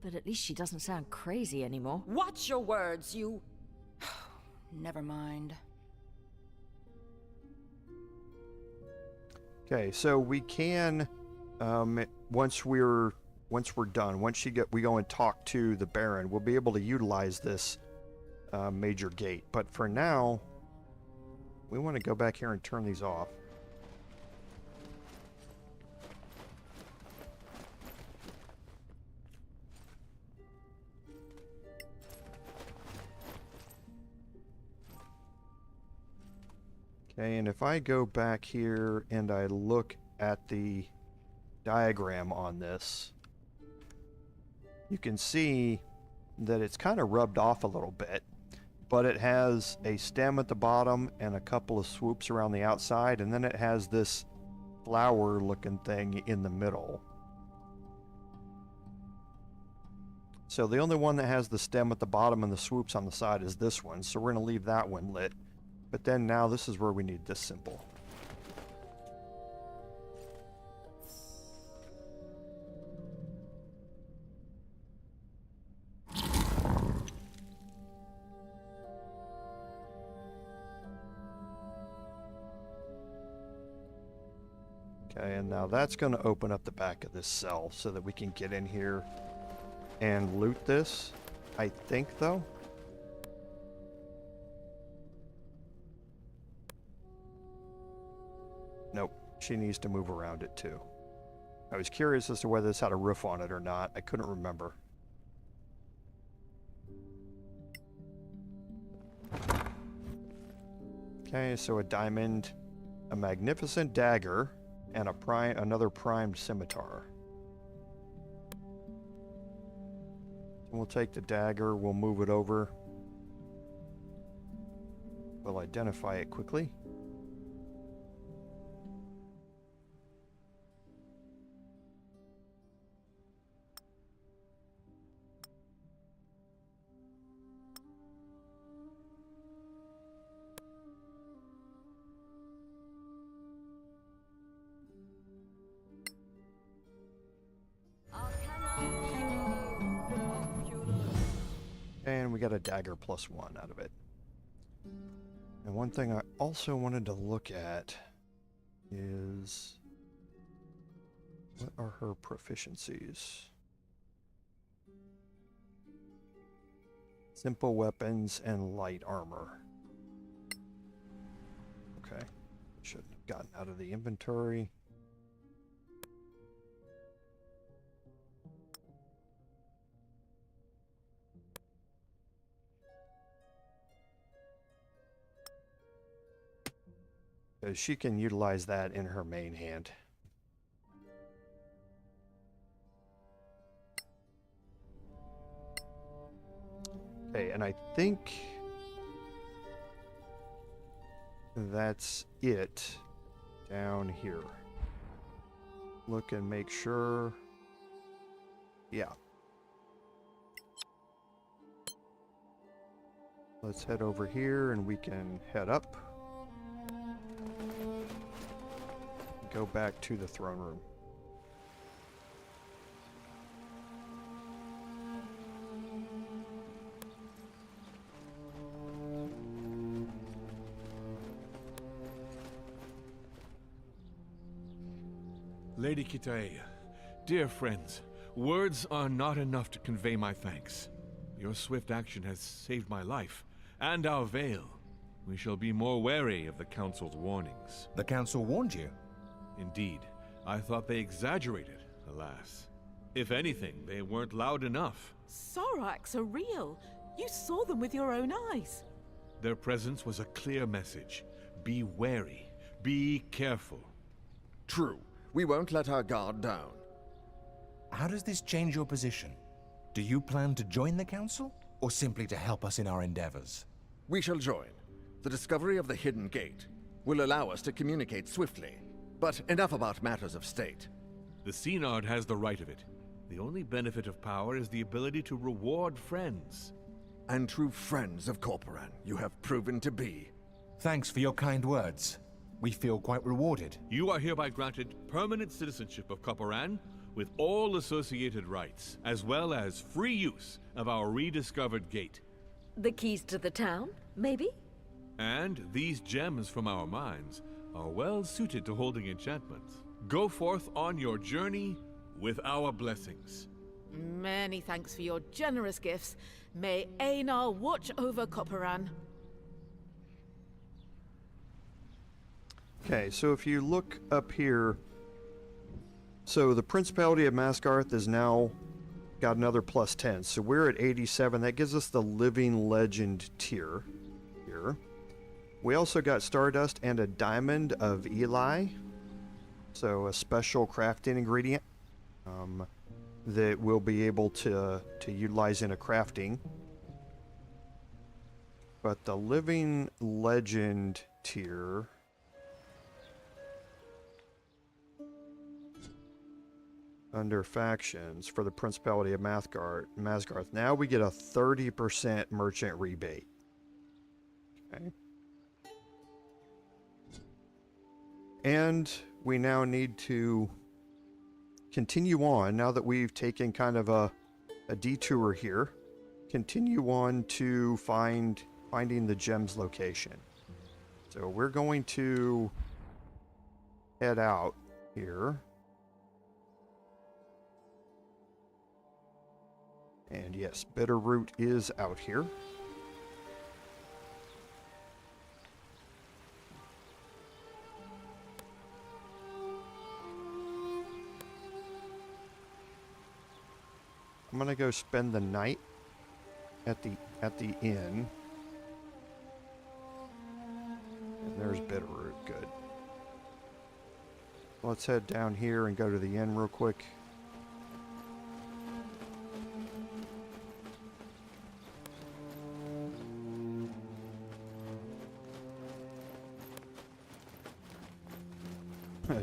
but at least she doesn't sound crazy anymore. Watch your words, you... Never mind. Okay, so we can, once we're done, once we go and talk to the Baron, we'll be able to utilize this major gate. But for now, we want to go back here and turn these off. Okay, and if I go back here and I look at the diagram on this, you can see that it's kind of rubbed off a little bit, but it has a stem at the bottom and a couple of swoops around the outside, and then it has this flower looking thing in the middle. So the only one that has the stem at the bottom and the swoops on the side is this one, so we're going to leave that one lit. But then now this is where we need this symbol. Okay, and now that's going to open up the back of this cell so that we can get in here and loot this, I think, though. Nope, she needs to move around it too. I was curious as to whether this had a roof on it or not. I couldn't remember. Okay, so a diamond, a magnificent dagger, and another primed scimitar. We'll take the dagger, we'll move it over. We'll identify it quickly. And we got a dagger +1 out of it. And one thing I also wanted to look at is, what are her proficiencies? Simple weapons and light armor. Okay, shouldn't have gotten out of the inventory. Because she can utilize that in her main hand. Okay, and I think that's it down here. Look and make sure. Yeah. Let's head over here and we can head up. Go back to the throne room. Lady Kythaela, dear friends, words are not enough to convey my thanks. Your swift action has saved my life, and our Vale. We shall be more wary of the Council's warnings. The Council warned you? Indeed. I thought they exaggerated, alas. If anything, they weren't loud enough. Sorax are real. You saw them with your own eyes. Their presence was a clear message. Be wary. Be careful. True. We won't let our guard down. How does this change your position? Do you plan to join the Council, or simply to help us in our endeavors? We shall join. The discovery of the hidden gate will allow us to communicate swiftly. But enough about matters of state. The Synod has the right of it. The only benefit of power is the ability to reward friends. And true friends of Coparann you have proven to be. Thanks for your kind words. We feel quite rewarded. You are hereby granted permanent citizenship of Coparann, with all associated rights, as well as free use of our rediscovered gate. The keys to the town, maybe? And these gems from our mines are well suited to holding enchantments. Go forth on your journey with our blessings. Many thanks for your generous gifts. May Einar watch over Coparann. Okay, so if you look up here, so the Principality of Masgarth is now got another +10. So we're at 87. That gives us the Living Legend tier here. We also got Stardust and a Diamond of Eli. So a special crafting ingredient that we'll be able to utilize in a crafting. But the Living Legend tier... under factions for the Principality of Masgarth. Now we get a 30% merchant rebate. Okay. And we now need to continue on, now that we've taken kind of a detour here, continue on to finding the gem's location. So we're going to head out here. And yes, Bitterroot is out here. I'm gonna go spend the night at the inn. And there's Bitterroot, good. Let's head down here and go to the inn real quick.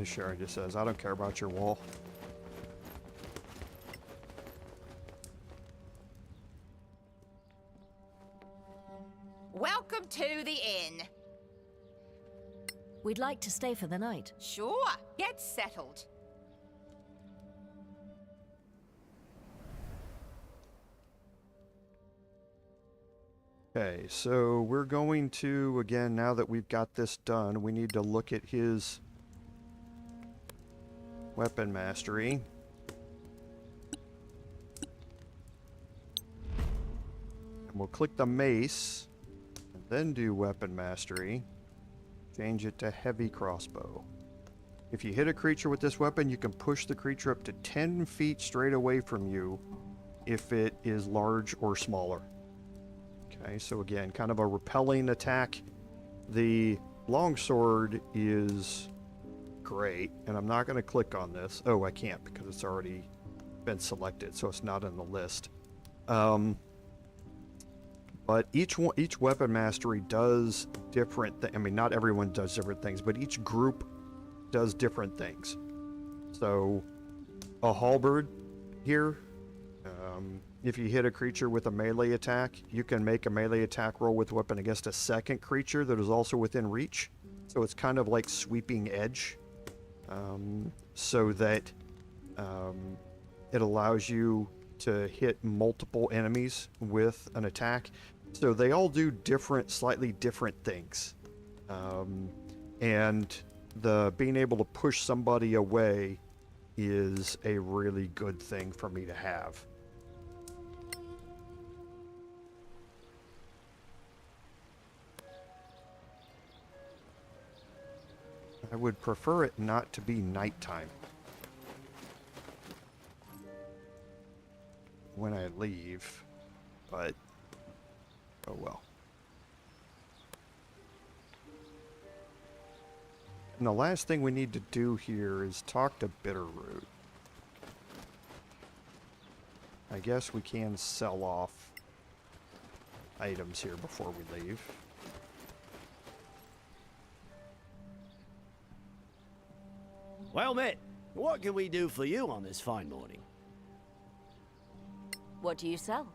Sharon just says, I don't care about your wall. Welcome to the inn. We'd like to stay for the night. Sure, get settled. Okay, so we're going to, again, now that we've got this done, we need to look at his weapon mastery. And we'll click the mace, and then do weapon mastery. Change it to heavy crossbow. If you hit a creature with this weapon, you can push the creature up to 10 feet straight away from you if it is large or smaller. Okay, so again, kind of a repelling attack. The longsword is great, and I'm not going to click on this. Oh, I can't because it's already been selected, so it's not in the list. But each weapon mastery does different things. I mean, not everyone does different things, but each group does different things. So, a halberd here, if you hit a creature with a melee attack, you can make a melee attack roll with weapon against a second creature that is also within reach. So it's kind of like sweeping edge. So that it allows you to hit multiple enemies with an attack. So they all do slightly different things. And the being able to push somebody away is a really good thing for me to have. I would prefer it not to be nighttime when I leave, but oh well. And the last thing we need to do here is talk to Bitterroot. I guess we can sell off items here before we leave. Well met, what can we do for you on this fine morning? What do you sell?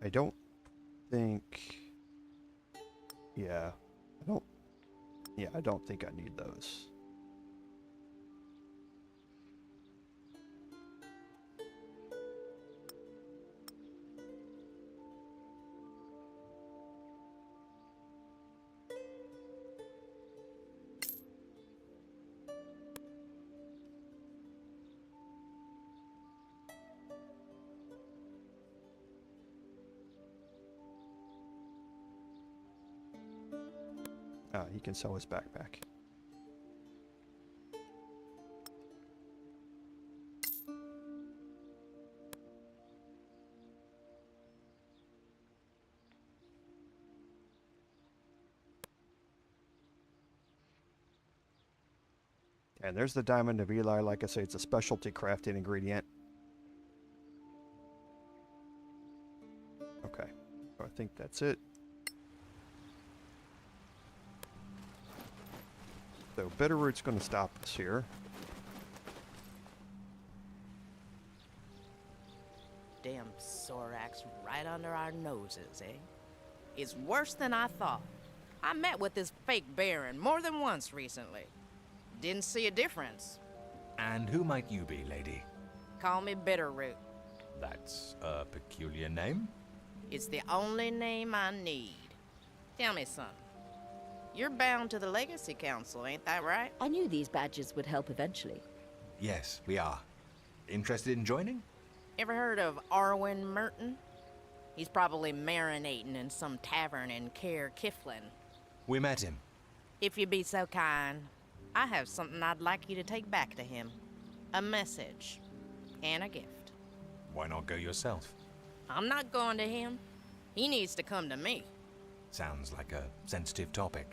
I don't think... Yeah, I don't think I need those. He can sell his backpack. And there's the Diamond of Eli. Like I say, it's a specialty crafting ingredient. Okay, so I think that's it. So Bitterroot's going to stop us here. Damn Sorax right under our noses, eh? It's worse than I thought. I met with this fake Baron more than once recently. Didn't see a difference. And who might you be, lady? Call me Bitterroot. That's a peculiar name? It's the only name I need. Tell me something. You're bound to the Legacy Council, ain't that right? I knew these badges would help eventually. Yes, we are. Interested in joining? Ever heard of Arwen Merton? He's probably marinating in some tavern in Caer Kiflin. We met him. If you'd be so kind, I have something I'd like you to take back to him. A message. And a gift. Why not go yourself? I'm not going to him. He needs to come to me. Sounds like a sensitive topic.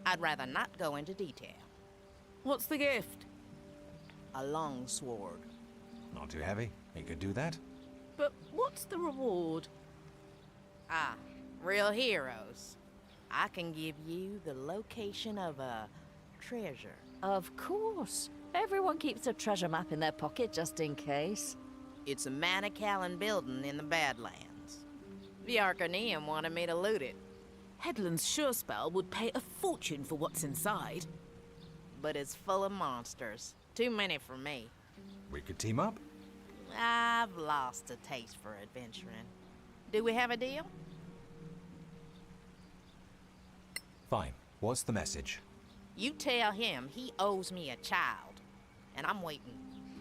I'd rather not go into detail. What's the gift? A long sword. Not too heavy. He could do that. But what's the reward? Ah, real heroes. I can give you the location of a treasure. Of course. Everyone keeps a treasure map in their pocket just in case. It's a Manacalon building in the Badlands. The Arcaneum wanted me to loot it. Headland's Surespell would pay a fortune for what's inside. But it's full of monsters. Too many for me. We could team up? I've lost a taste for adventuring. Do we have a deal? Fine. What's the message? You tell him he owes me a child. And I'm waiting.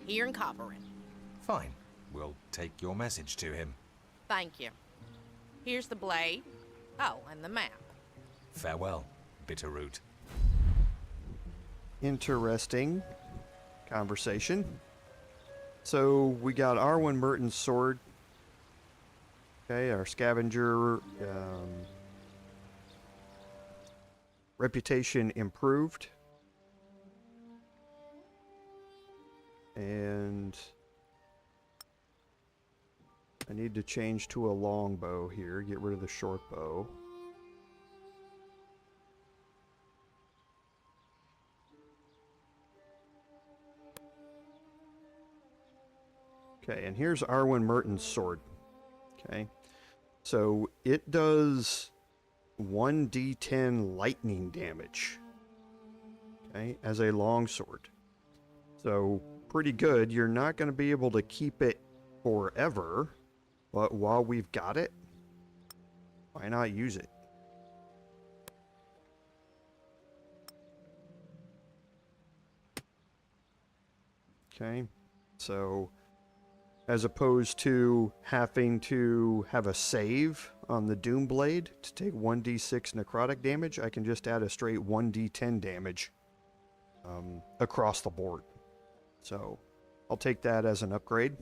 Here in Coparann. Fine. We'll take your message to him. Thank you. Here's the blade. Oh, and the map. Farewell, Bitterroot. Interesting conversation. So we got Arwen Merton's sword. Okay, our scavenger reputation improved. And I need to change to a longbow here, get rid of the short bow. Okay, and here's Arwen Merton's sword. Okay, so it does 1d10 lightning damage. Okay, as a longsword. So pretty good. You're not going to be able to keep it forever. But while we've got it, why not use it? Okay, so as opposed to having to have a save on the Doom Blade to take 1d6 necrotic damage, I can just add a straight 1d10 damage across the board. So I'll take that as an upgrade.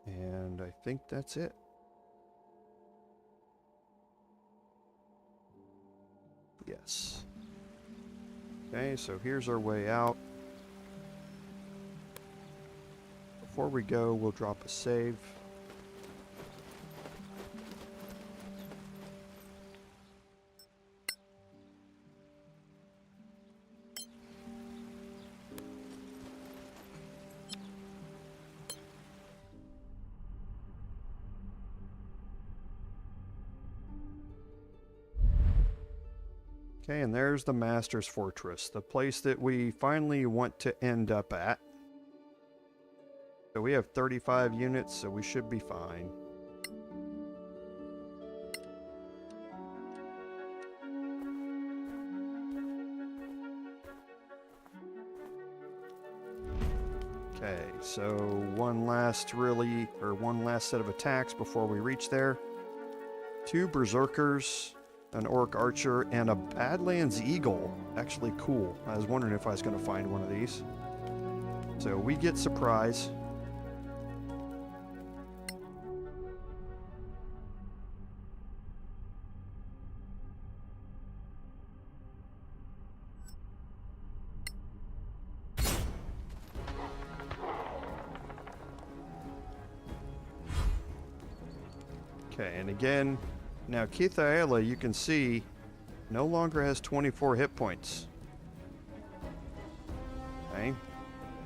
And I think that's it. Yes. Okay, so here's our way out. Before we go, we'll drop a save. Okay, and there's the Master's Fortress, the place that we finally want to end up at. So we have 35 units, so we should be fine. Okay, so one last set of attacks before we reach there. 2 Berserkers, an Orc Archer, and a Badlands Eagle. Actually cool. I was wondering if I was going to find one of these. So we get surprise. Okay, and again, now Kythaela, you can see, no longer has 24 hit points. Okay, and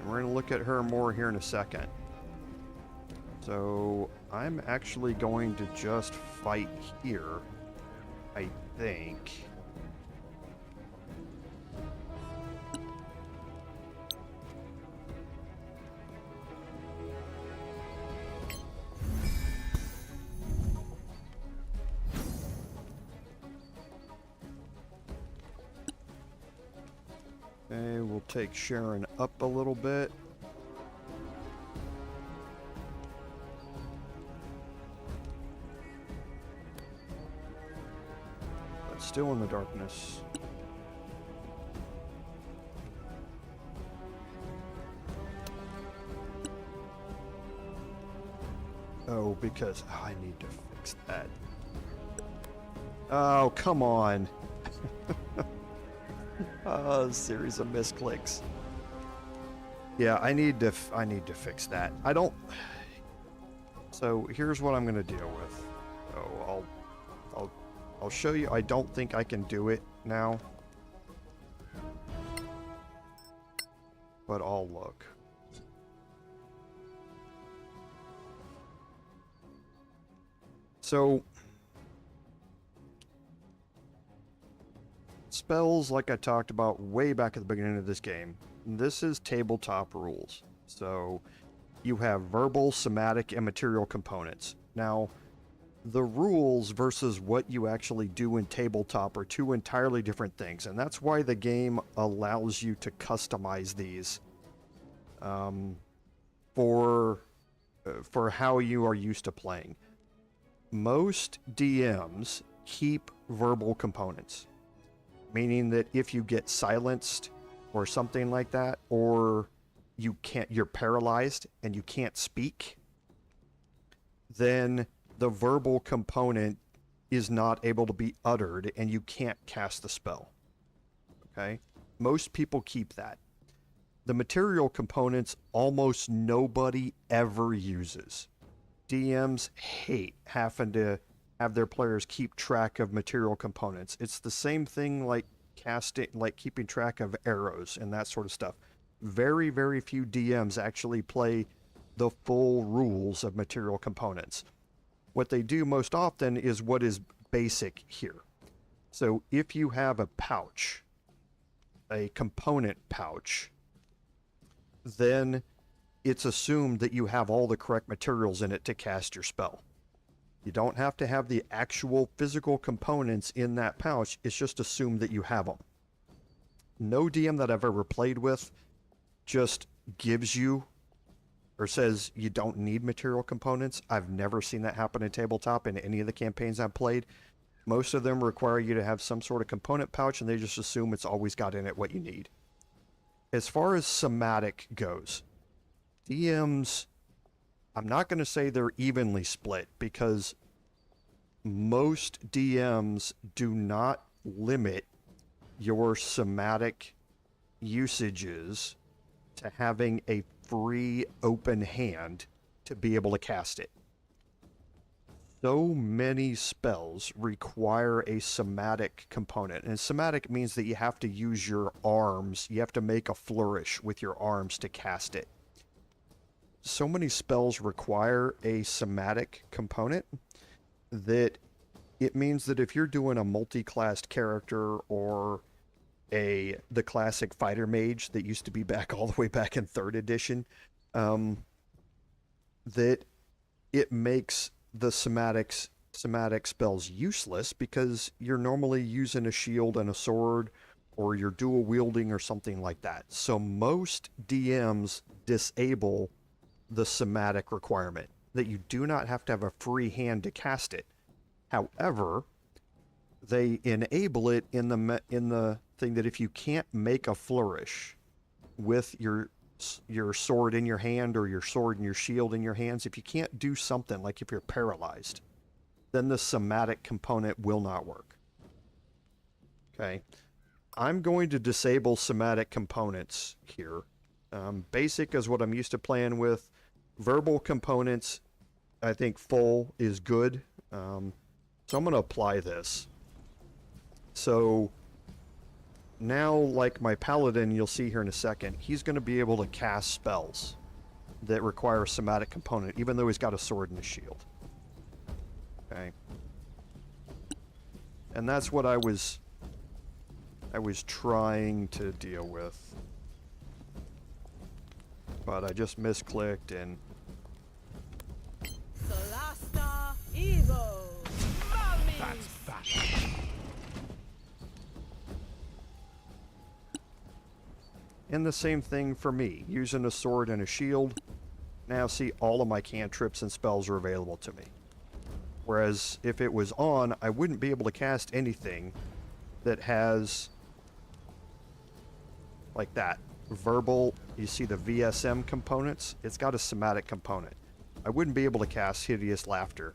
we're going to look at her more here in a second. So I'm actually going to just fight here, I think. Okay, we'll take Sharon up a little bit. But still in the darkness. Oh, because I need to fix that. Oh, come on. A series of misclicks. Yeah, I need to fix that. I don't. So here's what I'm going to deal with. So I'll show you. I don't think I can do it now, but I'll look. So spells, like I talked about way back at the beginning of this game, this is tabletop rules. So you have verbal, somatic, and material components. Now, the rules versus what you actually do in tabletop are 2 entirely different things, and that's why the game allows you to customize these for how you are used to playing. Most DMs keep verbal components, meaning that if you get silenced or something like that, or you're paralyzed and you can't speak, then the verbal component is not able to be uttered and you can't cast the spell. Okay? Most people keep that. The material components almost nobody ever uses. DMs hate having to have their players keep track of material components. It's the same thing like keeping track of arrows and that sort of stuff. Very, very few DMs actually play the full rules of material components. What they do most often is what is basic here. So if you have a pouch a component pouch, then it's assumed that you have all the correct materials in it to cast your spell. You don't have to have the actual physical components in that pouch. It's just assumed that you have them. No DM that I've ever played with just gives you or says you don't need material components. I've never seen that happen in tabletop in any of the campaigns I've played. Most of them require you to have some sort of component pouch, and they just assume it's always got in it what you need. As far as somatic goes, DMs, I'm not going to say they're evenly split, because most DMs do not limit your somatic usages to having a free open hand to be able to cast it. So many spells require a somatic component, and somatic means that you have to use your arms. You have to make a flourish with your arms to cast it. So many spells require a somatic component that it means that if you're doing a multi-classed character or the classic fighter mage that used to be back all the way back in 3rd edition, that it makes the somatic spells useless, because you're normally using a shield and a sword, or you're dual wielding or something like that. So most DMs disable the somatic requirement, that you do not have to have a free hand to cast it. However, they enable it in the thing that if you can't make a flourish with your sword in your hand, or your sword and your shield in your hands, if you can't do something, like if you're paralyzed, then the somatic component will not work. Okay, I'm going to disable somatic components here. Basic is what I'm used to playing with. Verbal components, I think full is good. So I'm going to apply this. So now, like my paladin, you'll see here in a second, he's going to be able to cast spells that require a somatic component, even though he's got a sword and a shield. Okay. And that's what I was trying to deal with. But I just misclicked and... Solasta Evo! That's fashion. And the same thing for me, using a sword and a shield. Now see, all of my cantrips and spells are available to me. Whereas if it was on, I wouldn't be able to cast anything that has, like that, verbal, you see the VSM components? It's got a somatic component. I wouldn't be able to cast Hideous Laughter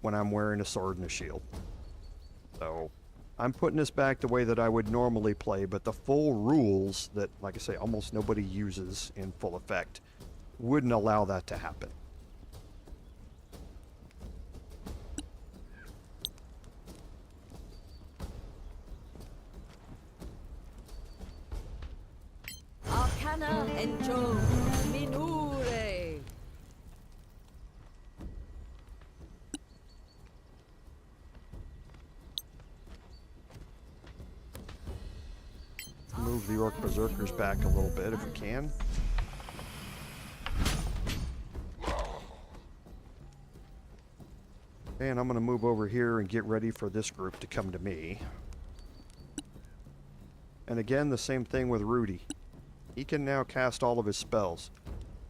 when I'm wearing a sword and a shield. So I'm putting this back the way that I would normally play, but the full rules that, like I say, almost nobody uses in full effect wouldn't allow that to happen. Arcana Enjo Minure. Move the Orc Berserkers back a little bit if we can. And I'm going to move over here and get ready for this group to come to me. And again, the same thing with Rudi. He can now cast all of his spells.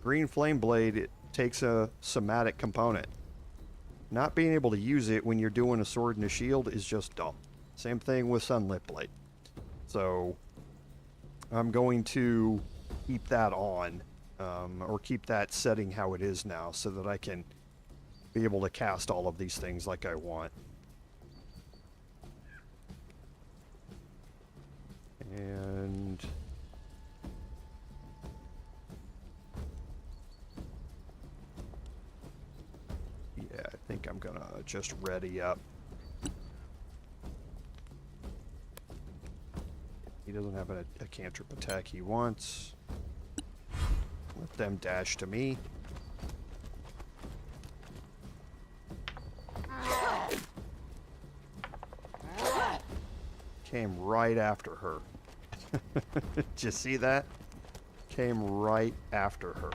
Green Flame Blade, it takes a somatic component. Not being able to use it when you're doing a sword and a shield is just dumb. Same thing with Sunlit Blade. So I'm going to keep that on, or keep that setting how it is now, so that I can be able to cast all of these things like I want. And yeah, I think I'm gonna just ready up. He doesn't have a cantrip attack he wants. Let them dash to me. Came right after her. Did you see that? Came right after her.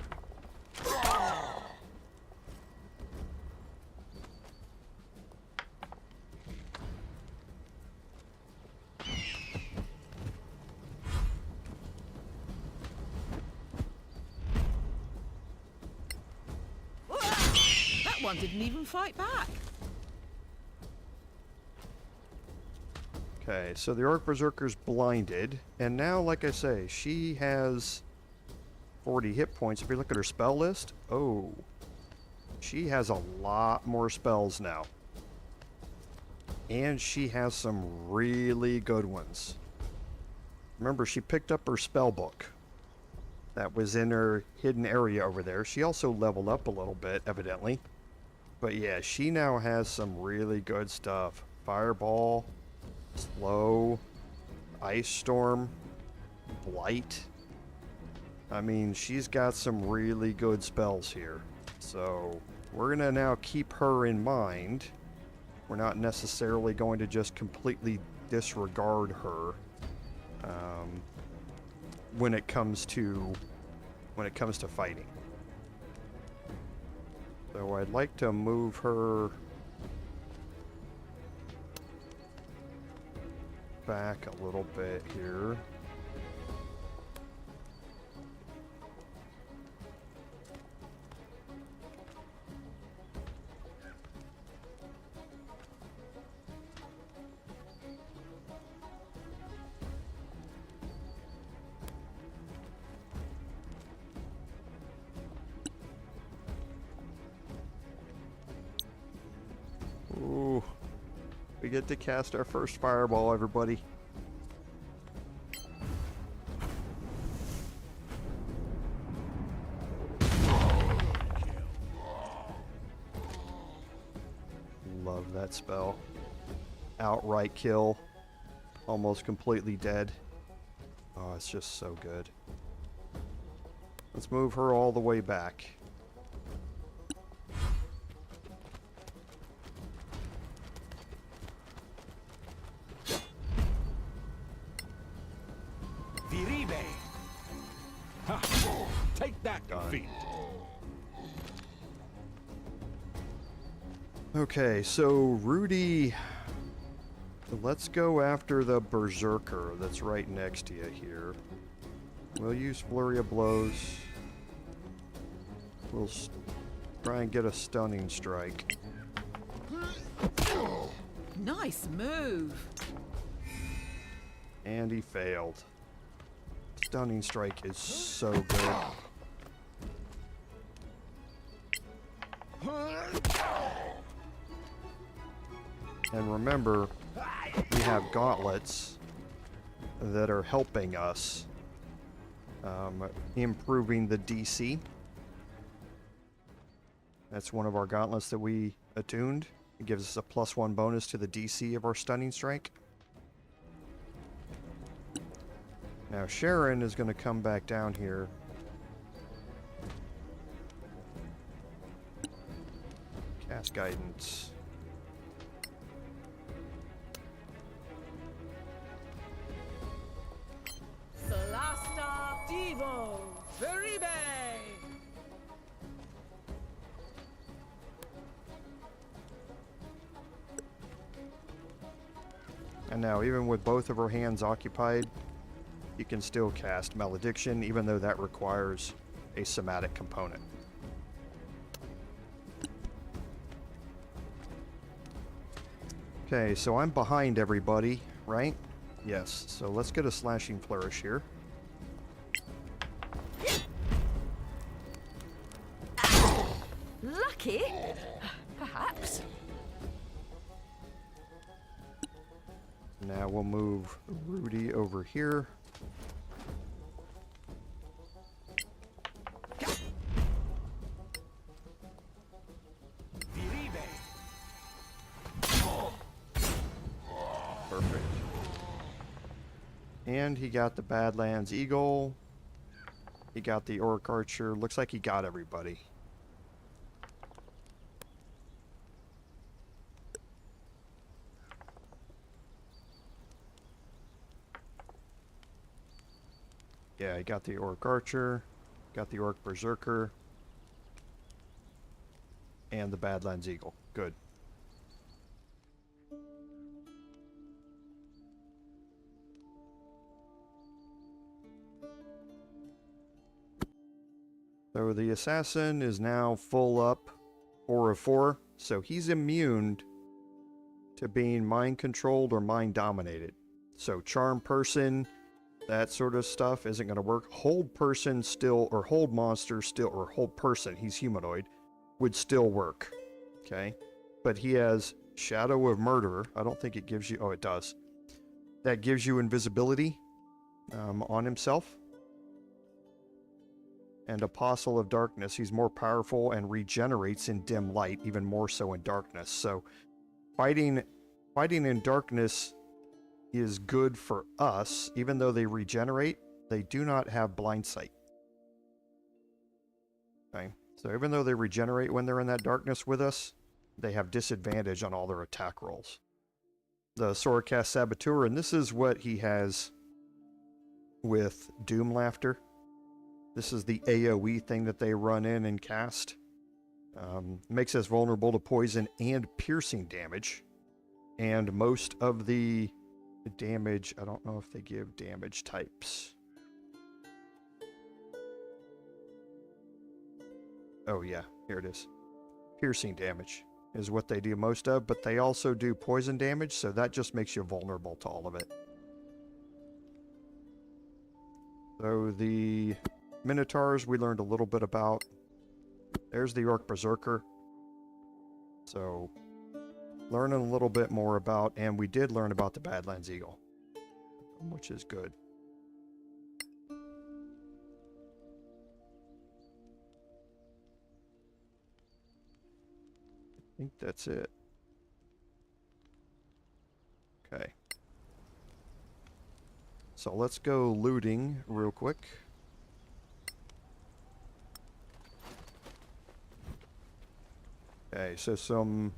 That one didn't even fight back. Okay, so the Orc Berserker's blinded, and now, like I say, she has 40 hit points. If you look at her spell list, oh, she has a lot more spells now. And she has some really good ones. Remember, she picked up her spell book that was in her hidden area over there. She also leveled up a little bit, evidently. But yeah, she now has some really good stuff. Fireball, Slow, Ice Storm, Blight. I mean, she's got some really good spells here. So we're going to now keep her in mind. We're not necessarily going to just completely disregard her when it comes to fighting. So I'd like to move her back a little bit here. Ooh, we get to cast our first fireball, everybody. Love that spell. Outright kill. Almost completely dead. Oh, it's just so good. Let's move her all the way back. Take that, defeat. Okay, so Rudi, let's go after the Berserker that's right next to you here. We'll use Flurry of Blows. We'll try and get a Stunning Strike. Nice move. And he failed. Stunning Strike is so good. And remember, we have gauntlets that are helping us improving the DC. That's one of our gauntlets that we attuned. It gives us a +1 bonus to the DC of our Stunning Strike. Now Sharon is going to come back down here. Cast Guidance. Solasta Divo Veribe. And now, even with both of her hands occupied, you can still cast Malediction, even though that requires a somatic component. Okay, so I'm behind everybody, right? Yes, so let's get a Slashing Flourish here. Lucky? Perhaps. Now we'll move Rudi over here. Perfect. And he got the Badlands Eagle. He got the Orc Archer. Looks like he got everybody. Yeah, I got the Orc Archer, got the Orc Berserker, and the Badlands Eagle. Good. So the Assassin is now full up, 4 of 4, so he's immune to being mind-controlled or mind-dominated. So Charm Person, that sort of stuff isn't going to work. Hold Person still, or Hold Monster still, or Hold Person, he's humanoid, would still work. Okay? But he has Shadow of Murderer. I don't think it gives you... Oh, it does. That gives you invisibility on himself. And Apostle of Darkness, he's more powerful and regenerates in dim light, even more so in darkness. So fighting in darkness is good for us. Even though they regenerate, they do not have blind sight. Okay, so even though they regenerate when they're in that darkness with us, they have disadvantage on all their attack rolls. The Swordcast Saboteur, and this is what he has with Doom Laughter. This is the AoE thing that they run in and cast. Makes us vulnerable to poison and piercing damage. And most of the damage, I don't know if they give damage types. Oh yeah, here it is. Piercing damage is what they do most of, but they also do poison damage, so that just makes you vulnerable to all of it. So the Minotaurs we learned a little bit about. There's the Orc Berserker. So, learning a little bit more about, and we did learn about the Badlands Eagle, which is good. I think that's it. Okay. So let's go looting real quick. Okay, so some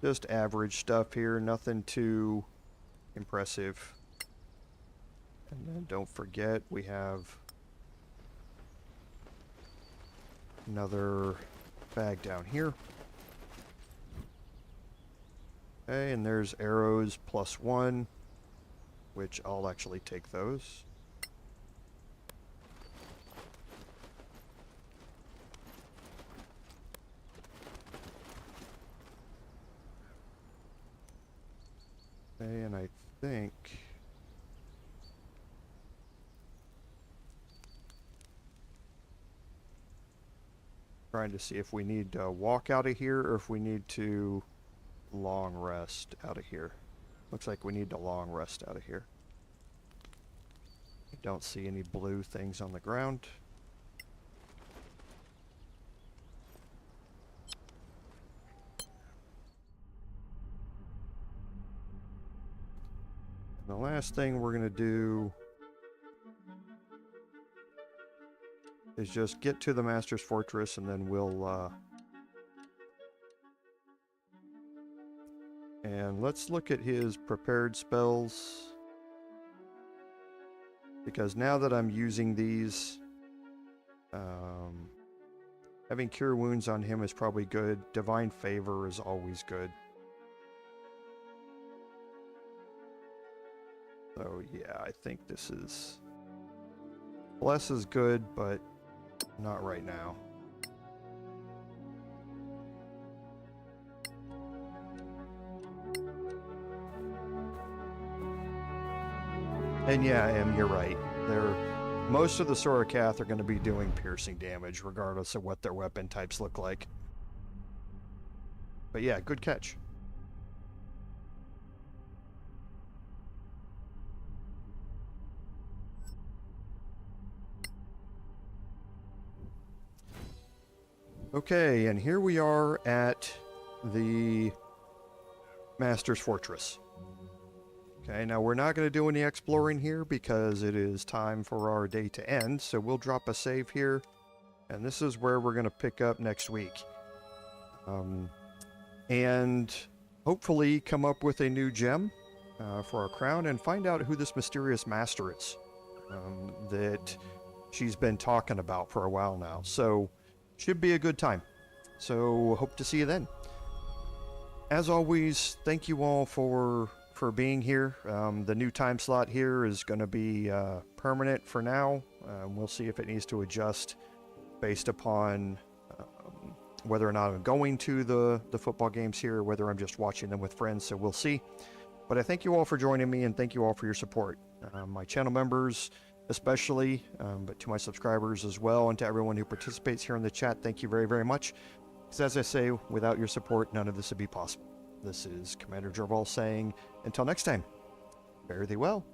just average stuff here, nothing too impressive. And then don't forget we have another bag down here. Okay, and there's arrows +1, which I'll actually take those. Okay, and I think trying to see if we need to walk out of here or if we need to long rest out of here. Looks like we need to long rest out of here. I don't see any blue things on the ground. The last thing we're going to do is just get to the Master's Fortress, and then we'll and let's look at his prepared spells, because now that I'm using these, having Cure Wounds on him is probably good. Divine Favor is always good. So yeah, I think this is... Bless is good, but not right now. And yeah, Em, you're right. Most of the Sorakath are going to be doing piercing damage, regardless of what their weapon types look like. But yeah, good catch. Okay, and here we are at the Master's Fortress. Okay, now we're not going to do any exploring here because it is time for our day to end, so we'll drop a save here, and this is where we're going to pick up next week. And hopefully come up with a new gem for our crown and find out who this mysterious master is. that she's been talking about for a while now. So, should be a good time. So, hope to see you then. As always, thank you all for being here. The new time slot here is going to be permanent for now. We'll see if it needs to adjust based upon whether or not I'm going to the football games here, or whether I'm just watching them with friends, so we'll see. But I thank you all for joining me, and thank you all for your support. My channel members especially, but to my subscribers as well, and to everyone who participates here in the chat, thank you very, very much. Because as I say, without your support, none of this would be possible. This is Commander Jorval saying, until next time, fare thee well.